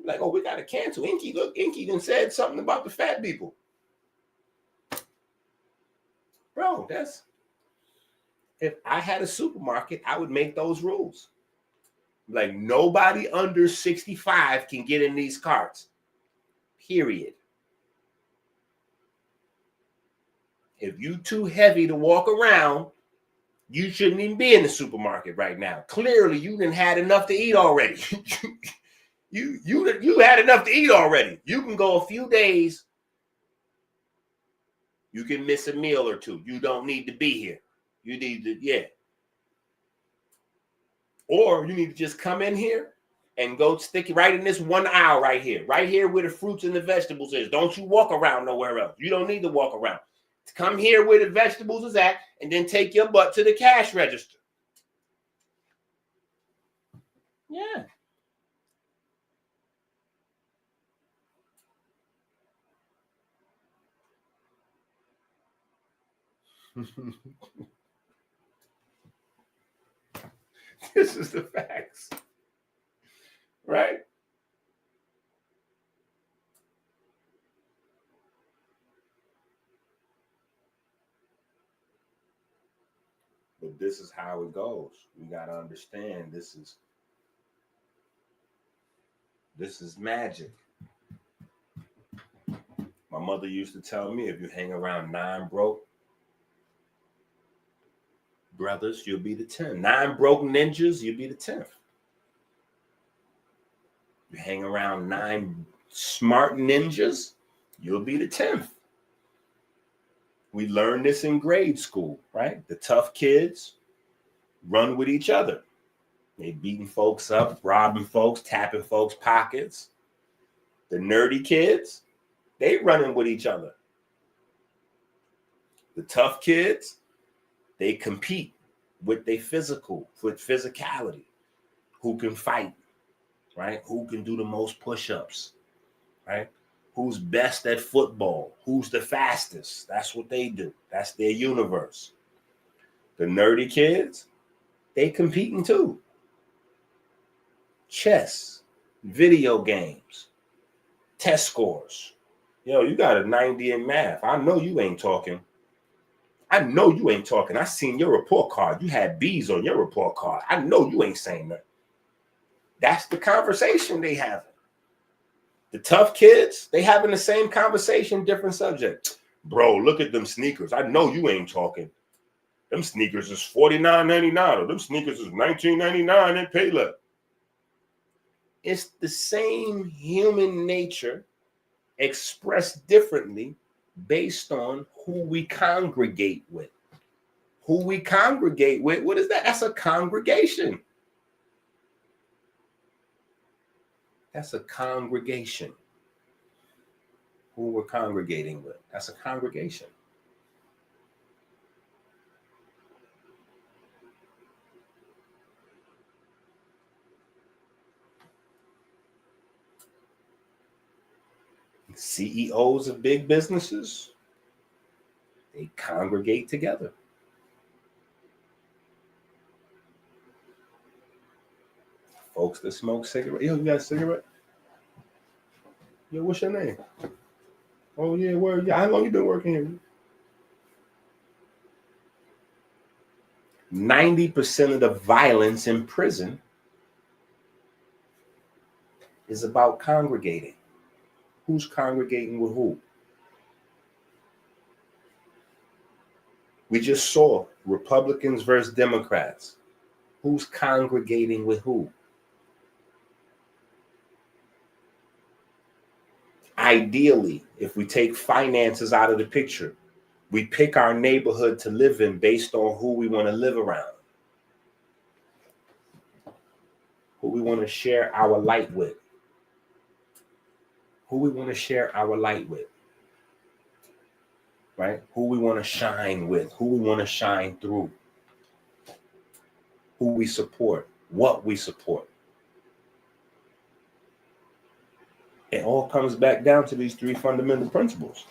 A: like, oh, we got to cancel. EnQi, look, EnQi done said something about the fat people. Bro, if I had a supermarket, I would make those rules. Like, nobody under 65 can get in these carts. Period. If you too heavy to walk around, you shouldn't even be in the supermarket right now. Clearly, you done had enough to eat already. you had enough to eat already. You can go a few days. You can miss a meal or two. You don't need to be here. You need to, yeah. Or you need to just come in here and go stick it right in this one aisle right here where the fruits and the vegetables is. Don't you walk around nowhere else. You don't need to walk around. Come here where the vegetables is at, and then take your butt to the cash register. Yeah. This is the facts. Right? But this is how it goes. We got to understand this is magic. My mother used to tell me, if you hang around 9 broke brothers, you'll be the 10th. 9 broke ninjas, you'll be the 10th. You hang around 9 smart ninjas, you'll be the 10th. We learned this in grade school, right? The tough kids run with each other. They beating folks up, robbing folks, tapping folks' pockets. The nerdy kids, They running with each other. The tough kids, they compete with their physicality. Who can fight, right? Who can do the most push-ups, right? Who's best at football? Who's the fastest? That's what they do. That's their universe. The nerdy kids, they competing too. Chess, video games, test scores. Yo, you got a 90 in math. I know you ain't talking. I seen your report card. You had B's on your report card. I know you ain't saying that. That's the conversation they having. The tough kids, they having the same conversation, different subject. Bro, look at them sneakers. I know you ain't talking. Them sneakers is $49.99 or them sneakers is $19.99 in Payless. It's the same human nature expressed differently based on who we congregate with. Who we congregate with, what is that? That's a congregation. That's a congregation. Who we're congregating with. That's a congregation. CEOs of big businesses, they congregate together. Folks that smoke cigarettes. Yo, you got a cigarette? Yo, what's your name? Oh, yeah, where? Yeah, how long you been working here? 90% of the violence in prison is about congregating. Who's congregating with who? We just saw Republicans versus Democrats. Who's congregating with who? Ideally, if we take finances out of the picture, we pick our neighborhood to live in based on who we want to live around, who we want to share our light with, who we want to share our light with, right? Who we want to shine with, who we want to shine through, who we support, what we support. It all comes back down to these three fundamental principles.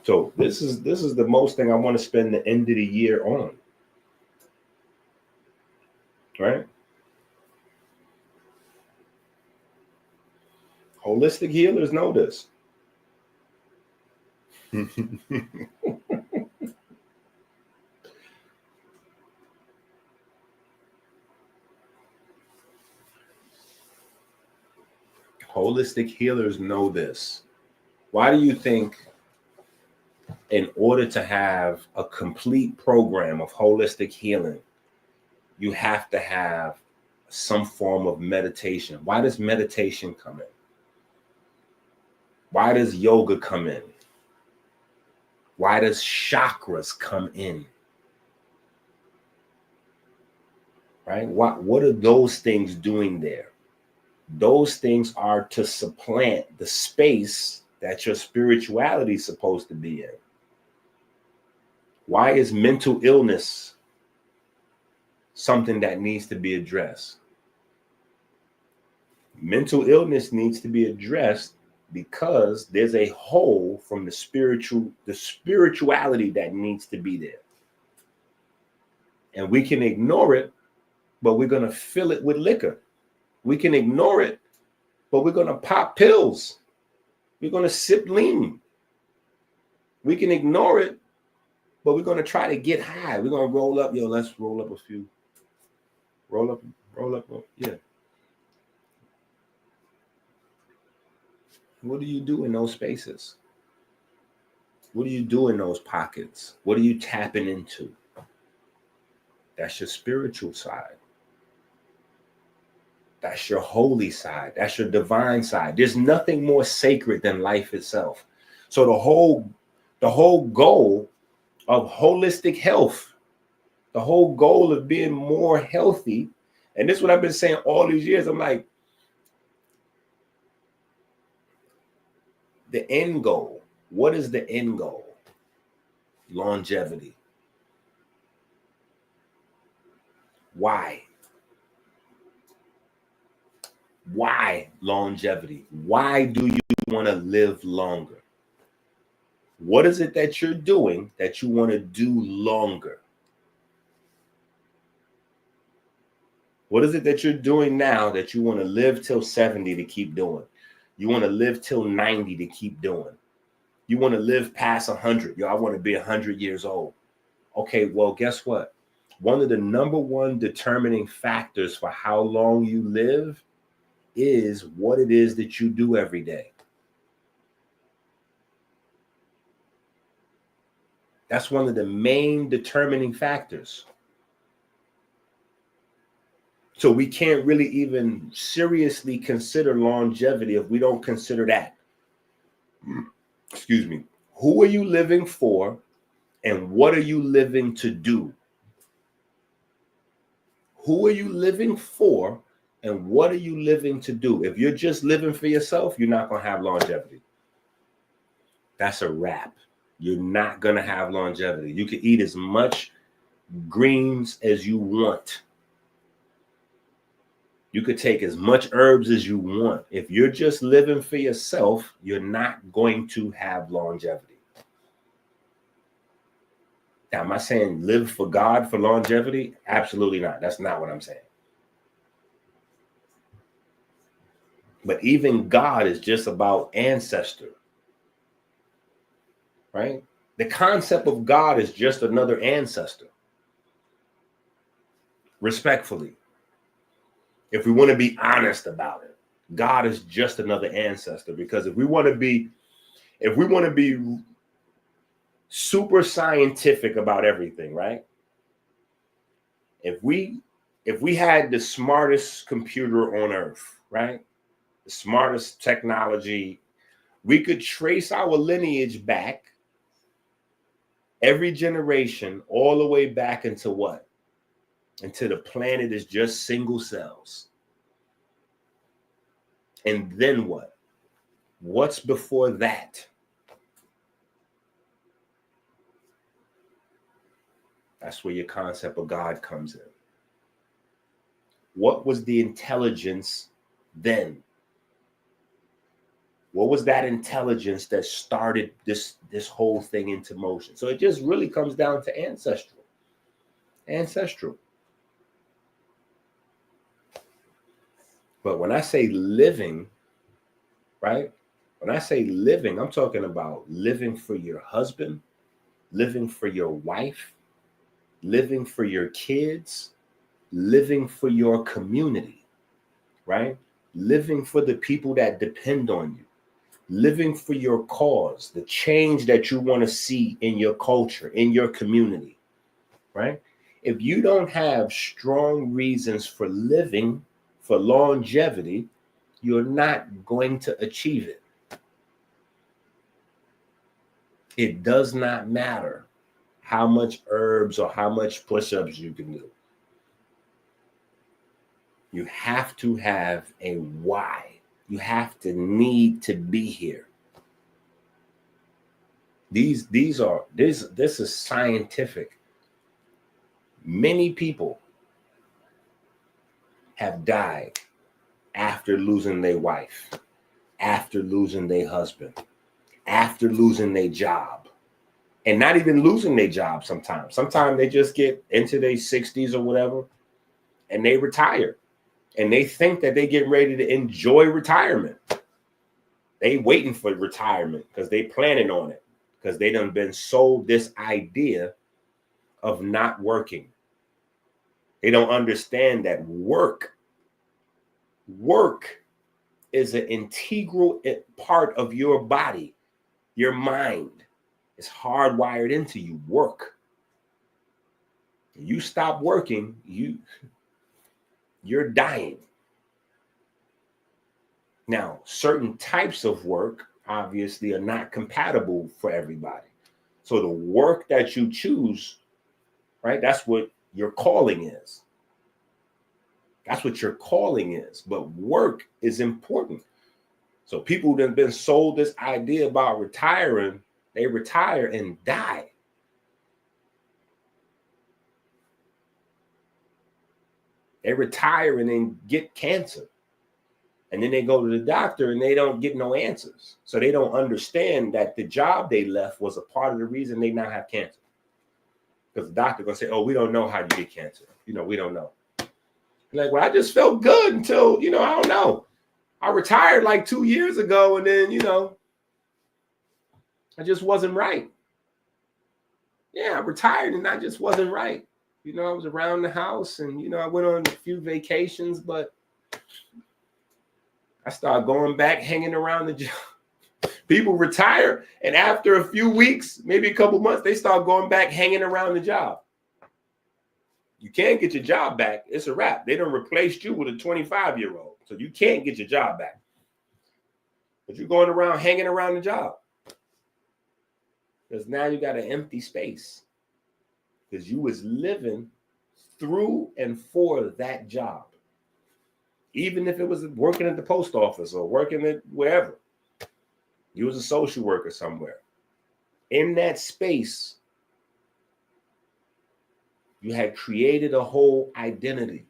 A: So this is the most thing I want to spend the end of the year on. Right? Holistic healers know this. Holistic healers know this. Why do you think in order to have a complete program of holistic healing, you have to have some form of meditation? Why does meditation come in? Why does yoga come in? Why does chakras come in? Right? What are those things doing there? Those things are to supplant the space that your spirituality is supposed to be in. Why is mental illness something that needs to be addressed? Mental illness needs to be addressed because there's a hole from the spirituality that needs to be there. And we can ignore it, but we're going to fill it with liquor. We can ignore it, but we're going to pop pills. We're going to sip lean. We can ignore it, but we're going to try to get high. We're going to roll up. Yo, let's roll up a few. Roll up. Yeah. What do you do in those spaces? What do you do in those pockets? What are you tapping into? That's your spiritual side. That's your holy side. That's your divine side. There's nothing more sacred than life itself. So the whole goal of holistic health, the whole goal of being more healthy, and this is what I've been saying all these years. I'm like, The end goal. What is the end goal? Longevity. Why? Why longevity? Why do you want to live longer? What is it that you're doing that you want to do longer? What is it that you're doing now that you want to live till 70 to keep doing? You want to live till 90 to keep doing. You want to live past 100. Yo, I want to be 100 years old. Okay, well, guess what? One of the number one determining factors for how long you live is what it is that you do every day. That's one of the main determining factors. So we can't really even seriously consider longevity if we don't consider that. Excuse me. Who are you living for and what are you living to do? Who are you living for and what are you living to do? If you're just living for yourself, you're not going to have longevity. That's a wrap. You're not going to have longevity. You can eat as much greens as you want. You could take as much herbs as you want. If you're just living for yourself, you're not going to have longevity. Now, am I saying live for God for longevity? Absolutely not. That's not what I'm saying. But even God is just about ancestor, right? The concept of God is just another ancestor. Respectfully, if we want to be honest about it, God is just another ancestor. Because if we want to be super scientific about everything, right? If we had the smartest computer on earth, right? The smartest technology, we could trace our lineage back every generation all the way back into what? Until the planet is just single cells. And then what? What's before that? That's where your concept of God comes in. What was the intelligence then? What was that intelligence that started this whole thing into motion? So it just really comes down to ancestral. But when I say living, right? When I say living, I'm talking about living for your husband, living for your wife, living for your kids, living for your community, right? Living for the people that depend on you, living for your cause, the change that you want to see in your culture, in your community, right? If you don't have strong reasons for living, for longevity, you're not going to achieve it. It does not matter how much herbs or how much push-ups you can do. You have to have a why. You have to need to be here. This is scientific. Many people have died after losing their wife, after losing their husband, after losing their job, and not even losing their job sometimes. Sometimes they just get into their 60s or whatever, and they retire. And they think that they get ready to enjoy retirement. They waiting for retirement because they planning on it, because they done been sold this idea of not working. They don't understand that work is an integral part of your body, your mind. It's hardwired into you. Work. You stop working, you're dying. Now, certain types of work obviously are not compatible for everybody. So the work that you choose, right, that's what your calling is. That's what your calling is. But work is important. So people that have been sold this idea about retiring, they retire and die. They retire and then get cancer. And then they go to the doctor and they don't get no answers. So they don't understand that the job they left was a part of the reason they now have cancer. Because the doctor gonna say, oh, we don't know how you get cancer. You know, we don't know. Like, well, I just felt good until, I don't know. I retired like 2 years ago and then, I just wasn't right. Yeah, I retired and I just wasn't right. I was around the house and, I went on a few vacations, but I started going back, hanging around the job. People retire, and after a few weeks, maybe a couple months, they start going back, hanging around the job. You can't get your job back. It's a wrap. They done replaced you with a 25-year-old, so you can't get your job back. But you're going around, hanging around the job. Because now you got an empty space. Because you was living through and for that job. Even if it was working at the post office or working at wherever. You was a social worker somewhere. In that space, you had created a whole identity.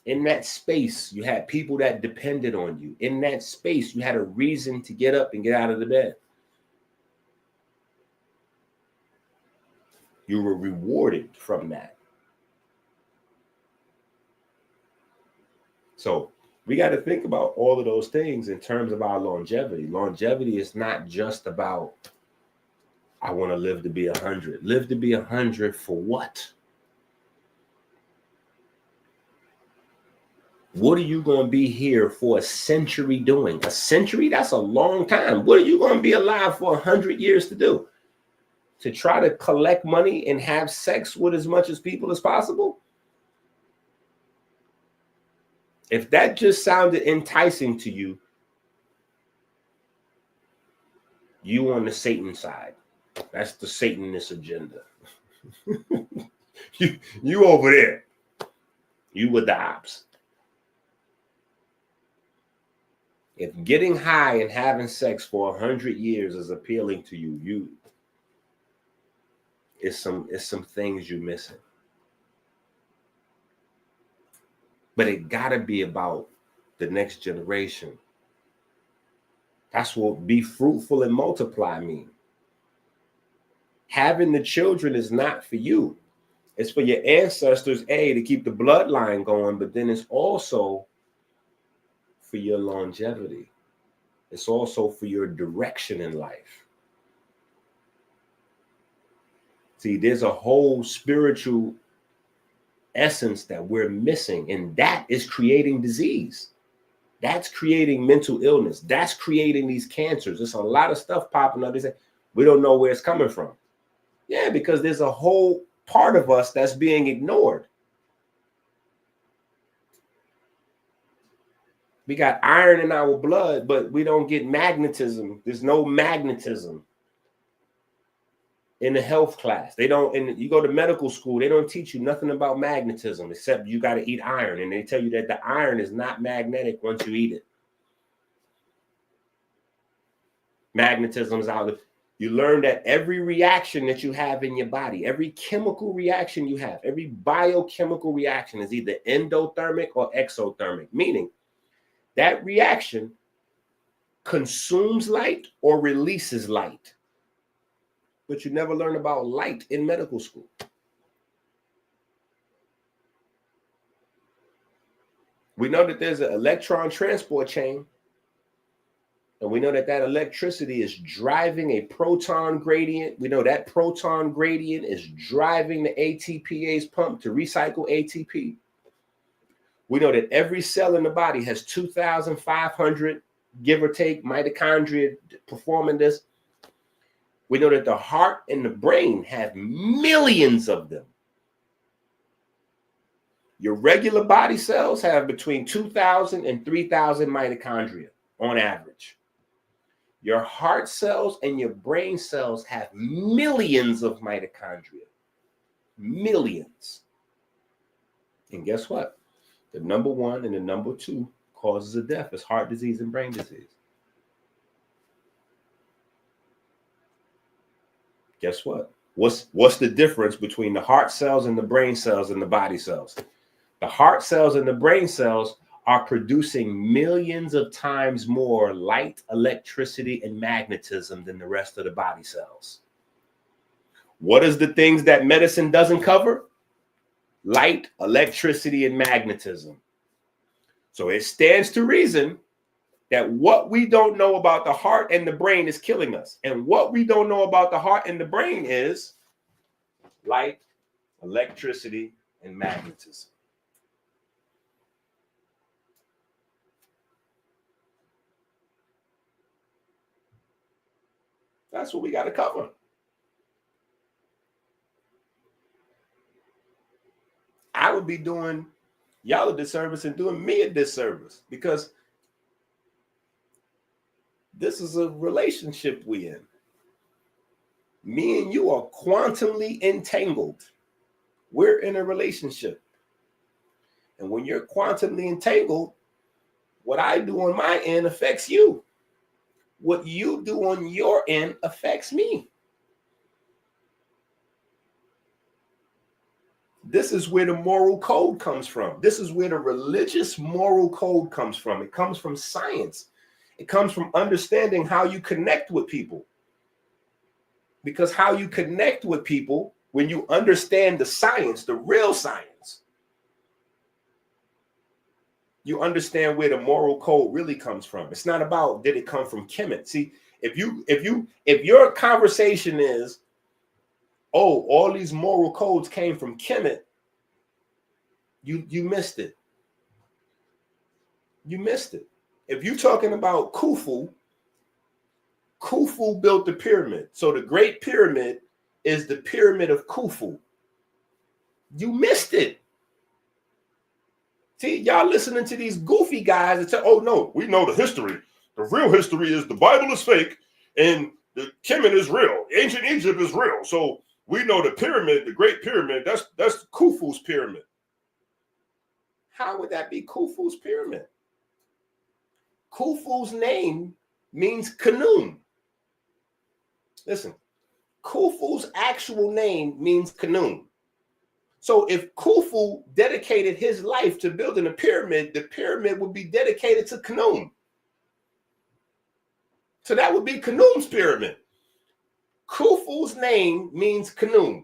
A: In that space, you had people that depended on you. In that space, you had a reason to get up and get out of the bed. You were rewarded from that. So we got to think about all of those things in terms of our longevity. Longevity is not just about, I want to live to be 100. Live to be 100 for what? What are you going to be here for a century doing? A century? That's a long time. What are you going to be alive for 100 years to do? To try to collect money and have sex with as much as people as possible? If that just sounded enticing to you, you on the Satan side. That's the Satanist agenda. you over there. You with the ops. If getting high and having sex for 100 years is appealing to you, it's some things you're missing. But it gotta be about the next generation. That's what be fruitful and multiply mean. Having the children is not for you. It's for your ancestors, to keep the bloodline going, but then it's also for your longevity. It's also for your direction in life. See, there's a whole spiritual essence that we're missing, and that is creating disease. That's creating mental illness. That's creating these cancers. There's a lot of stuff popping up. They say, we don't know where it's coming from. Yeah, because there's a whole part of us that's being ignored. We got iron in our blood, but we don't get magnetism. There's no magnetism in the health class. They don't, and you go to medical school, they don't teach you nothing about magnetism except you got to eat iron. And they tell you that the iron is not magnetic once you eat it. Magnetism is out. You learn that every reaction that you have in your body, every chemical reaction you have, every biochemical reaction is either endothermic or exothermic, meaning that reaction consumes light or releases light. But you never learn about light in medical school. We know that there's an electron transport chain, and we know that that electricity is driving a proton gradient. We know that proton gradient is driving the ATPase pump to recycle ATP. We know that every cell in the body has 2,500, give or take, mitochondria performing this. We know that the heart and the brain have millions of them. Your regular body cells have between 2,000 and 3,000 mitochondria on average. Your heart cells and your brain cells have millions of mitochondria. Millions. And guess what? The number one and the number two causes of death is heart disease and brain disease. Guess what? What's the difference between the heart cells and the brain cells and the body cells? The heart cells and the brain cells are producing millions of times more light, electricity, and magnetism than the rest of the body cells. What is the things that medicine doesn't cover? Light, electricity, and magnetism. So it stands to reason that what we don't know about the heart and the brain is killing us. And what we don't know about the heart and the brain is light, electricity, and magnetism. That's what we got to cover. I would be doing y'all a disservice and doing me a disservice, because this is a relationship we in. Me and you are quantumly entangled. We're in a relationship. And when you're quantumly entangled, what I do on my end affects you. What you do on your end affects me. This is where the moral code comes from. This is where the religious moral code comes from. It comes from science. It comes from understanding how you connect with people. Because how you connect with people, when you understand the science, the real science, you understand where the moral code really comes from. It's not about did it come from Kemet. See, if your conversation is, oh, all these moral codes came from Kemet, you missed it. You missed it. If you're talking about Khufu built the pyramid. So the Great Pyramid is the pyramid of Khufu. You missed it. See, y'all listening to these goofy guys that say, oh, no, we know the history. The real history is the Bible is fake and the Kemet is real. Ancient Egypt is real. So we know the pyramid, the Great Pyramid, that's Khufu's pyramid. How would that be Khufu's pyramid? Khufu's name means Khnum. Listen, Khufu's actual name means Khnum. So if Khufu dedicated his life to building a pyramid, the pyramid would be dedicated to Khnum. So that would be Khnum's pyramid. Khufu's name means Khnum.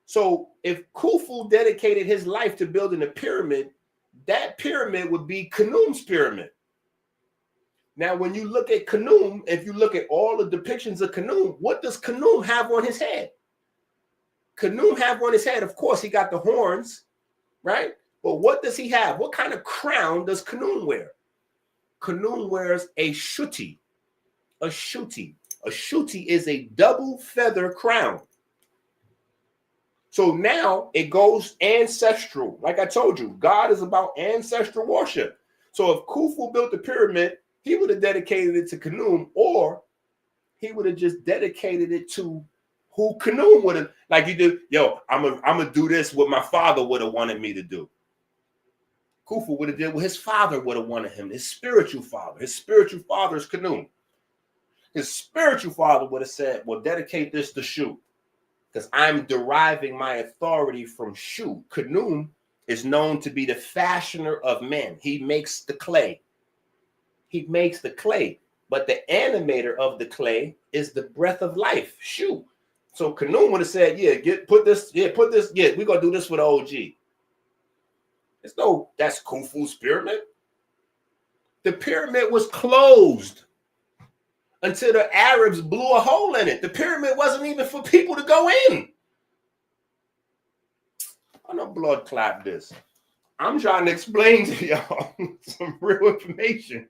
A: So if Khufu dedicated his life to building a pyramid, that pyramid would be Khnum's pyramid. Now, when you look at Khnum, if you look at all the depictions of Khnum, what does Khnum have on his head? Khnum have on his head, of course, he got the horns, right? But what does he have? What kind of crown does Khnum wear? Khnum wears a shuti. A shuti. A shuti is a double feather crown. So now it goes ancestral. Like I told you, God is about ancestral worship. So if Khufu built the pyramid, he would have dedicated it to Khnum, or he would have just dedicated it to who Khnum would have, like you do, yo, I'm gonna do this what my father would have wanted me to do. Khufu would have did what his father would have wanted him, his spiritual father. His spiritual father is Khnum. His spiritual father would have said, well, dedicate this to Shu, because I'm deriving my authority from Shu. Khnum is known to be the fashioner of men. He makes the clay. He makes the clay, but the animator of the clay is the breath of life, Shu. So Khnum would have said, put this, we're gonna do this with OG. There's no, that's Khufu's pyramid. The pyramid was closed until the Arabs blew a hole in it. The pyramid wasn't even for people to go in. I'm not blood clap this. I'm trying to explain to y'all some real information.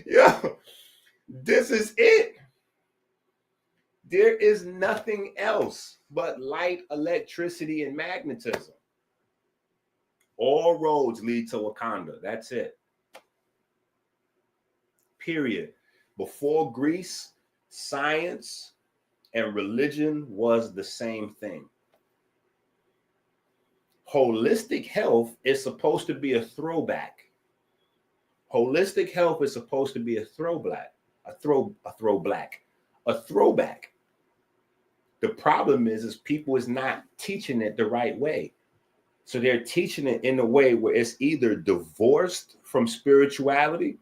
A: Yo, this is it. There is nothing else but light, electricity, and magnetism. All roads lead to Wakanda. That's it. Period. Before Greece, science and religion was the same thing. Holistic health is supposed to be a throwback. Holistic health is supposed to be a throwback. The problem is people is not teaching it the right way. So they're teaching it in a way where it's either divorced from spirituality,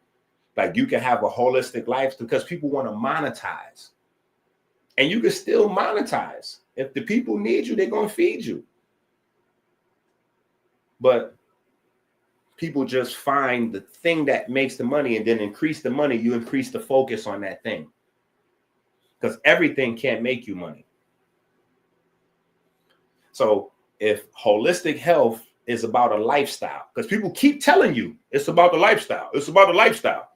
A: like you can have a holistic life, because people want to monetize. And you can still monetize. If the people need you, they're going to feed you. But people just find the thing that makes the money and then increase the money. You increase the focus on that thing. Because everything can't make you money. So if holistic health is about a lifestyle, because people keep telling you it's about the lifestyle. It's about the lifestyle.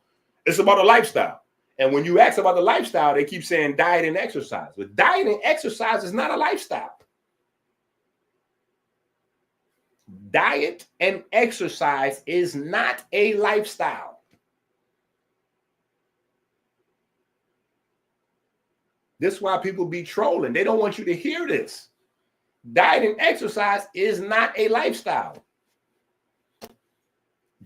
A: It's about a lifestyle. And when you ask about the lifestyle, they keep saying diet and exercise. But diet and exercise is not a lifestyle. Diet and exercise is not a lifestyle. This is why people be trolling. They don't want you to hear this. Diet and exercise is not a lifestyle.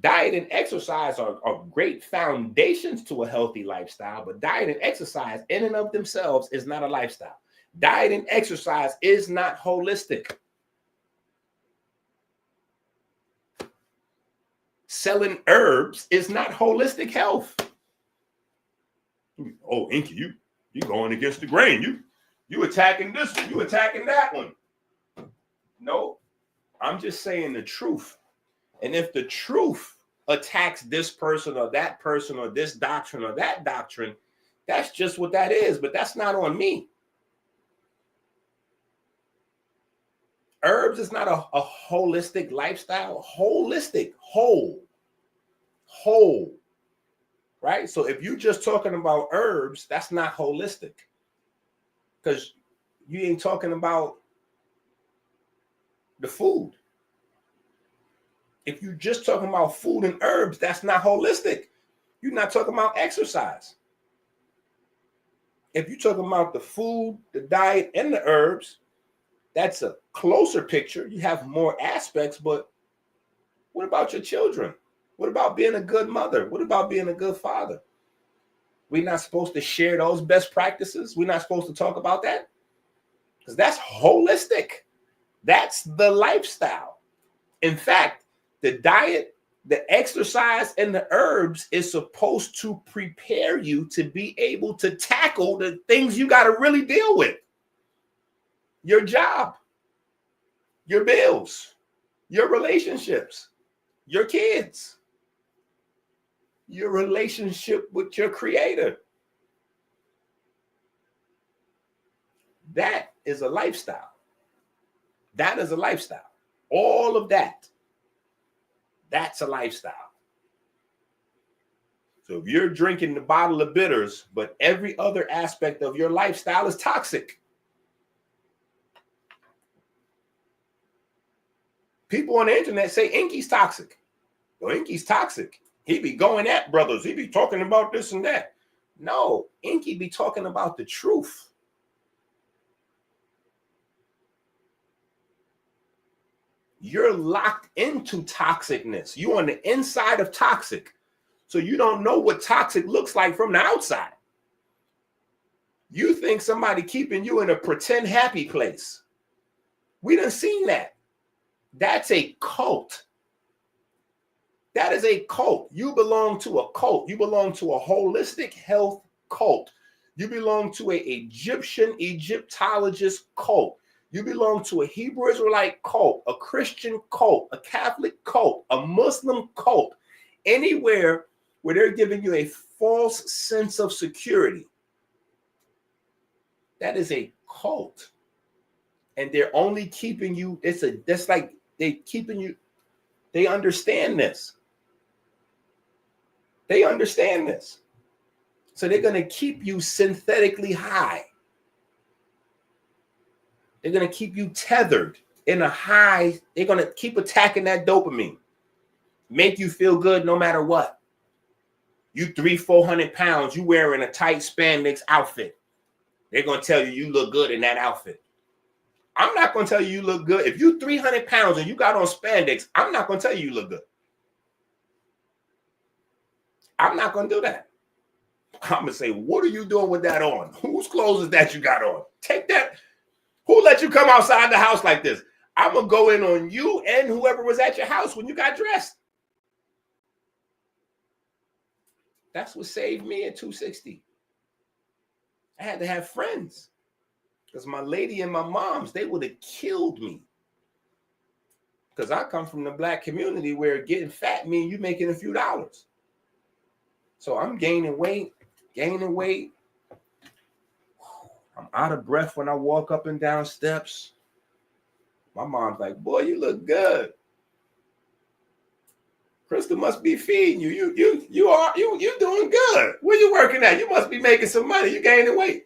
A: Diet and exercise are great foundations to a healthy lifestyle, but diet and exercise in and of themselves is not a lifestyle. Diet and exercise is not holistic. Selling herbs is not holistic health. Oh, EnQi, you going against the grain. You attacking this one, you attacking that one. No, I'm just saying the truth. And if the truth attacks this person or this doctrine or that doctrine, that's just what that is. But that's not on me. Herbs is not a holistic lifestyle. Holistic, whole, right? So if you're just talking about herbs, that's not holistic, because you ain't talking about the food. If you're just talking about food and herbs, that's not holistic. You're not talking about exercise. If you're talking about the food, the diet, and the herbs, that's a closer picture. You have more aspects, but what about your children? What about being a good mother? What about being a good father? We're not supposed to share those best practices. We're not supposed to talk about that, because that's holistic. That's the lifestyle. In fact, the diet, the exercise, and the herbs is supposed to prepare you to be able to tackle the things you got to really deal with. Your job, your bills, your relationships, your kids, your relationship with your creator. That is a lifestyle. That is a lifestyle. All of that. That's a lifestyle. So if you're drinking the bottle of bitters, but every other aspect of your lifestyle is toxic. People on the internet say EnQi's toxic. Well, EnQi's toxic. He be going at brothers. He be talking about this and that. No, EnQi be talking about the truth. You're locked into toxicness. You're on the inside of toxic. So you don't know what toxic looks like from the outside. You think somebody keeping you in a pretend happy place. We done seen that. That's a cult. That is a cult. You belong to a cult. You belong to a holistic health cult. You belong to an Egyptologist cult. You belong to a Hebrew Israelite cult, a Christian cult, a Catholic cult, a Muslim cult, anywhere where they're giving you a false sense of security. That is a cult. And they're only keeping you, that's like they're keeping you, they understand this. They understand this. So they're going to keep you synthetically high. They're going to keep you tethered in a high. They're going to keep attacking that dopamine. Make you feel good no matter what. You 300-400 pounds, you wearing a tight spandex outfit. They're going to tell you look good in that outfit. I'm not going to tell you look good. If you 300 pounds and you got on spandex, I'm not going to tell you look good. I'm not going to do that. I'm going to say, what are you doing with that on? Whose clothes is that you got on? Take that. Who let you come outside the house like this? I'm going to go in on you and whoever was at your house when you got dressed. That's what saved me at 260. I had to have friends. Because my lady and my moms, they would have killed me. Because I come from the black community where getting fat means you making a few dollars. So I'm gaining weight. I'm out of breath when I walk up and down steps. My mom's like, boy, you look good. Crystal must be feeding you. You doing good. Where you working at? You must be making some money. You gaining weight.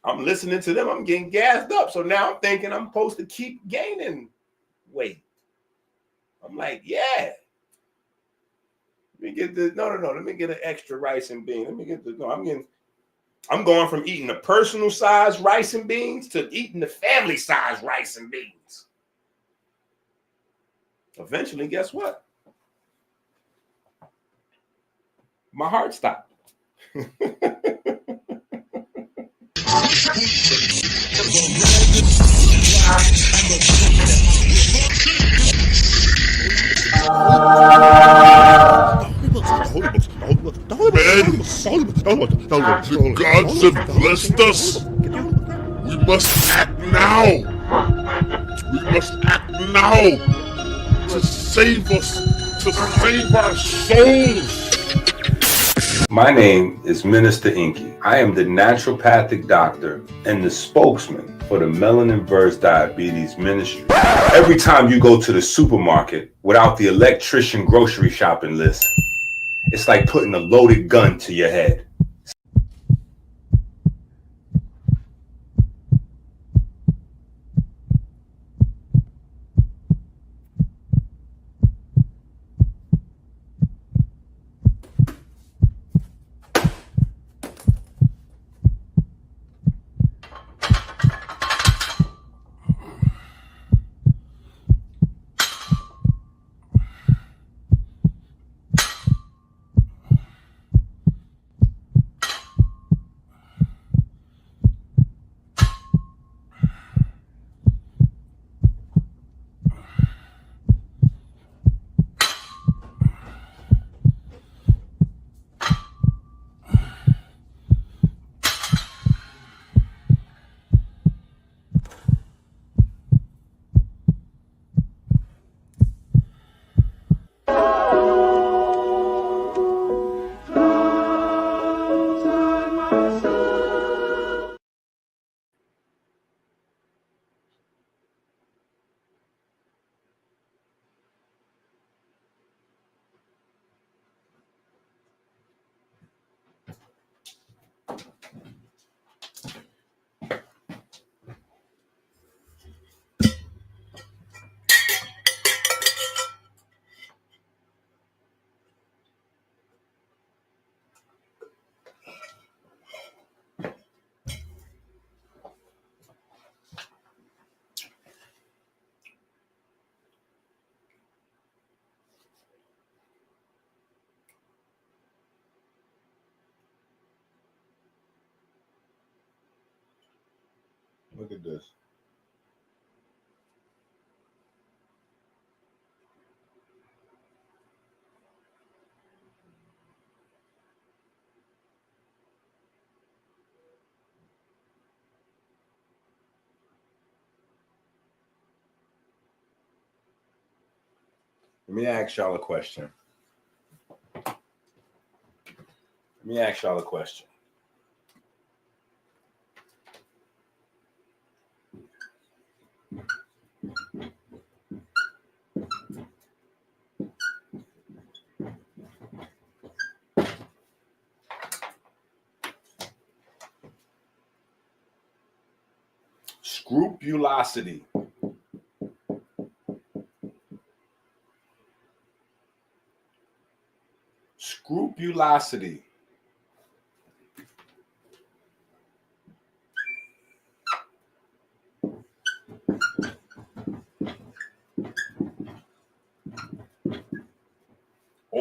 A: I'm listening to them. I'm getting gassed up. So now I'm thinking I'm supposed to keep gaining weight. I'm like, yeah. Let me get the no. Let me get an extra rice and beans. Let me get the no. I'm going from eating the personal size rice and beans to eating the family size rice and beans. Eventually, guess what? My heart stopped.
D: The gods have blessed us. We must act now. We must act now to save us, to save our souls.
A: My name is Minister EnQi. I am the naturopathic doctor and the spokesman for the Melanin Verse Diabetes Ministry. Every time you go to the supermarket without the electrician grocery shopping list, it's like putting a loaded gun to your head. Look at this. Let me ask y'all a question. Scrupulosity. Scrupulosity.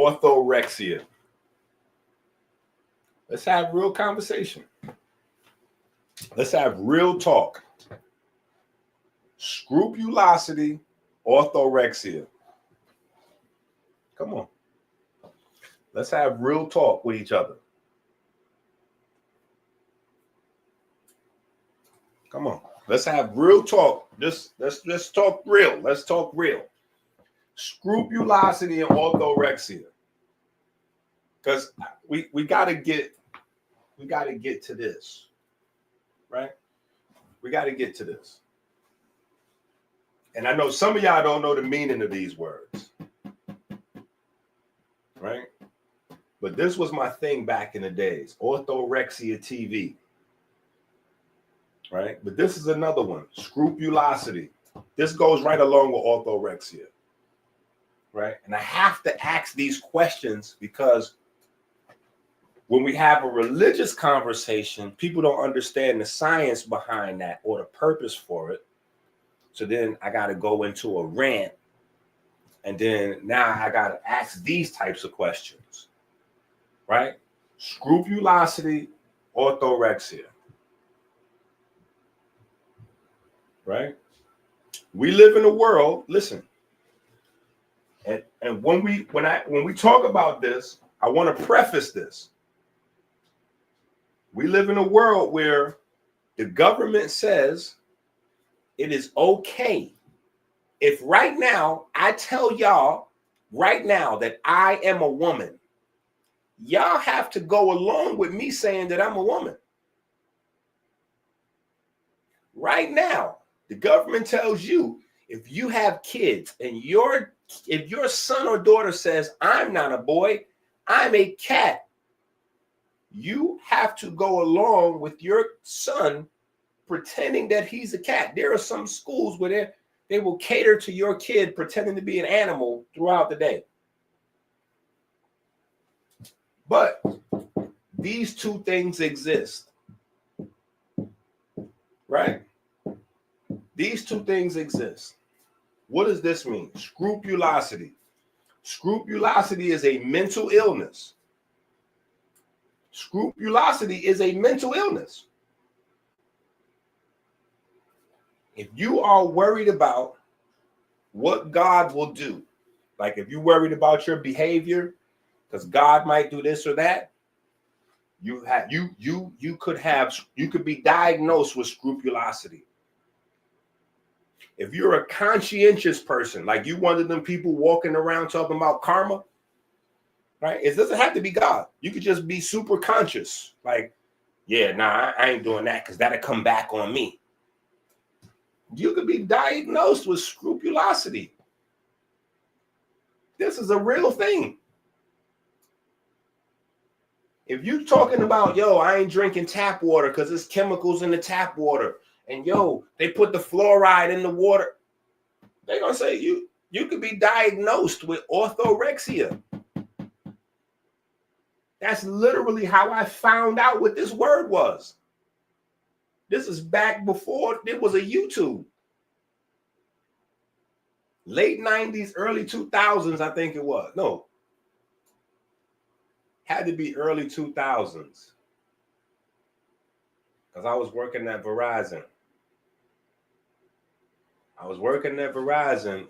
A: orthorexia. Let's have real conversation. Let's have real talk. Scrupulosity, orthorexia. Come on. Let's have real talk with each other. Come on. Let's have real talk. Let's talk real. Let's talk real. Scrupulosity and orthorexia. Because we gotta get to this. Right? We gotta get to this. And I know some of y'all don't know the meaning of these words. Right? But this was my thing back in the days. Orthorexia TV. Right? But this is another one. Scrupulosity. This goes right along with orthorexia. Right? And I have to ask these questions because when we have a religious conversation, people don't understand the science behind that or the purpose for it. So then I got to go into a rant. And then now I got to ask these types of questions. Right? Scrupulosity, orthorexia. Right? We live in a world, listen. And when we talk about this, I want to preface this. We live in a world where the government says it is okay if right now I tell y'all right now that I am a woman, y'all have to go along with me saying that I'm a woman. Right now, the government tells you if you have kids and if your son or daughter says, I'm not a boy, I'm a cat, you have to go along with your son pretending that he's a cat. There are some schools where they will cater to your kid pretending to be an animal throughout the day. But these two things exist, right? These two things exist. What does this mean? Scrupulosity. Scrupulosity is a mental illness. Scrupulosity is a mental illness. If you are worried about what God will do, like if you're worried about your behavior, because God might do this or that, you could be diagnosed with scrupulosity. If you're a conscientious person, like you one of them people walking around talking about karma, right? It doesn't have to be God. You could just be super conscious. Like, yeah, nah, I ain't doing that because that'll come back on me. You could be diagnosed with scrupulosity. This is a real thing. If you're talking about, yo, I ain't drinking tap water because there's chemicals in the tap water, and yo, they put the fluoride in the water, they're gonna say you could be diagnosed with orthorexia. That's literally how I found out what this word was. This is back before there was a YouTube. Late 90s, early 2000s, I think it was. No. Had to be early 2000s. Because I was working at Verizon.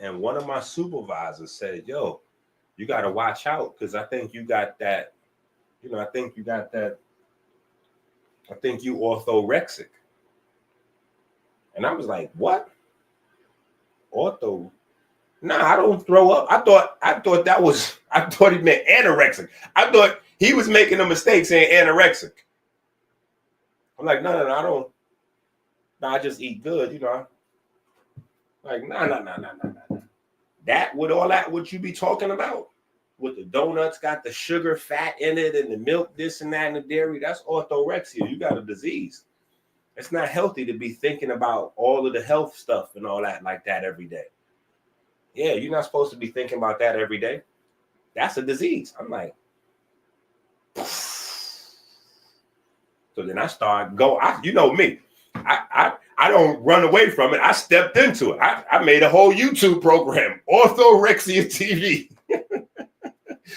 A: And one of my supervisors said, yo, you got to watch out because I think you got that, I think you orthorexic. And I was like, what? Ortho? Nah, I don't throw up. I thought he meant anorexic. I thought he was making a mistake saying anorexic. I'm like, no, I don't. No, I just eat good, Like, no. That with all that, what you be talking about? With the donuts, got the sugar, fat in it, and the milk, this and that, and the dairy, that's orthorexia. You got a disease. It's not healthy to be thinking about all of the health stuff and all that like that every day. Yeah, you're not supposed to be thinking about that every day. That's a disease. I'm like, so then I start you know me. I don't run away from it. I stepped into it. I made a whole YouTube program, Orthorexia TV.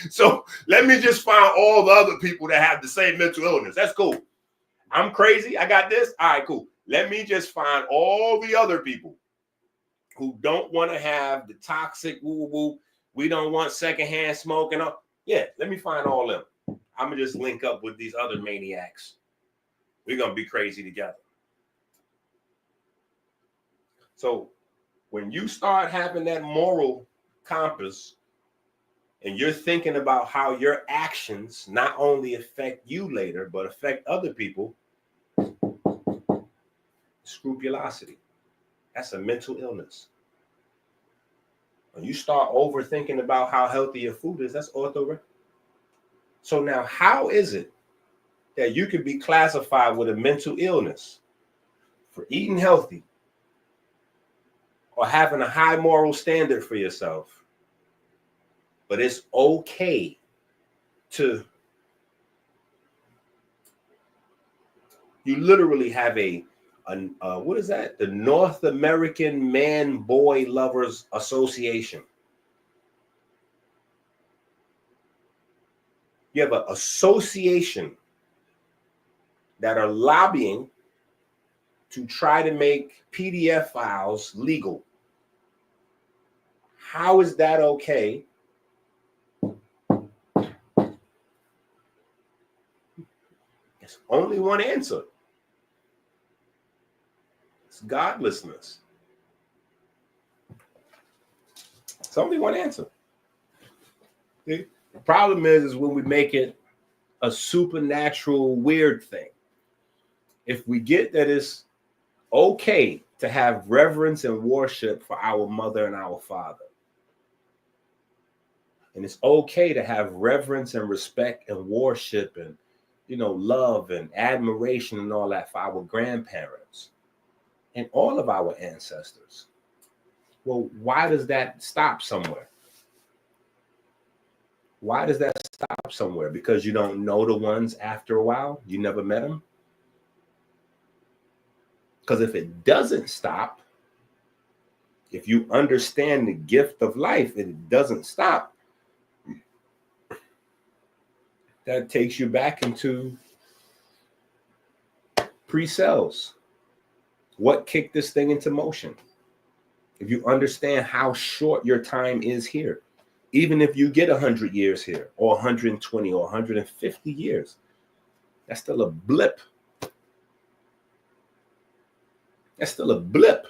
A: So let me just find all the other people that have the same mental illness. That's cool. I'm crazy. I got this. All right, cool. Let me just find all the other people who don't want to have the toxic woo-woo. We don't want secondhand smoke and all. Yeah, let me find all them. I'm going to just link up with these other maniacs. We're going to be crazy together. So when you start having that moral compass and you're thinking about how your actions not only affect you later, but affect other people, scrupulosity, that's a mental illness. When you start overthinking about how healthy your food is, that's orthorexia. So now how is it that you could be classified with a mental illness for eating healthy or having a high moral standard for yourself, but it's okay to, you literally have a what is that? The North American Man Boy Lovers Association. You have an association that are lobbying to try to make PDF files legal. How is that okay? There's only one answer. It's godlessness. It's only one answer. See? The problem is when we make it a supernatural weird thing. If we get that it's okay to have reverence and worship for our mother and our father, and it's okay to have reverence and respect and worship and, love and admiration and all that for our grandparents and all of our ancestors. Well, why does that stop somewhere? Why does that stop somewhere? Because you don't know the ones after a while? You never met them? Because if it doesn't stop, if you understand the gift of life and it doesn't stop, that takes you back into pre-cells. What kicked this thing into motion? If you understand how short your time is here, even if you get 100 years here or 120 or 150 years, that's still a blip. That's still a blip.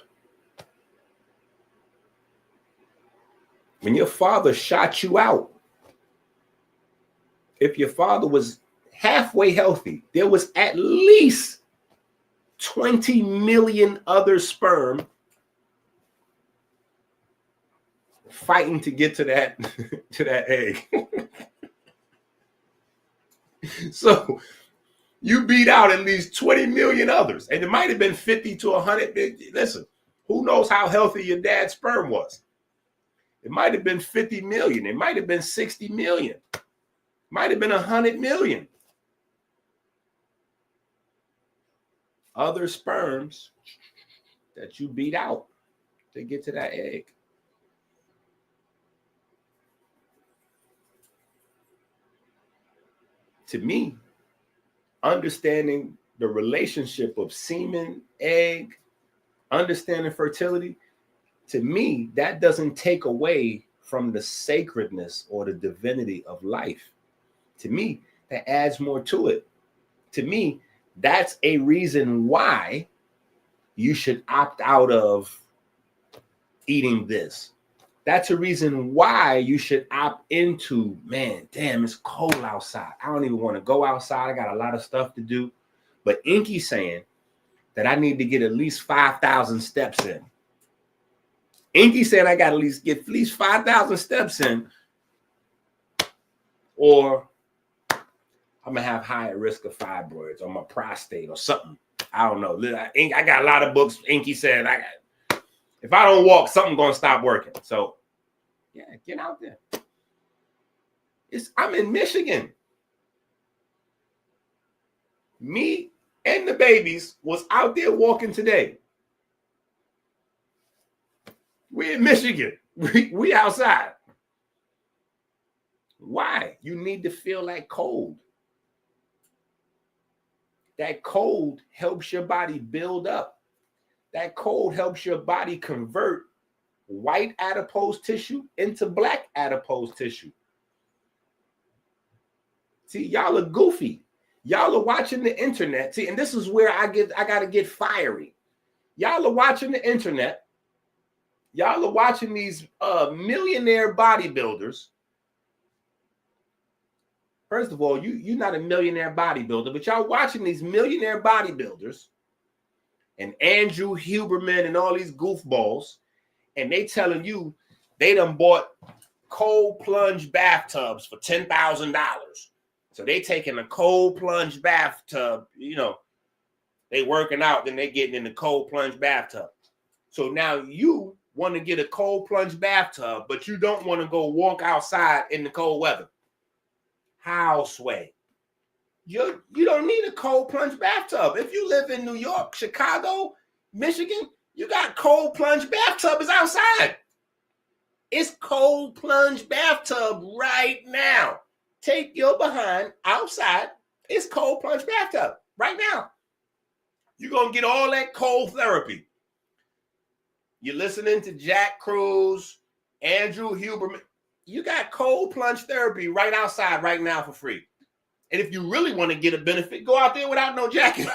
A: When your father shot you out, if your father was halfway healthy, there was at least 20 million other sperm fighting to get to that to that egg. So you beat out at least 20 million others, and it might have been 50 to 100. Listen, who knows how healthy your dad's sperm was? It might have been 50 million. It might have been 60 million. Might have been 100 million other sperms that you beat out to get to that egg. To me, understanding the relationship of semen, egg, understanding fertility, to me, that doesn't take away from the sacredness or the divinity of life. To me, that adds more to it. To me, that's a reason why you should opt out of eating this. That's a reason why you should opt into, man, damn, it's cold outside. I don't even want to go outside. I got a lot of stuff to do. But EnQi saying that I need to get at least 5,000 steps in. EnQi saying I got to get at least 5,000 steps in, or I'm going to have higher risk of fibroids or my prostate or something. I don't know. I got a lot of books. EnQi said if I don't walk, something's going to stop working. So, yeah, get out there. I'm in Michigan. Me and the babies was out there walking today. We're in Michigan. We outside. Why? You need to feel that cold. That cold helps your body build up. That cold helps your body convert white adipose tissue into black adipose tissue. See, y'all are goofy. Y'all are watching the internet. See, and this is where I got to get fiery. Y'all are watching the internet. Y'all are watching these millionaire bodybuilders. First of all, you're not a millionaire bodybuilder, but y'all watching these millionaire bodybuilders and Andrew Huberman and all these goofballs, and they telling you they done bought cold plunge bathtubs for $10,000. So they taking a cold plunge bathtub, you know, they working out, then they getting in the cold plunge bathtub. So now you want to get a cold plunge bathtub, but you don't want to go walk outside in the cold weather. How, Sway? You don't need a cold plunge bathtub. If you live in New York, Chicago, Michigan, you got cold plunge bathtub is outside. It's cold plunge bathtub right now. Take your behind outside. It's cold plunge bathtub right now. You're going to get all that cold therapy. You're listening to Jack Cruz, Andrew Huberman. You got cold plunge therapy right outside right now for free. And if you really want to get a benefit, go out there without no jacket.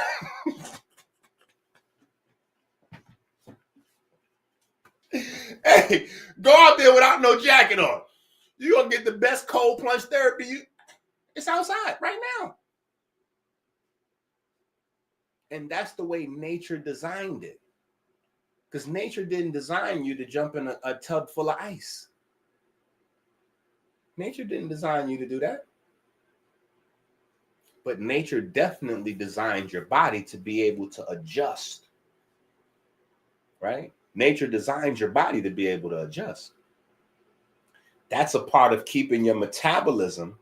A: Hey, go out there without no jacket on. You're going to get the best cold plunge therapy. It's outside right now. And that's the way nature designed it. Because nature didn't design you to jump in a tub full of ice. Nature didn't design you to do that. But nature definitely designed your body to be able to adjust. Right? Nature designs your body to be able to adjust. That's a part of keeping your metabolism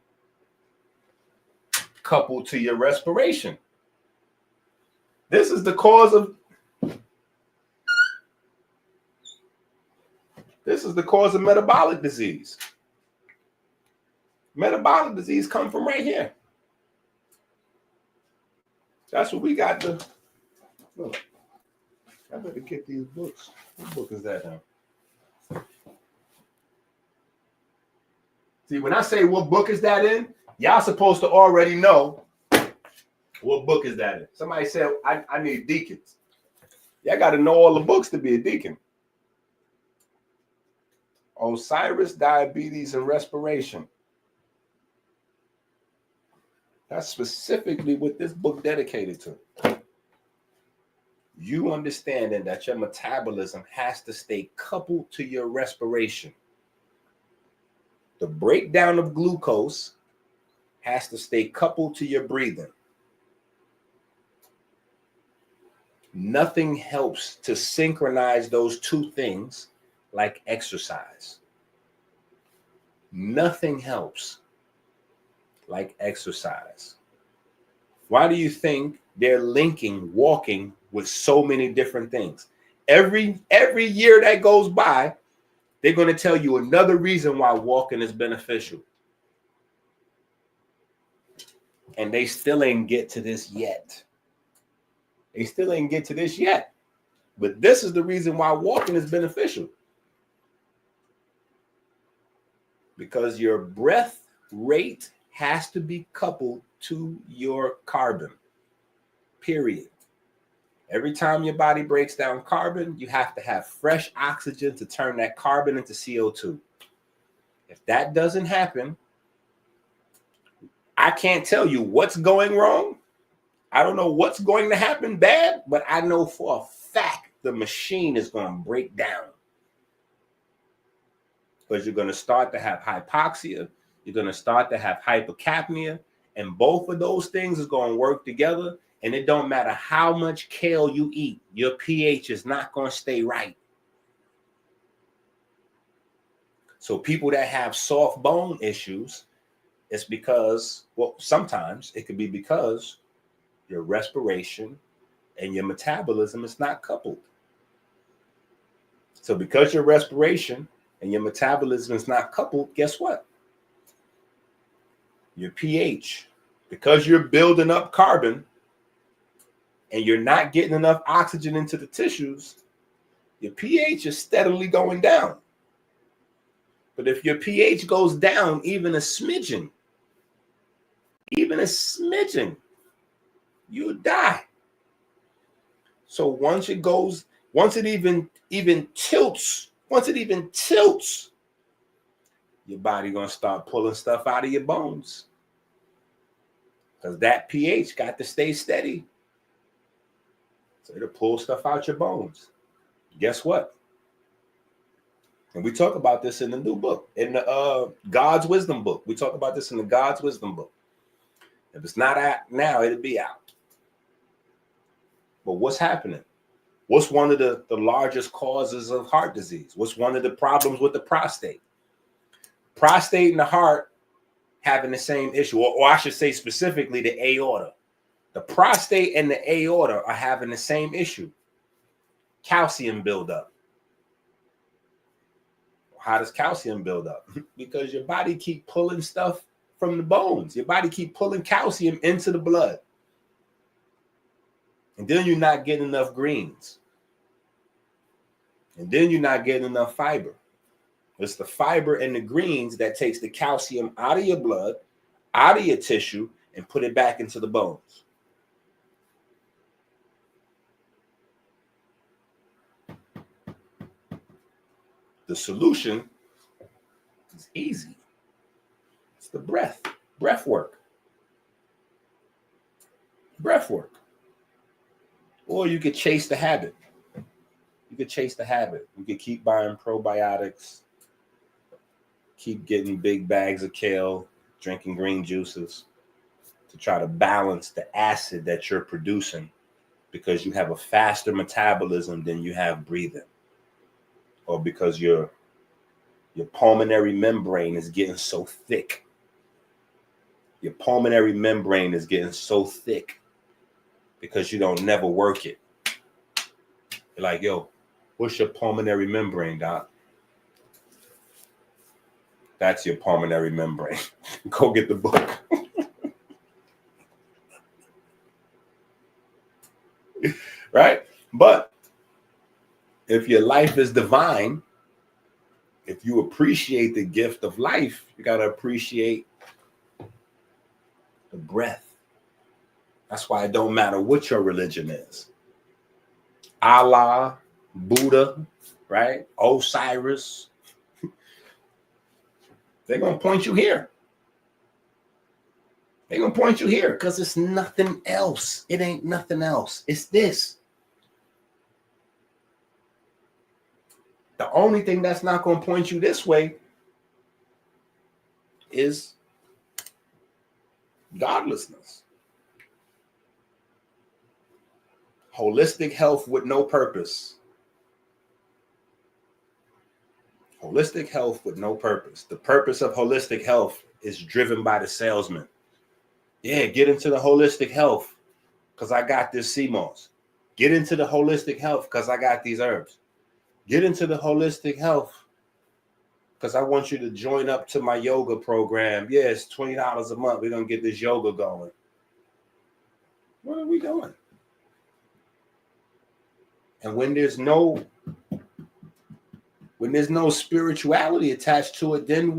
A: coupled to your respiration. This is the cause of metabolic disease. Metabolic disease come from right here. That's what we got to look. I better get these books. What book is that now? See, when I say what book is that in, y'all supposed to already know what book is that in. Somebody said, I need deacons. Y'all got to know all the books to be a deacon. Osiris, diabetes, and respiration. That's specifically what this book dedicated to. You understanding that your metabolism has to stay coupled to your respiration. The breakdown of glucose has to stay coupled to your breathing. Nothing helps to synchronize those two things like exercise. Nothing helps like exercise. Why do you think they're linking walking with so many different things? Every year that goes by, they're going to tell you another reason why walking is beneficial. And they still ain't get to this yet. They still ain't get to this yet. But this is the reason why walking is beneficial. Because your breath rate has to be coupled to your carbon. Period. Every time your body breaks down carbon, you have to have fresh oxygen to turn that carbon into CO2. If that doesn't happen, I can't tell you what's going wrong. I don't know what's going to happen bad, but I know for a fact the machine is going to break down. Because you're going to start to have hypoxia, you're going to start to have hypercapnia, and both of those things is going to work together. And it don't matter how much kale you eat, your pH is not going to stay right. So people that have soft bone issues, it's because, well, sometimes it could be because your respiration and your metabolism is not coupled. So because your respiration and your metabolism is not coupled, guess what? Your pH, because you're building up carbon and you're not getting enough oxygen into the tissues, your pH is steadily going down. But if your pH goes down even a smidgen, you die. So once it even tilts, your body gonna start pulling stuff out of your bones. Because that pH got to stay steady. So it'll pull stuff out your bones. Guess what? And we talk about this in the new book, in the God's Wisdom book. We talk about this in the God's Wisdom book. If it's not out now, it'll be out. But what's happening? What's one of the largest causes of heart disease? What's one of the problems with the prostate? Prostate and the heart having the same issue, or I should say specifically the aorta. The prostate and the aorta are having the same issue. Calcium buildup. How does calcium build up? Because your body keep pulling stuff from the bones. Your body keep pulling calcium into the blood. And then you're not getting enough greens. And then you're not getting enough fiber. It's the fiber and the greens that takes the calcium out of your blood, out of your tissue, and put it back into the bones. The solution is easy. It's the breath work. Or you could chase the habit. You could keep buying probiotics, keep getting big bags of kale, drinking green juices to try to balance the acid that you're producing because you have a faster metabolism than you have breathing. Or because your pulmonary membrane is getting so thick. Your pulmonary membrane is getting so thick because you don't never work it. You're like, yo, what's your pulmonary membrane, doc? That's your pulmonary membrane. Go get the book. Right? But if your life is divine, if you appreciate the gift of life, you got to appreciate the breath. That's why it don't matter what your religion is. Allah, Buddha, right? Osiris. They're going to point you here. They're going to point you here because it's nothing else. It ain't nothing else. It's this. The only thing that's not going to point you this way is godlessness. Holistic health with no purpose. Holistic health with no purpose. The purpose of holistic health is driven by the salesman. Yeah, get into the holistic health because I got this CMOS. Get into the holistic health because I got these herbs. Get into the holistic health because I want you to join up to my yoga program. Yeah, it's $20 a month. We're going to get this yoga going. Where are we going? And when there's no spirituality attached to it, then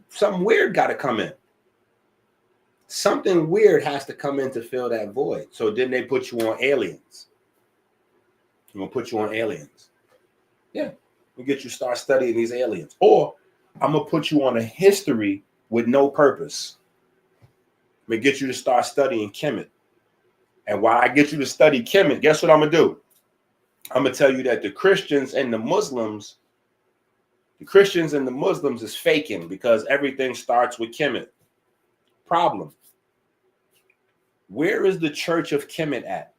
A: something weird got to come in. Something weird has to come in to fill that void. So then they put you on aliens. I'm going to put you on aliens. Yeah, we'll get you to start studying these aliens. Or I'm going to put you on a history with no purpose. I'm going to get you to start studying Kemet. And while I get you to study Kemet, guess what I'm going to do? I'm going to tell you that the Christians and the Muslims is faking because everything starts with Kemet. Problem. Where is the Church of Kemet at?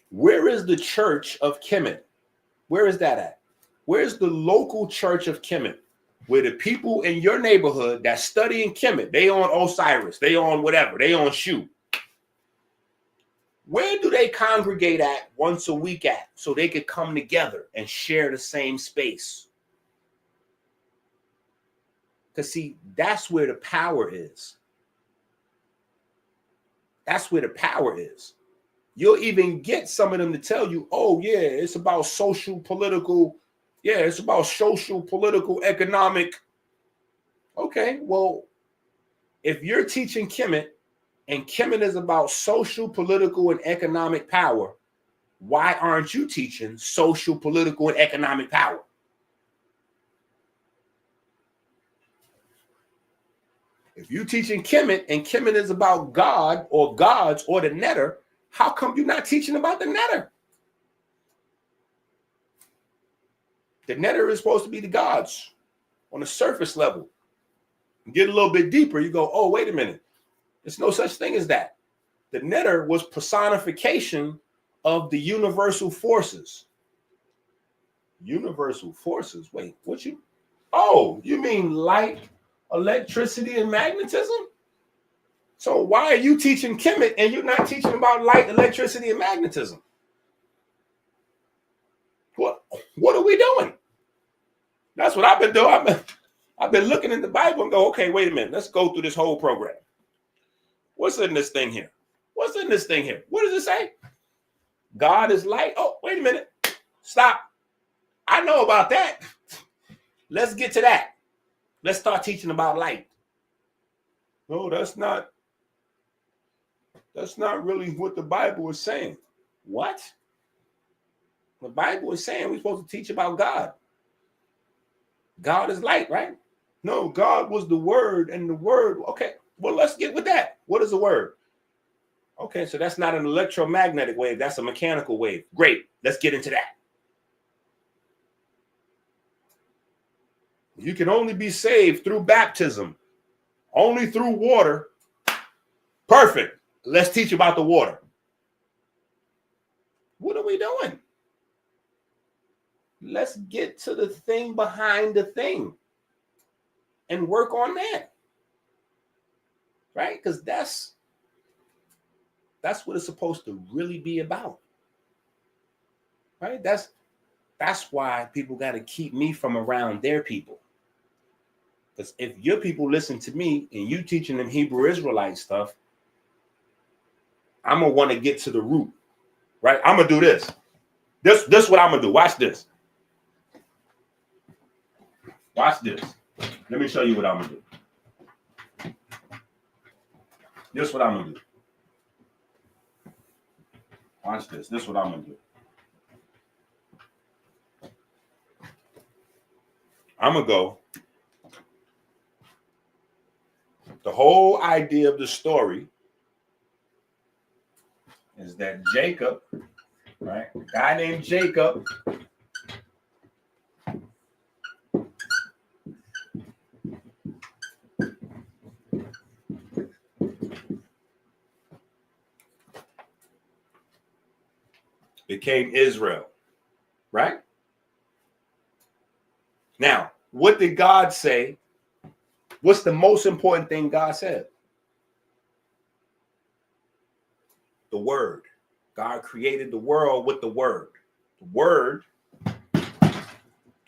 A: Where is the Church of Kemet? Where is that at? Where's the local Church of Kemet? Where the people in your neighborhood that's studying Kemet, they on Osiris, they on whatever, they on Shu. Where do they congregate at once a week at so they could come together and share the same space? Because see, that's where the power is. That's where the power is. You'll even get some of them to tell you, oh, yeah, it's about social, political. Yeah, it's about social, political, economic. Okay, well, if you're teaching Kemet and Kemet is about social, political, and economic power, why aren't you teaching social, political, and economic power? If you're teaching Kemet and Kemet is about God or gods or the netter, how come you're not teaching about the netter? The netter is supposed to be the gods on the surface level. Get a little bit deeper, you go, oh, wait a minute. There's no such thing as that. The netter was personification of the universal forces. Universal forces? Wait, what you? Oh, you mean light, electricity, and magnetism? So why are you teaching Kemet and you're not teaching about light, electricity, and magnetism? What are we doing? That's what I've been doing. I've been looking in the Bible and go, okay, wait a minute. Let's go through this whole program. What's in this thing here? What's in this thing here? What does it say? God is light. Oh, wait a minute. Stop. I know about that. Let's get to that. Let's start teaching about light. No, that's not really what the Bible is saying. What? The Bible is saying we're supposed to teach about God. God is light, right? No, God was the word, and the word. Okay, well, let's get with that. What is the word? Okay, so that's not an electromagnetic wave. That's a mechanical wave. Great. Let's get into that. You can only be saved through baptism, only through water. Perfect. Let's teach about the water. What are we doing? Let's get to the thing behind the thing and work on that. Right? Because that's what it's supposed to really be about. Right? That's why people got to keep me from around their people. Because if your people listen to me and you teaching them Hebrew Israelite stuff, I'm going to want to get to the root. Right? I'm going to do this. This what I'm going to do. Watch this. Watch this. Let me show you what I'm going to do. This is what I'm going to do. Watch this. This is what I'm going to do. I'm going to go. The whole idea of the story is that Jacob, right? A guy named Jacob became Israel, right? Now, what did God say? What's the most important thing God said? The word. God created the world with the word.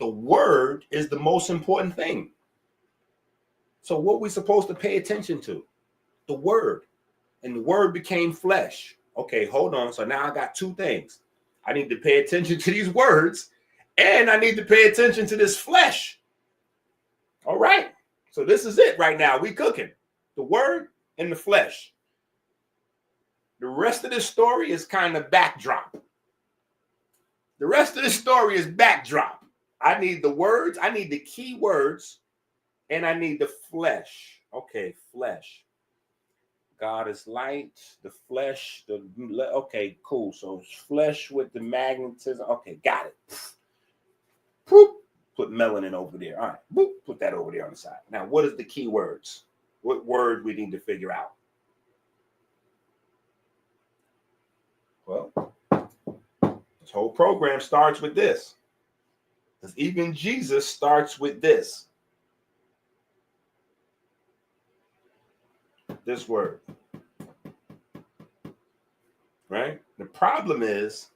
A: The word is the most important thing. So what we supposed to pay attention to? The word. And the word became flesh. Okay, hold on. So now I got two things. I need to pay attention to these words, and I need to pay attention to this flesh. All right. So this is it right now. We cooking. The word and the flesh. The rest of this story is kind of backdrop. The rest of this story is backdrop. I need the words. I need the key words, and I need the flesh. Okay, flesh. God is light, the flesh, okay, cool. So it's flesh with the magnetism. Okay, got it. Boop, put melanin over there. All right, boop, put that over there on the side. Now, what is the key words? What word we need to figure out? Well, this whole program starts with this. Because even Jesus starts with this. This word. Right? The problem is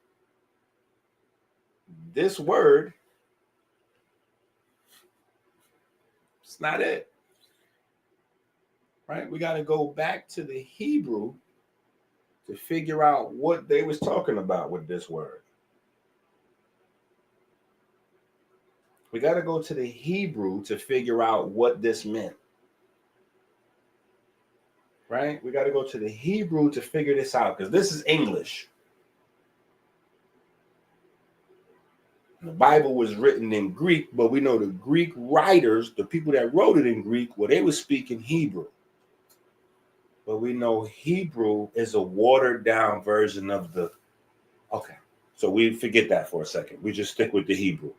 A: this word, it's not it. right? We got to go back to the Hebrew to figure out what they was talking about with this word. We got to go to the Hebrew to figure out what this meant. Right? We got to go to the Hebrew to figure this out because this is English. The Bible was written in Greek, but we know the Greek writers, the people that wrote it in Greek, well, they were speaking Hebrew. But we know Hebrew is a watered down version of the, okay. So we forget that for a second. We just stick with the Hebrew.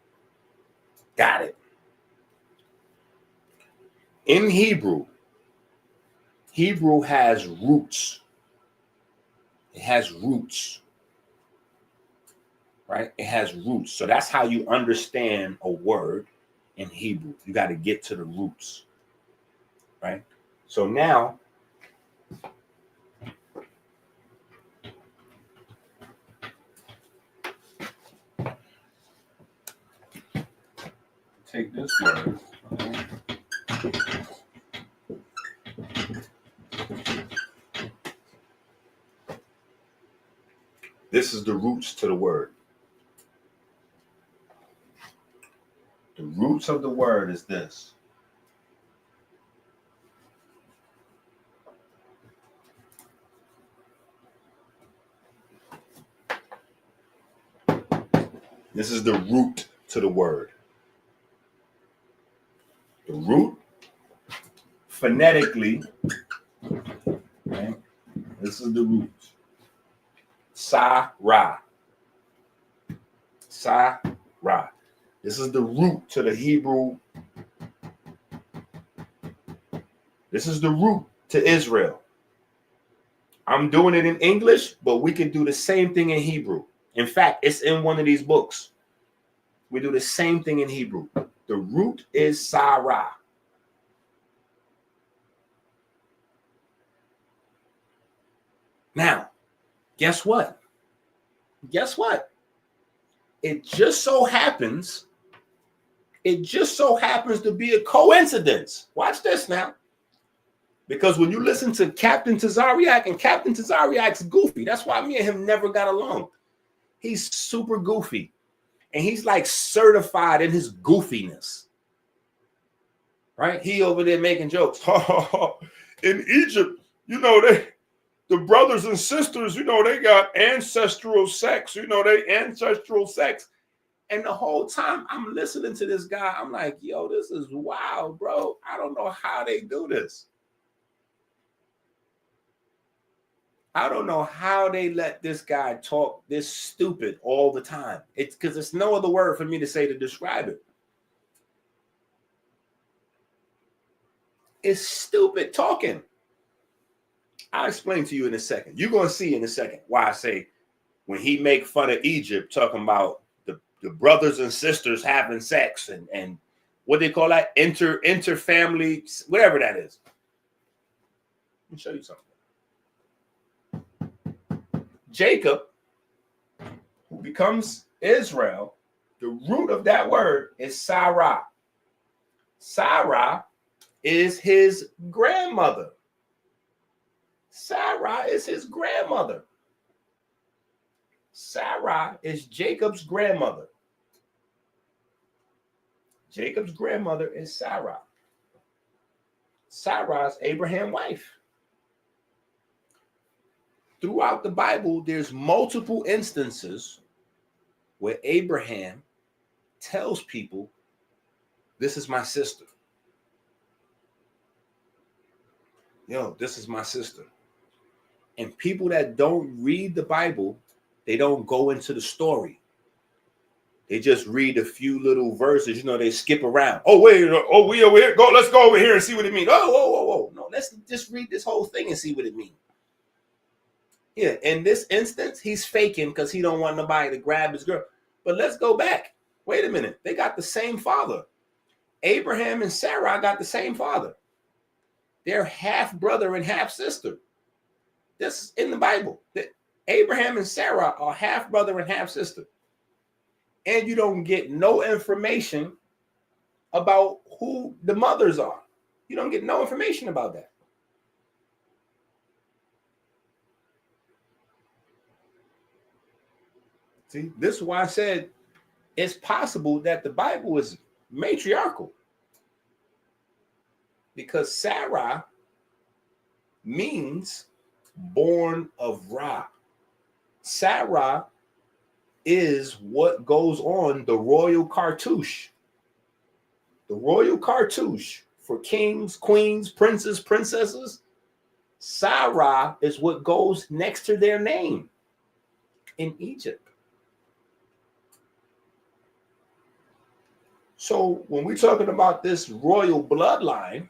A: Got it. In Hebrew, Hebrew has roots. It has roots. Right? It has roots. So that's how you understand a word in Hebrew. You got to get to the roots. Right? So now, take this word. This is the roots to the word. The roots of the word is this. This is the root to the word. The root, phonetically, right? This is the root. Sa-ra. Sa-ra. This is the root to the Hebrew. This is the root to Israel. I'm doing it in English, but we can do the same thing in Hebrew. In fact, it's in one of these books. We do the same thing in Hebrew. The root is Sa-ra. Now, guess what? Guess what? It just so happens to be a coincidence. Watch this now. Because when you listen to Captain Tazariak, and Captain Tazariak's goofy. That's why me and him never got along. He's super goofy. And he's like certified in his goofiness. Right? He over there making jokes. In Egypt, you know, the brothers and sisters, you know, they got ancestral sex. You know, they ancestral sex. And the whole time I'm listening to this guy, I'm like, yo, this is wild, bro. I don't know how they do this. I don't know how they let this guy talk this stupid all the time. It's because there's no other word for me to say to describe it. It's stupid talking. I'll explain to you in a second. You're going to see in a second why I say when he make fun of Egypt, talking about the brothers and sisters having sex and what they call that, inter-family, whatever that is. Let me show you something. Jacob, who becomes Israel, the root of that word is Sarah. Sarah is his grandmother. Sarah is his grandmother. Sarah is Jacob's grandmother. Jacob's grandmother is Sarah. Sarah's Abraham's wife. Throughout the Bible, there's multiple instances where Abraham tells people, this is my sister. Yo, this is my sister. And people that don't read the Bible, they don't go into the story. They just read a few little verses. You know, they skip around. Oh, wait. Oh, we over here. Let's go over here and see what it means. Oh. No, let's just read this whole thing and see what it means. Yeah, in this instance, he's faking because he don't want nobody to grab his girl. But let's go back. Wait a minute. They got the same father. Abraham and Sarah got the same father. They're half brother and half sister. This is in the Bible. Abraham and Sarah are half brother and half sister. And you don't get no information about who the mothers are. You don't get no information about that. See, this is why I said it's possible that the Bible is matriarchal. Because Sarah means born of Ra. Sarah is what goes on the royal cartouche. The royal cartouche for kings, queens, princes, princesses. Sarah is what goes next to their name in Egypt. So when we're talking about this royal bloodline,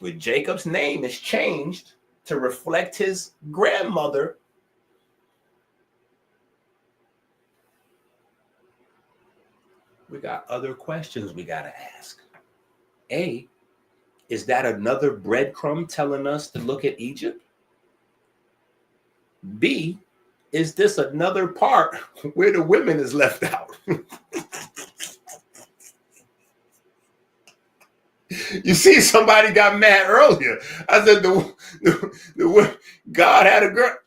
A: with Jacob's name is changed to reflect his grandmother, we got other questions we got to ask. A, is that another breadcrumb telling us to look at Egypt? B, is this another part where the women is left out? You see, somebody got mad earlier. I said the God had a girl.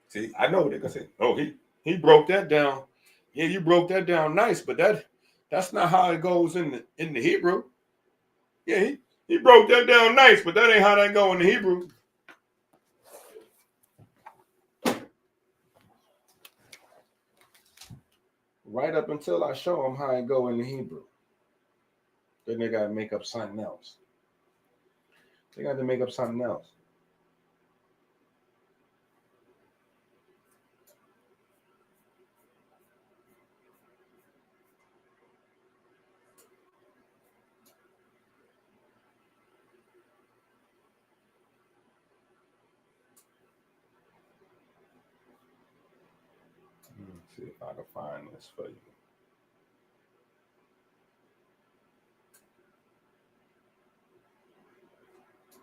A: See, I know what they're gonna say. Oh, he broke that down. Yeah, you broke that down nice, but that's not how it goes in the Hebrew. Yeah, he broke that down nice, but that ain't how that go in the Hebrew. Right up until I show them how it go in the Hebrew. Then they gotta make up something else. They got to make up something else. Let me see if I can find this for you.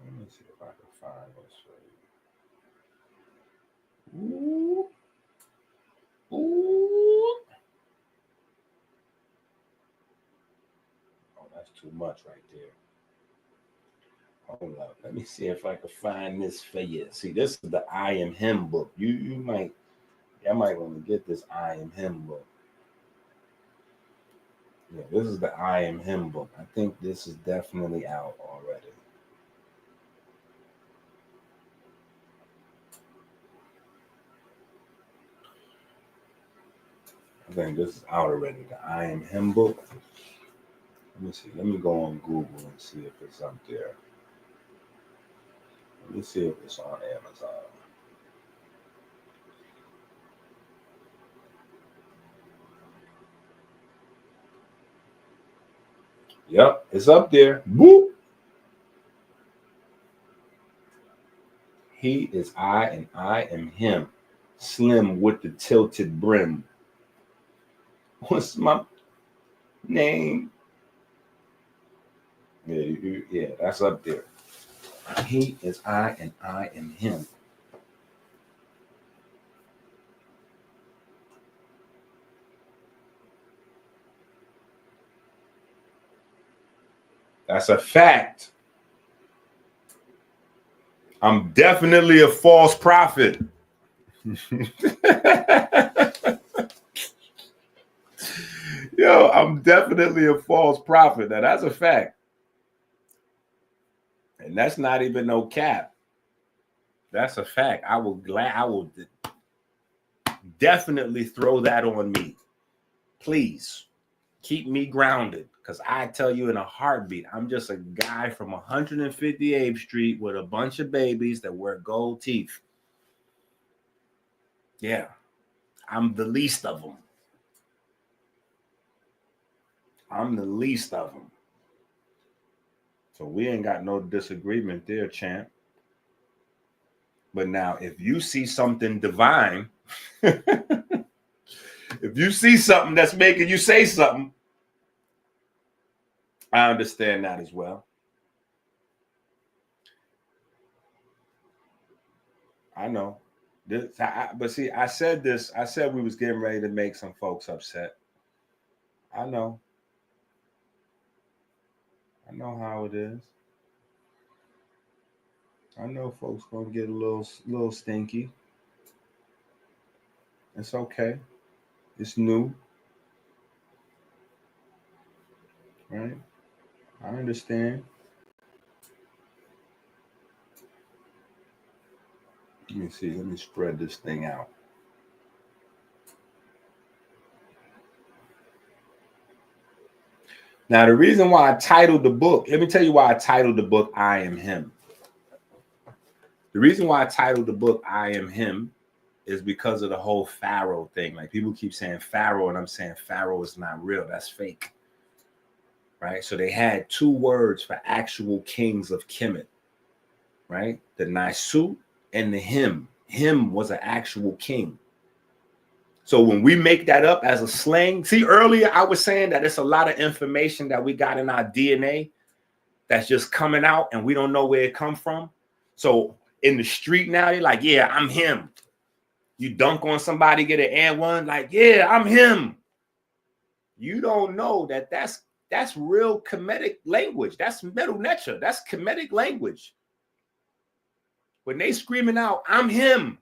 A: Let me see if I can find this for you. Ooh. Ooh. Oh, that's too much right there. Hold up. Let me see if I can find this for you. See, this is the I Am Him book. I might want to get this I Am Him book. Yeah, this is the I Am Him book. I think this is definitely out already. I think this is out already. The I Am Him book. Let me see. Let me go on Google and see if it's up there. Let me see if it's on Amazon. Yep, it's up there. Boop. He is I and I am him. Slim with the tilted brim. What's my name? Yeah, that's up there. He is I and I am him. That's a fact. I'm definitely a false prophet. Yo, I'm definitely a false prophet. Now, that's a fact. And that's not even no cap. That's a fact. I will definitely throw that on me. Please keep me grounded, because I tell you in a heartbeat, I'm just a guy from 158th Street with a bunch of babies that wear gold teeth. Yeah, I'm the least of them. I'm the least of them. So we ain't got no disagreement there, champ. But now, if you see something divine, if you see something that's making you say something, I understand that as well. I know. But see, I said we was getting ready to make some folks upset. I know how it is. I know folks gonna get a little stinky. It's okay. It's new, right? I understand. Let me see. Let me spread this thing out. Now, the reason why I titled the book, let me tell you why I titled the book I Am Him. The reason why I titled the book I Am Him is because of the whole Pharaoh thing. Like, people keep saying Pharaoh, and I'm saying Pharaoh is not real. That's fake. Right? So they had two words for actual kings of Kemet. Right? The Nisu and the Him. Him was an actual king. So when we make that up as a slang, see, earlier I was saying that it's a lot of information that we got in our DNA that's just coming out and we don't know where it come from. So in the street now, you're like, yeah, I'm him. You dunk on somebody, get an and one, like, yeah, I'm him. You don't know that that's real Kemetic language. That's Medu Neter. That's Kemetic language. When they screaming out, I'm him.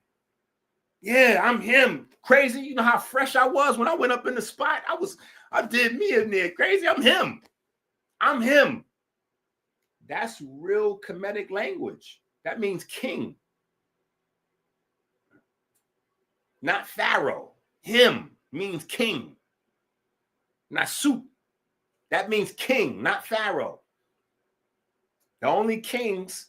A: Yeah, I'm him. Crazy. You know how fresh I was when I went up in the spot? I did me in there. Crazy. I'm him. I'm him. That's real Kemetic language. That means king. Not Pharaoh. Him means king. Nasu. That means king, not Pharaoh. The only kings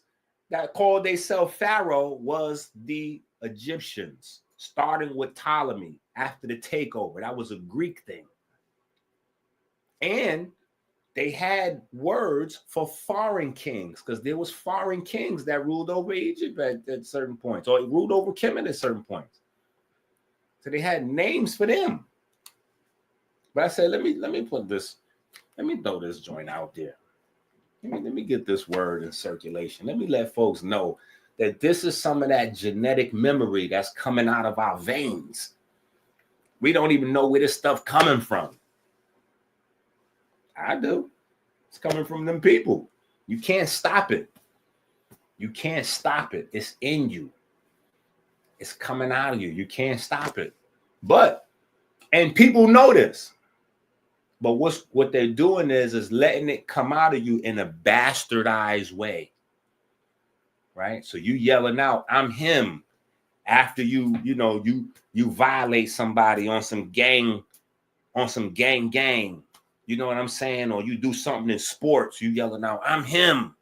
A: that called themselves Pharaoh was the Egyptians, starting with Ptolemy after the takeover. That was a Greek thing. And they had words for foreign kings because there was foreign kings that ruled over Egypt at certain points, or ruled over Kemet at certain points. So they had names for them. But I said, let me put this, let me throw this joint out there. Let me get this word in circulation. Let me let folks know that this is some of that genetic memory that's coming out of our veins. We don't even know where this stuff coming from. I do. It's coming from them people. You can't stop it. You can't stop it. It's in you. It's coming out of you. You can't stop it. And people know this. But what they're doing is letting it come out of you in a bastardized way. Right? So you yelling out, I'm him, after you violate somebody on some gang. You know what I'm saying? Or you do something in sports, you yelling out, I'm him.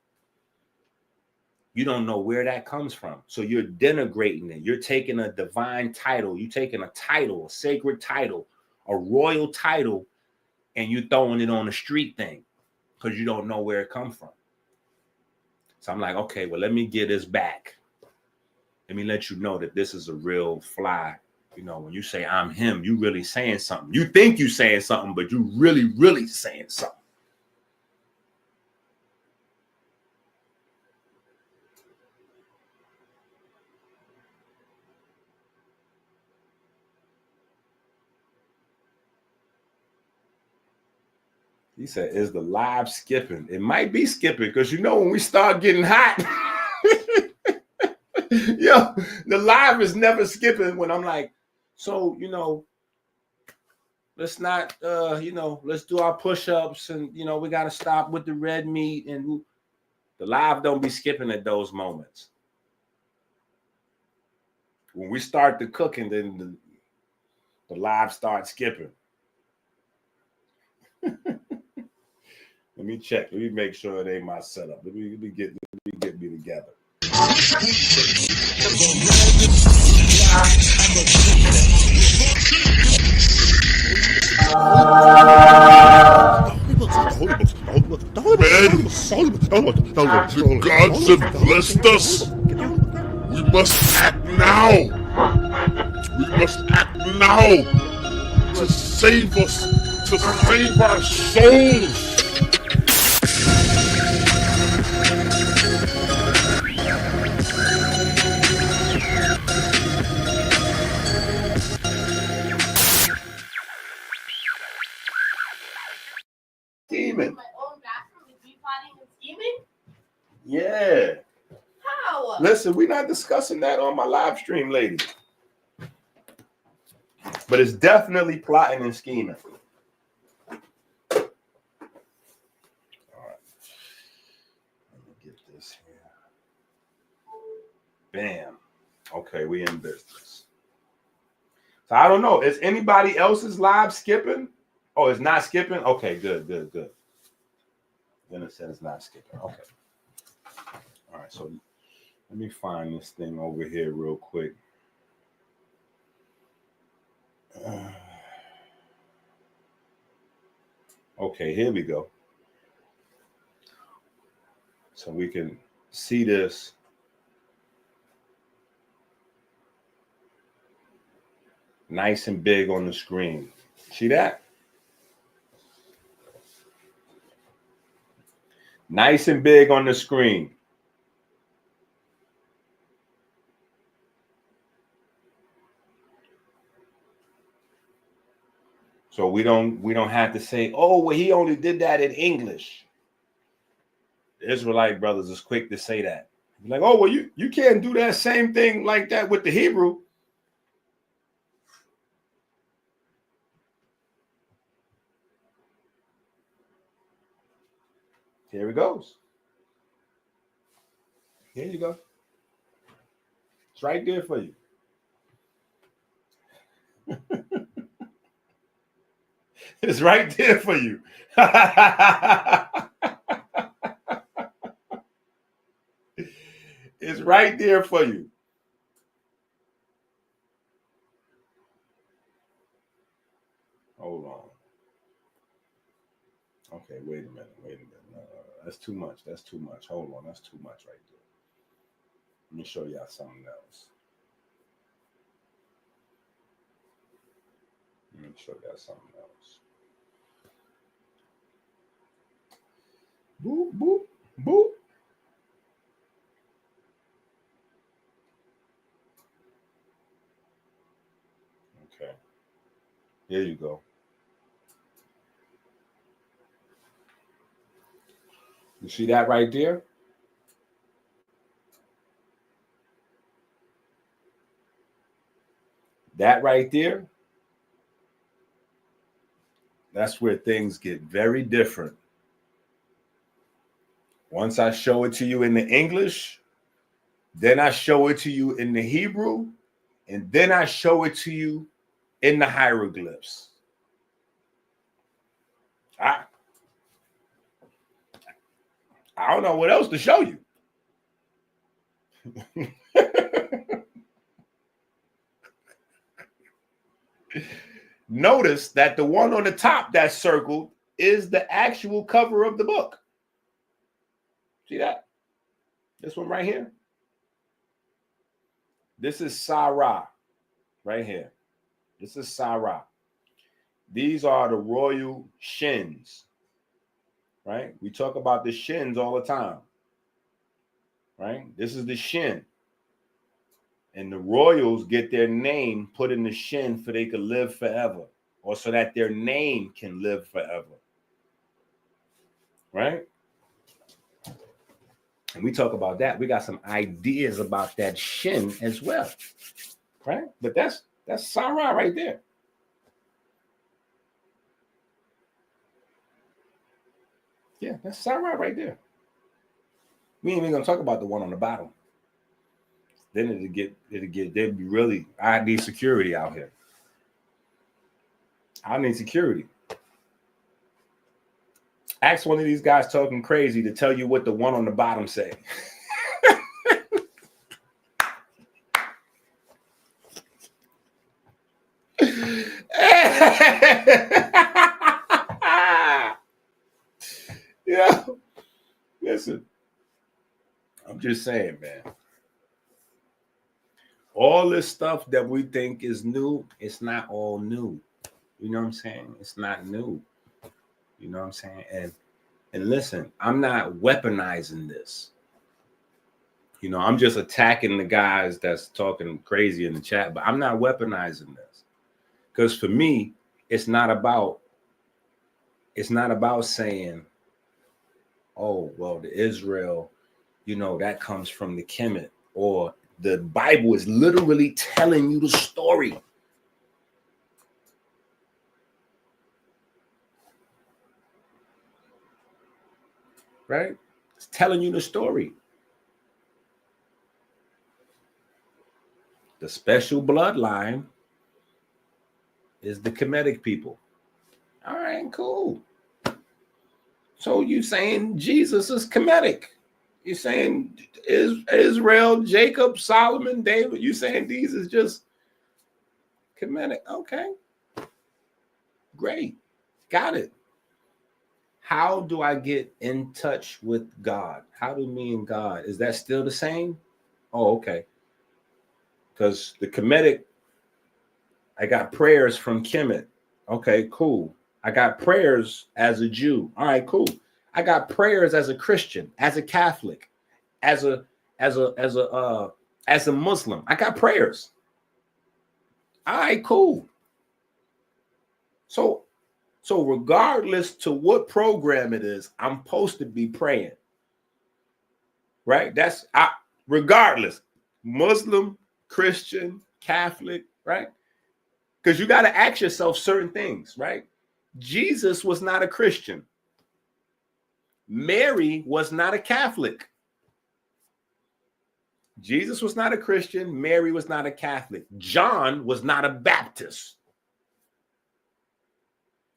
A: You don't know where that comes from. So you're denigrating it. You're taking a divine title. You're taking a title, a sacred title, a royal title, and you throwing it on the street thing because you don't know where it come from. So I'm like, okay, well, let me get this back. Let me let you know that this is a real fly. You know, when you say I'm him, you really saying something. You think you saying something, but you really, really saying something. He said, is the live skipping? It might be skipping because, when we start getting hot, the live is never skipping when I'm like, so, let's not, let's do our push-ups and, we got to stop with the red meat, and the live don't be skipping at those moments. When we start the cooking, then the live starts skipping. Let me check. Let me make sure it ain't my setup. Let me get me together.
D: The gods have blessed us. We must act now. We must act now to save us, to save our souls.
A: Demon.
F: My own bathroom with me plotting and scheming?
A: Yeah.
F: How?
A: Listen, we're not discussing that on my live stream, lady. But it's definitely plotting and scheming. All right. Let me get this here. Bam. Okay, we in business. So I don't know. Is anybody else's live skipping? Oh, it's not skipping? Okay, good. Then it says it's not skipping. Okay. All right, so let me find this thing over here real quick. Okay, here we go. So we can see this. Nice and big on the screen. See that? Nice and big on the screen. So we don't have to say, oh, well, he only did that in English. The Israelite brothers is quick to say that. Like, oh, well, you can't do that same thing like that with the Hebrew. Here it goes. Here you go. It's right there for you. It's right there for you. It's right there for you. Hold on. Okay, wait a minute. No, that's too much. Hold on, that's too much right there. Let me show y'all something else. Boop, boop, boop. Okay. Here you go. You see that right there? That right there, that's where things get very different. Once I show it to you in the English, then I show it to you in the Hebrew, and then I show it to you in the hieroglyphs. I don't know what else to show you. Notice that the one on the top that's circled is the actual cover of the book. See that? This one right here. This is Sarah right here. This is Sarah. These are the royal shins, right? We talk about the shins all the time, right? This is the shin. And the royals get their name put in the shin so they could live forever, or so that their name can live forever, right? And we talk about that. We got some ideas about that shin as well, right? But that's Sarah right there. Yeah, that's Sarah right there. We ain't even gonna talk about the one on the bottom. Then they'd be really, I need security out here. I need security. Ask one of these guys talking crazy to tell you what the one on the bottom say. Yeah. Listen, I'm just saying, man. All this stuff that we think is new, it's not all new. You know what I'm saying? It's not new. You know what I'm saying? And listen, I'm not weaponizing this. You know, I'm just attacking the guys that's talking crazy in the chat, but I'm not weaponizing this. Because for me, it's not about saying, oh, well, the Israel, you know, that comes from the Kemet. or the Bible is literally telling you the story. Right? It's telling you the story. The special bloodline is the Kemetic people. All right, cool. So you saying Jesus is Kemetic. You're saying Israel, Jacob, Solomon, David. You saying these is just Kemetic. Okay. Great. Got it. How do I get in touch with God? How do me and God? Is that still the same? Oh, okay. Because the Kemetic, I got prayers from Kemet. Okay, cool. I got prayers as a Jew. All right, cool. I got prayers as a Christian, as a Catholic, as a Muslim. I got prayers. All right, cool. So regardless to what program it is, I'm supposed to be praying. Right? Regardless, Muslim, Christian, Catholic, right? Because you got to ask yourself certain things, right? Jesus was not a Christian. Mary was not a Catholic. Jesus was not a Christian. Mary was not a Catholic. John was not a Baptist.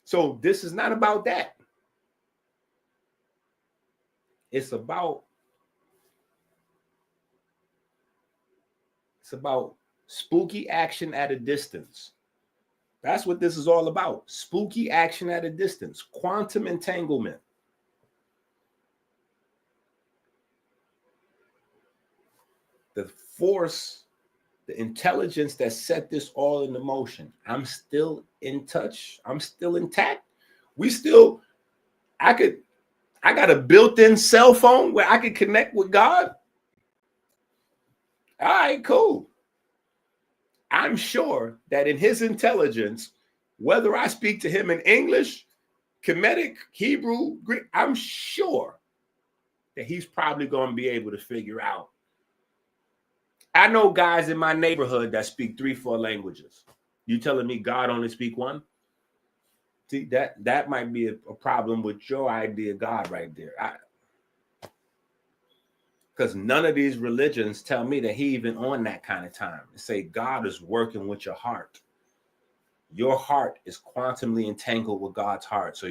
A: So this is not about that. It's about spooky action at a distance. That's what this is all about. Spooky action at a distance. Quantum entanglement. The force, the intelligence that set this all into motion. I'm still in touch. I'm still intact. I got a built-in cell phone where I can connect with God. All right, cool. I'm sure that in his intelligence, whether I speak to him in English, Kemetic, Hebrew, Greek, I'm sure that he's probably going to be able to figure out. I know guys in my neighborhood that speak 3-4 languages. You telling me God only speak one? See, that might be a problem with your idea of God right there. Because none of these religions tell me that he even on that kind of time. They say God is working with your heart. Your heart is quantumly entangled with God's heart. So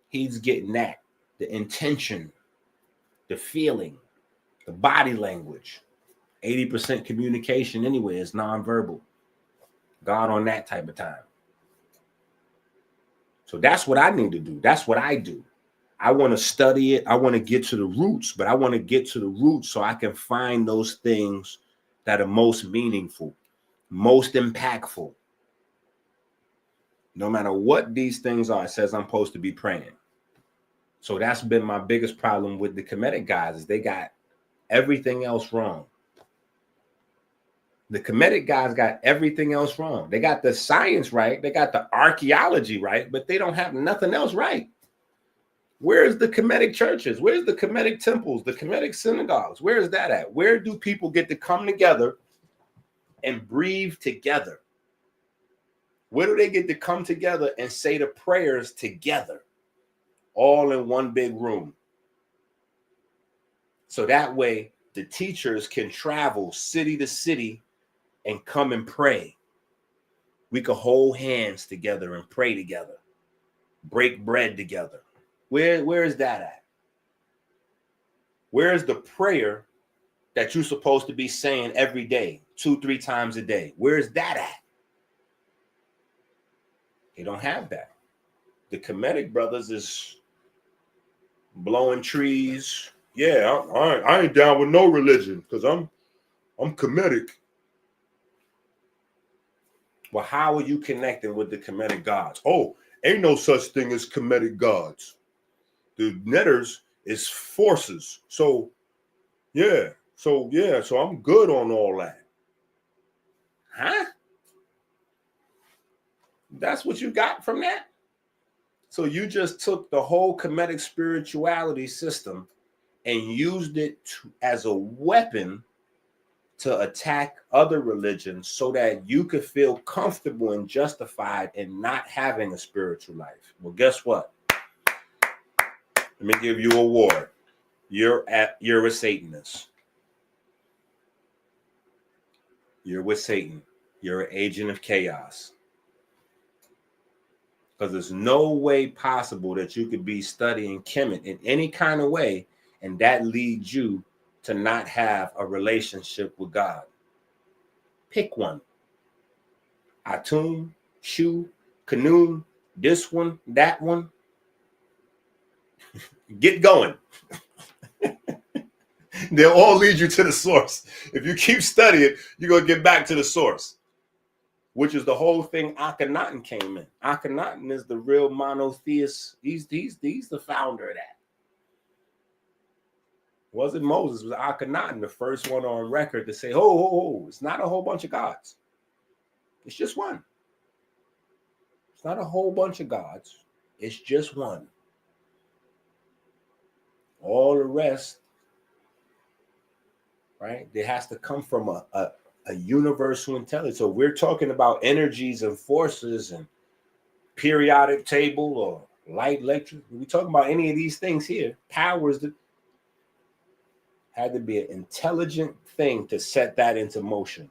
A: he's getting that, the intention, the feeling, the body language. 80% communication anyway is nonverbal. God on that type of time. So that's what I need to do. That's what I do. I want to study it. I want to get to the roots, but I want to get to the roots so I can find those things that are most meaningful, most impactful. No matter what these things are, it says I'm supposed to be praying. So that's been my biggest problem with the Kemetic guys is they got everything else wrong. The Kemetic guys got everything else wrong. They got the science right. They got the archaeology right, but they don't have nothing else right. Where's the Kemetic churches? Where's the Kemetic temples, the Kemetic synagogues? Where is that at? Where do people get to come together and breathe together? Where do they get to come together and say the prayers together, all in one big room? So that way the teachers can travel city to city and come and pray. We could hold hands together and pray together, break bread together. Where is that at? Where is the prayer that you're supposed to be saying every day, 2-3 times a day? Where is that at? They don't have that. The Kemetic brothers is blowing trees. Yeah, I ain't down with no religion because I'm Kemetic. Well, how are you connecting with the Kemetic gods? Oh, ain't no such thing as Kemetic gods. The netters is forces. So I'm good on all that. Huh? That's what you got from that? So you just took the whole Kemetic spirituality system and used it as a weapon to attack other religions so that you could feel comfortable and justified in not having a spiritual life. Well, guess what? Let me give you a award. You're a Satanist. You're with Satan. You're an agent of chaos. Because there's no way possible that you could be studying Kemet in any kind of way, and that leads you to not have a relationship with God. Pick one. Atum, Shu, Canoe, this one, that one. Get going. They'll all lead you to the source. If you keep studying, you're going to get back to the source, which is the whole thing Akhenaten came in. Akhenaten is the real monotheist. He's the founder of that. It wasn't Moses, it was Akhenaten, the first one on record to say, it's not a whole bunch of gods. It's just one. It's not a whole bunch of gods. It's just one. All the rest, right? It has to come from a universal intelligence. So we're talking about energies and forces and periodic table or light, electric. We're talking about any of these things here. Powers that had to be an intelligent thing to set that into motion.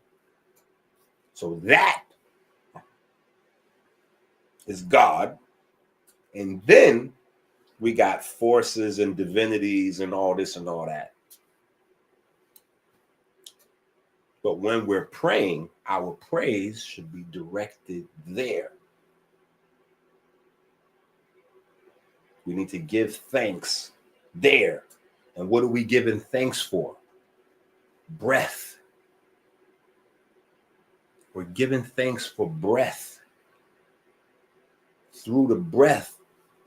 A: So that is God. And then we got forces and divinities and all this and all that. But when we're praying, our praise should be directed there. We need to give thanks there. And what are we giving thanks for? Breath. We're giving thanks for breath. Through the breath,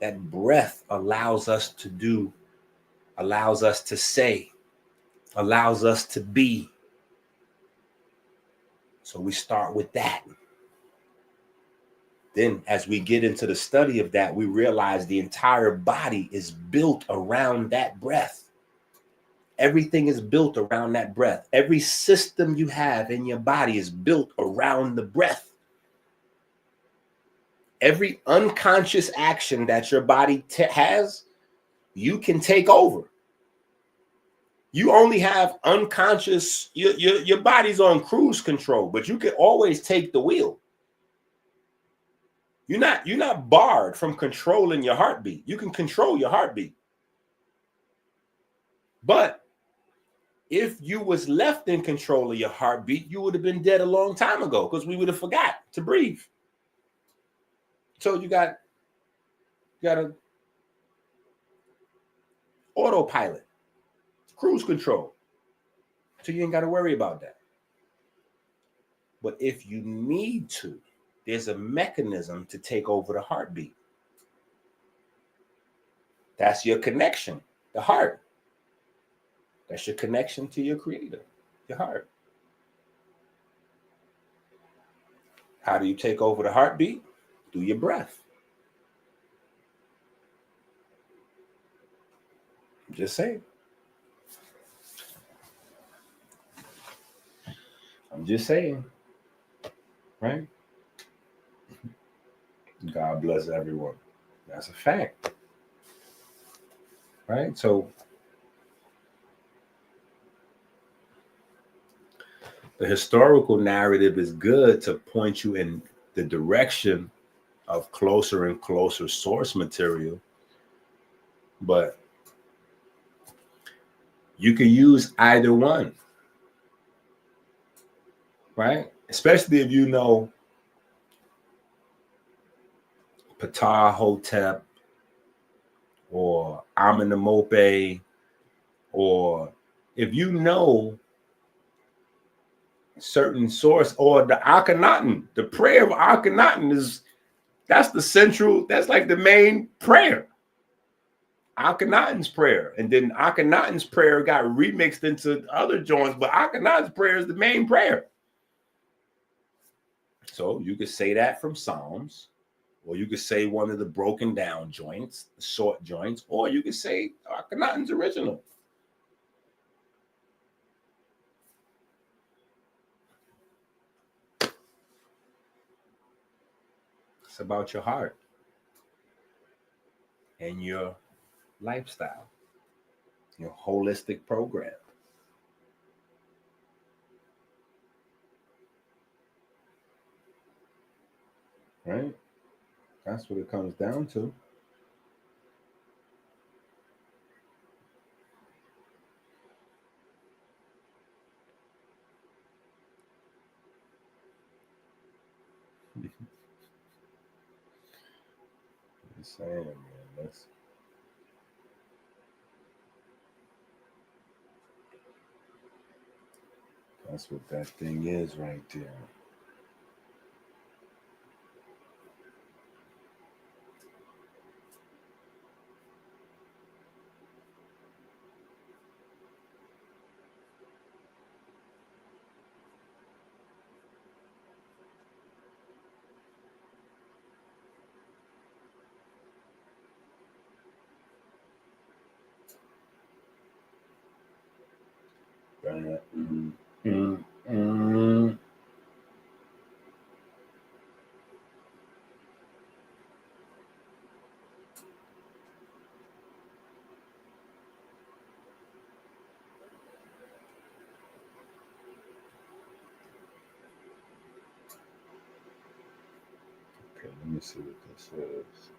A: that breath allows us to do, allows us to say, allows us to be. So we start with that. Then as we get into the study of that, we realize the entire body is built around that breath. Everything is built around that breath. Every system you have in your body is built around the breath. Every unconscious action that your body has, you can take over. You only have unconscious, your body's on cruise control, but you can always take the wheel. You're not barred from controlling your heartbeat. You can control your heartbeat. But if you was left in control of your heartbeat, you would have been dead a long time ago because we would have forgot to breathe. So you got a autopilot, cruise control. So you ain't got to worry about that. But if you need to, there's a mechanism to take over the heartbeat. That's your connection, the heart. That's your connection to your creator, your heart. How do you take over the heartbeat? Through your breath. I'm just saying. I'm just saying. Right? God bless everyone. That's a fact. Right? So the historical narrative is good to point you in the direction of closer and closer source material, but you can use either one, right? Especially if you know Ptah Hotep or Amenemope, or if you know certain source, or the Akhenaten, the prayer of Akhenaten that's the central, that's like the main prayer. Akhenaten's prayer. And then Akhenaten's prayer got remixed into other joints, but Akhenaten's prayer is the main prayer. So you could say that from Psalms, or you could say one of the broken down joints, the short joints, or you could say Akhenaten's original. It's about your heart and your lifestyle, your holistic program. Right? That's what it comes down to. Just saying, man. That's what that thing is right there. Okay, let me see what this is.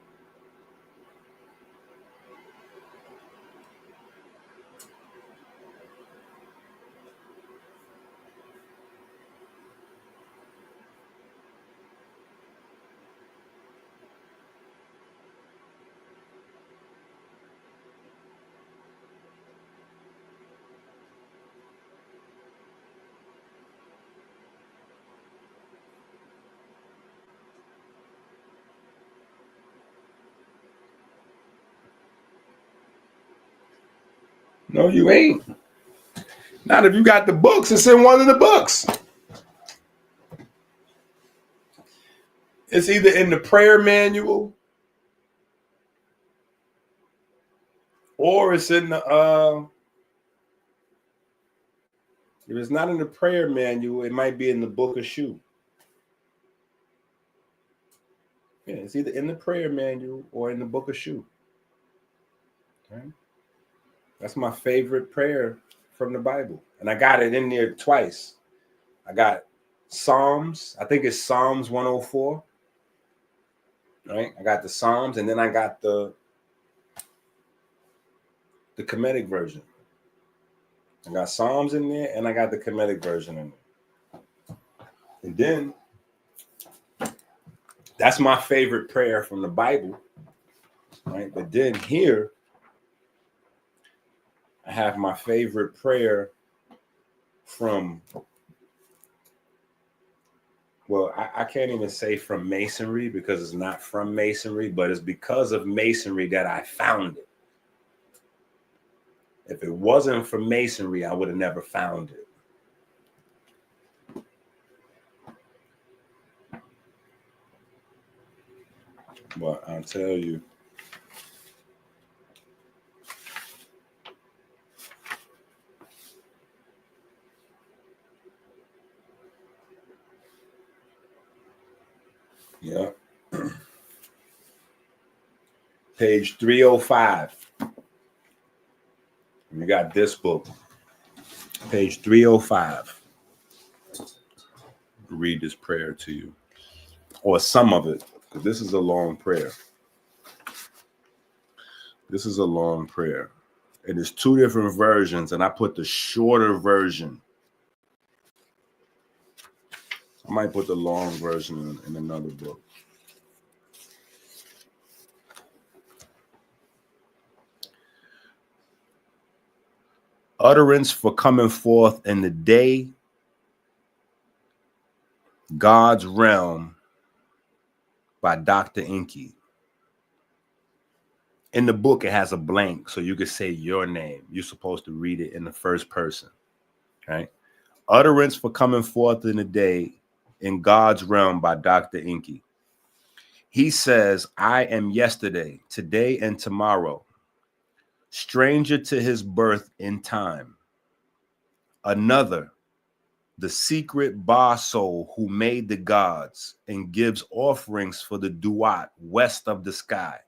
A: No, you ain't. Not if you got the books. It's in one of the books. It's either in the prayer manual or it's in the if it's not in the prayer manual, it might be in the book of Shu. Yeah, it's either in the prayer manual or in the book of Shu. Okay. That's my favorite prayer from the Bible. And I got it in there twice. I got Psalms. I think it's Psalms 104. Right? I got the Psalms, and then I got the Kemetic version. I got Psalms in there, and I got the Kemetic version in there. And then that's my favorite prayer from the Bible. Right? But then here, I have my favorite prayer from, well, I can't even say from Masonry because it's not from Masonry, but it's because of Masonry that I found it. If it wasn't for Masonry, I would have never found it. But I'll tell you, yeah. Page 305. You got this book. Page 305. Read this prayer to you. Or some of it. Because this is a long prayer. This is a long prayer. And there's two different versions, and I put the shorter version. I might put the long version in another book. Utterance for coming forth in the day, God's Realm by Dr. EnQi. In the book, it has a blank, so you could say your name. You're supposed to read it in the first person, right? Utterance for coming forth in the day in God's Realm by Dr. EnQi. He says, I am yesterday, today, and tomorrow, stranger to his birth in time, another the secret Ba soul who made the gods and gives offerings for the Duat west of the sky.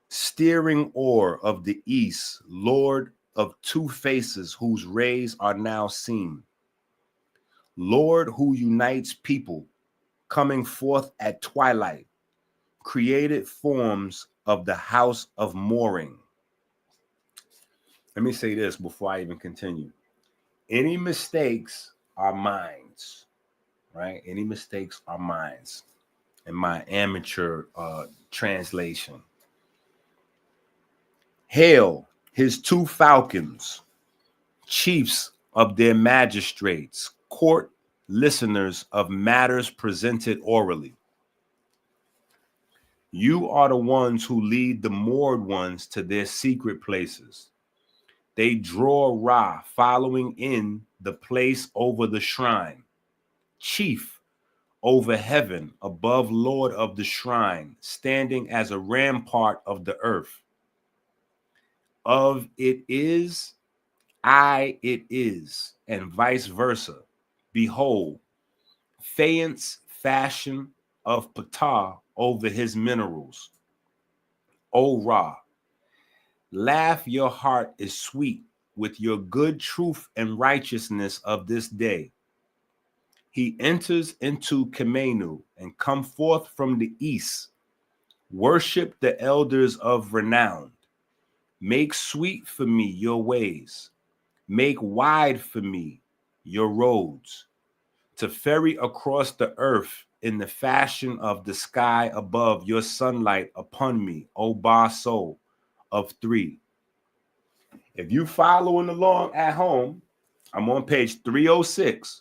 A: Steering oar of the east, Lord of two faces whose rays are now seen. Lord who unites people, coming forth at twilight, created forms of the house of mooring. Let me say this before I even continue. Any mistakes are minds, right? Any mistakes are minds in my amateur translation. Hail his two falcons, chiefs of their magistrates, court listeners of matters presented orally. You are the ones who lead the moored ones to their secret places. They draw Ra, following in the place over the shrine. Chief over heaven, above Lord of the shrine, standing as a rampart of the earth. Of it is, I it is, and vice versa. Behold, faience fashion of Ptah over his minerals. O Ra, laugh, your heart is sweet with your good truth and righteousness of this day. He enters into Kemenu and come forth from the east. Worship the elders of renown. Make sweet for me your ways. Make wide for me your roads. To ferry across the earth in the fashion of the sky above your sunlight upon me, O Ba soul of three. If you following along at home, I'm on page 306.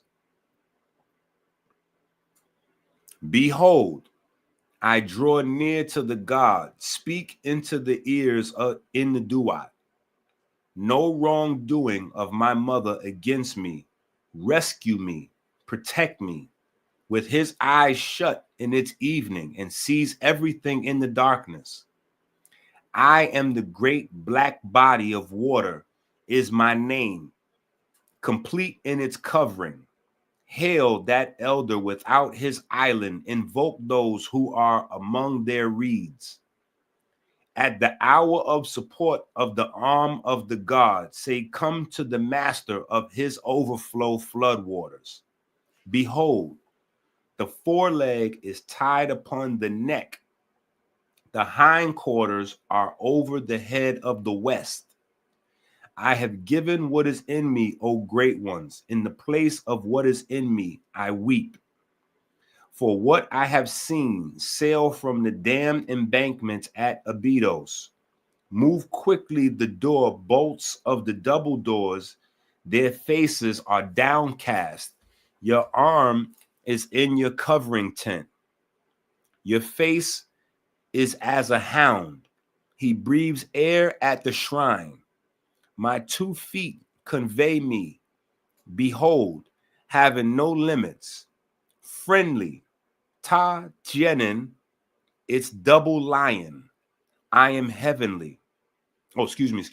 A: Behold, I draw near to the God, speak into the ears in the duat. No wrongdoing of my mother against me. Rescue me, protect me. With his eyes shut in its evening and sees everything in the darkness. I am the great black body of water is my name, complete in its covering. Hail that elder without his island, invoke those who are among their reeds. At the hour of support of the arm of the God, say, come to the master of his overflow floodwaters. Behold, the foreleg is tied upon the neck. The hindquarters are over the head of the west. I have given what is in me, O great ones. In the place of what is in me, I weep. For what I have seen sail from the dammed embankments at Abydos. Move quickly the door bolts of the double doors. Their faces are downcast. Your arm is in your covering tent. Your face is as a hound. He breathes air at the shrine. My 2 feet convey me. Behold, having no limits. Friendly. Ta Jenin, it's double lion. I am heavenly. Oh, excuse me.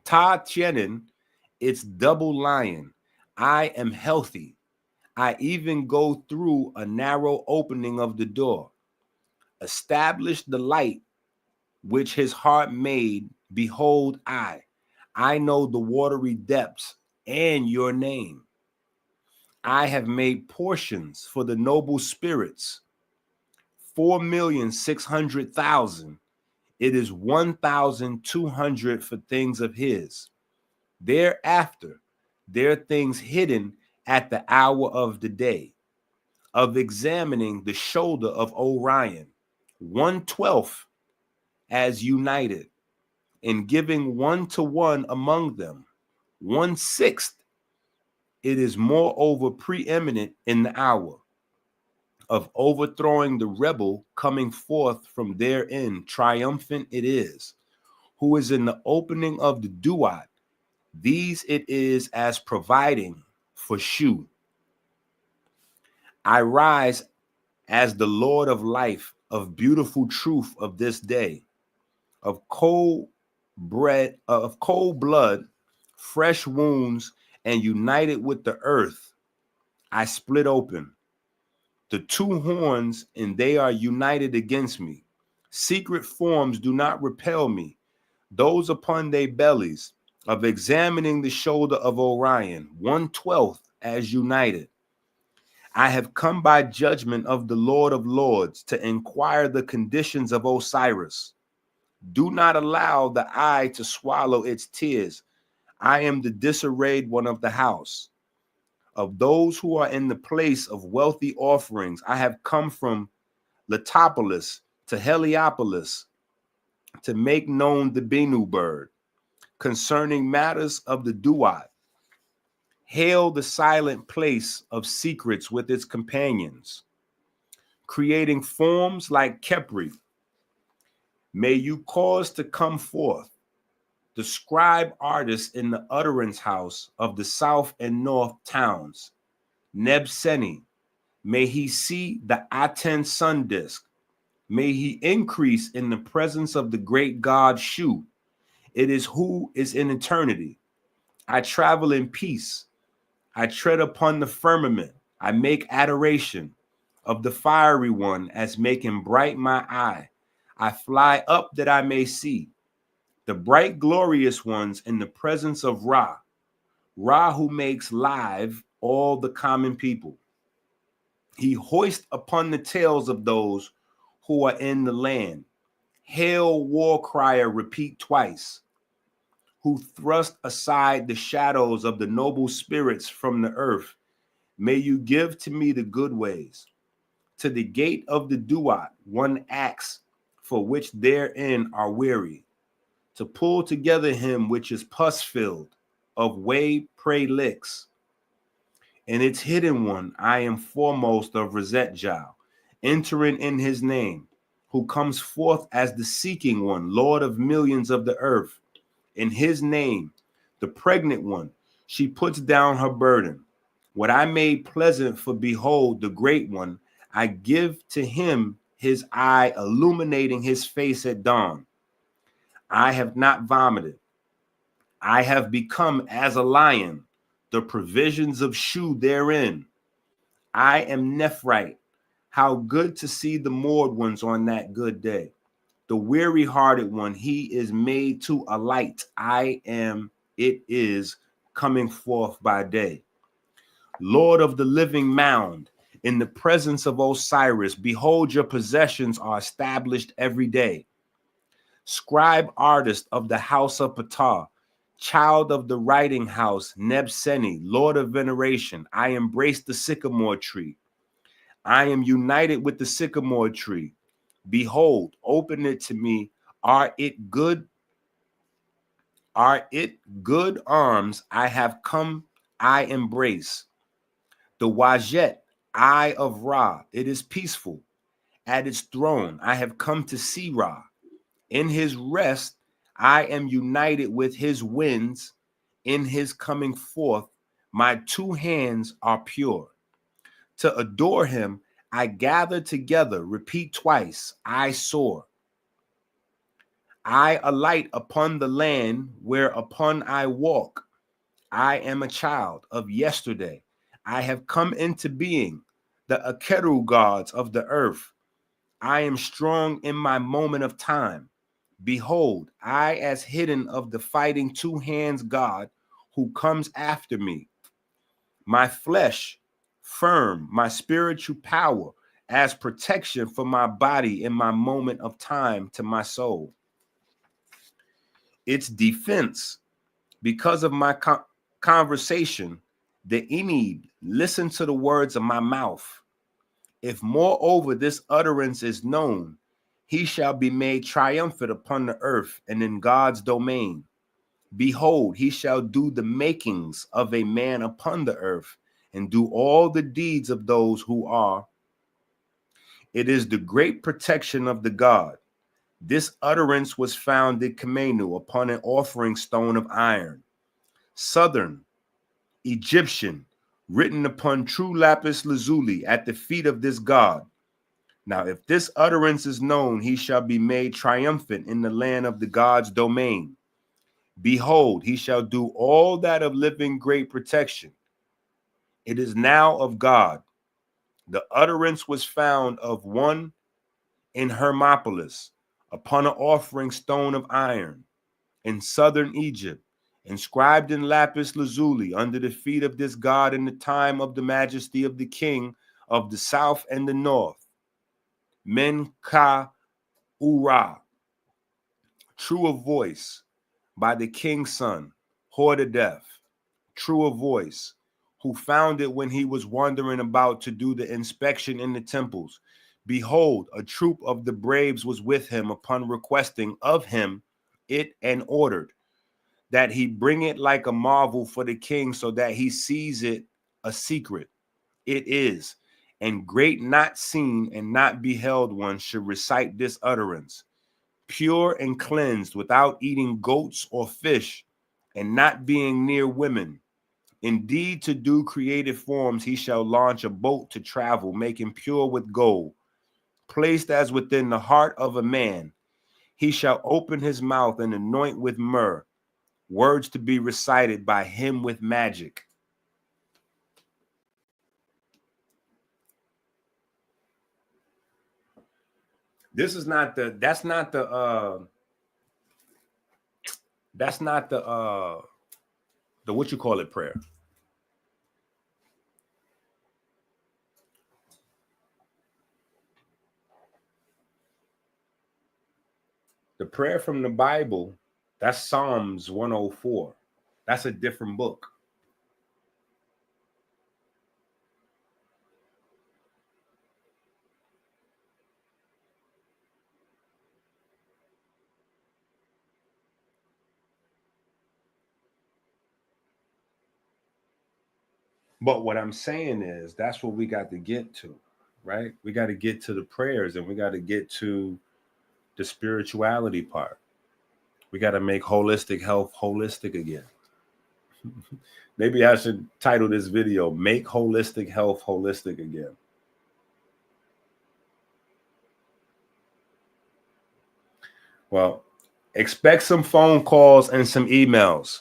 A: Ta Jenin, it's double lion. I am healthy. I even go through a narrow opening of the door. Establish the light which his heart made. Behold, I know the watery depths and your name. I have made portions for the noble spirits. 4,600,000. It is 1,200 for things of his. Thereafter, there are things hidden at the hour of the day, of examining the shoulder of Orion, 1/12 as united, and giving 1 to 1 among them, 1/6. It is moreover preeminent in the hour of overthrowing the rebel, coming forth from therein, triumphant it is, who is in the opening of the duat. These it is as providing for Shu. I rise as the Lord of life, of beautiful truth of this day, of cold blood, fresh wounds, and united with the earth, I split open the two horns, and they are united against me. Secret forms do not repel me. Those upon their bellies of examining the shoulder of Orion, 1/12 as united. I have come by judgment of the Lord of Lords to inquire the conditions of Osiris. Do not allow the eye to swallow its tears. I am the disarrayed one of the house. Of those who are in the place of wealthy offerings, I have come from Letopolis to Heliopolis to make known the Benu bird concerning matters of the Duat. Hail the silent place of secrets with its companions, creating forms like Kepri. May you cause to come forth the scribe artist in the utterance house of the south and north towns. Nebseni, may he see the Aten sun disk. May he increase in the presence of the great God Shu. It is who is in eternity. I travel in peace. I tread upon the firmament. I make adoration of the fiery one as making bright my eye. I fly up that I may see the bright glorious ones in the presence of Ra. Ra who makes live all the common people. He hoists upon the tails of those who are in the land. Hail, war crier, repeat twice. Who thrust aside the shadows of the noble spirits from the earth. May you give to me the good ways. To the gate of the Duat, one axe, for which therein are weary. To pull together him which is pus-filled, of way pray licks. In its hidden one, I am foremost of Resetjal, entering in his name, who comes forth as the seeking one, Lord of millions of the earth. In his name, the pregnant one, she puts down her burden. What I made pleasant for behold, the great one, I give to him his eye, illuminating his face at dawn. I have not vomited. I have become as a lion, the provisions of Shu therein. I am Nephrite. How good to see the moored ones on that good day. The weary-hearted one, he is made to alight. I am, it is, coming forth by day. Lord of the living mound, in the presence of Osiris, behold, your possessions are established every day. Scribe artist of the house of Ptah, child of the writing house, Nebseni, Lord of veneration, I embrace the sycamore tree. I am united with the sycamore tree. Behold, open it to me. Are it good arms I have come, I embrace. The Wajet, eye of Ra, it is peaceful. At its throne, I have come to see Ra. In his rest, I am united with his winds. In his coming forth, my two hands are pure. To adore him, I gather together, repeat twice, I soar. I alight upon the land whereupon I walk. I am a child of yesterday. I have come into being, the Akeru gods of the earth. I am strong in my moment of time. Behold, I as hidden of the fighting two hands God who comes after me. My flesh firm, my spiritual power as protection for my body in my moment of time to my soul. Its defense, because of my conversation, the Enid, listen to the words of my mouth. If moreover this utterance is known, he shall be made triumphant upon the earth and in God's domain. Behold, he shall do the makings of a man upon the earth and do all the deeds of those who are. It is the great protection of the God. This utterance was found in Kamenu upon an offering stone of iron. Southern, Egyptian, written upon true lapis lazuli at the feet of this God. Now, if this utterance is known, he shall be made triumphant in the land of the God's domain. Behold, he shall do all that of living great protection. It is now of God. The utterance was found of one in Hermopolis, upon an offering stone of iron, in southern Egypt, inscribed in lapis lazuli under the feet of this god in the time of the majesty of the king of the south and the north. Men-ka Ura, true of voice, by the king's son, Hordadef, true of voice, who found it when he was wandering about to do the inspection in the temples. Behold, a troop of the braves was with him upon requesting of him it, and ordered that he bring it like a marvel for the king, so that he sees it a secret. It is, and great not seen and not beheld one should recite this utterance, pure and cleansed, without eating goats or fish, and not being near women. Indeed, to do creative forms, he shall launch a boat to travel, making pure with gold, placed as within the heart of a man. He shall open his mouth and anoint with myrrh, words to be recited by him with magic. This is not the, that's not the what you call it prayer. The prayer from the Bible, that's Psalms 104. That's a different book. But what I'm saying is that's what we got to get to, right? We got to get to the prayers, and we got to get to the spirituality part. We got to make holistic health holistic again. Maybe I should title this video, Make Holistic Health Holistic Again. Well, expect some phone calls and some emails.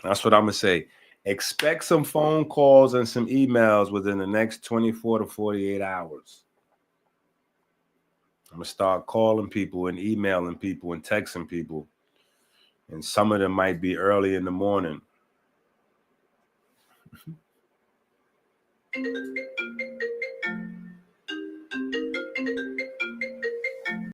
A: That's what I'm going to say. Expect some phone calls and some emails within the next 24 to 48 hours. I'm going to start calling people and emailing people and texting people. And some of them might be early in the morning.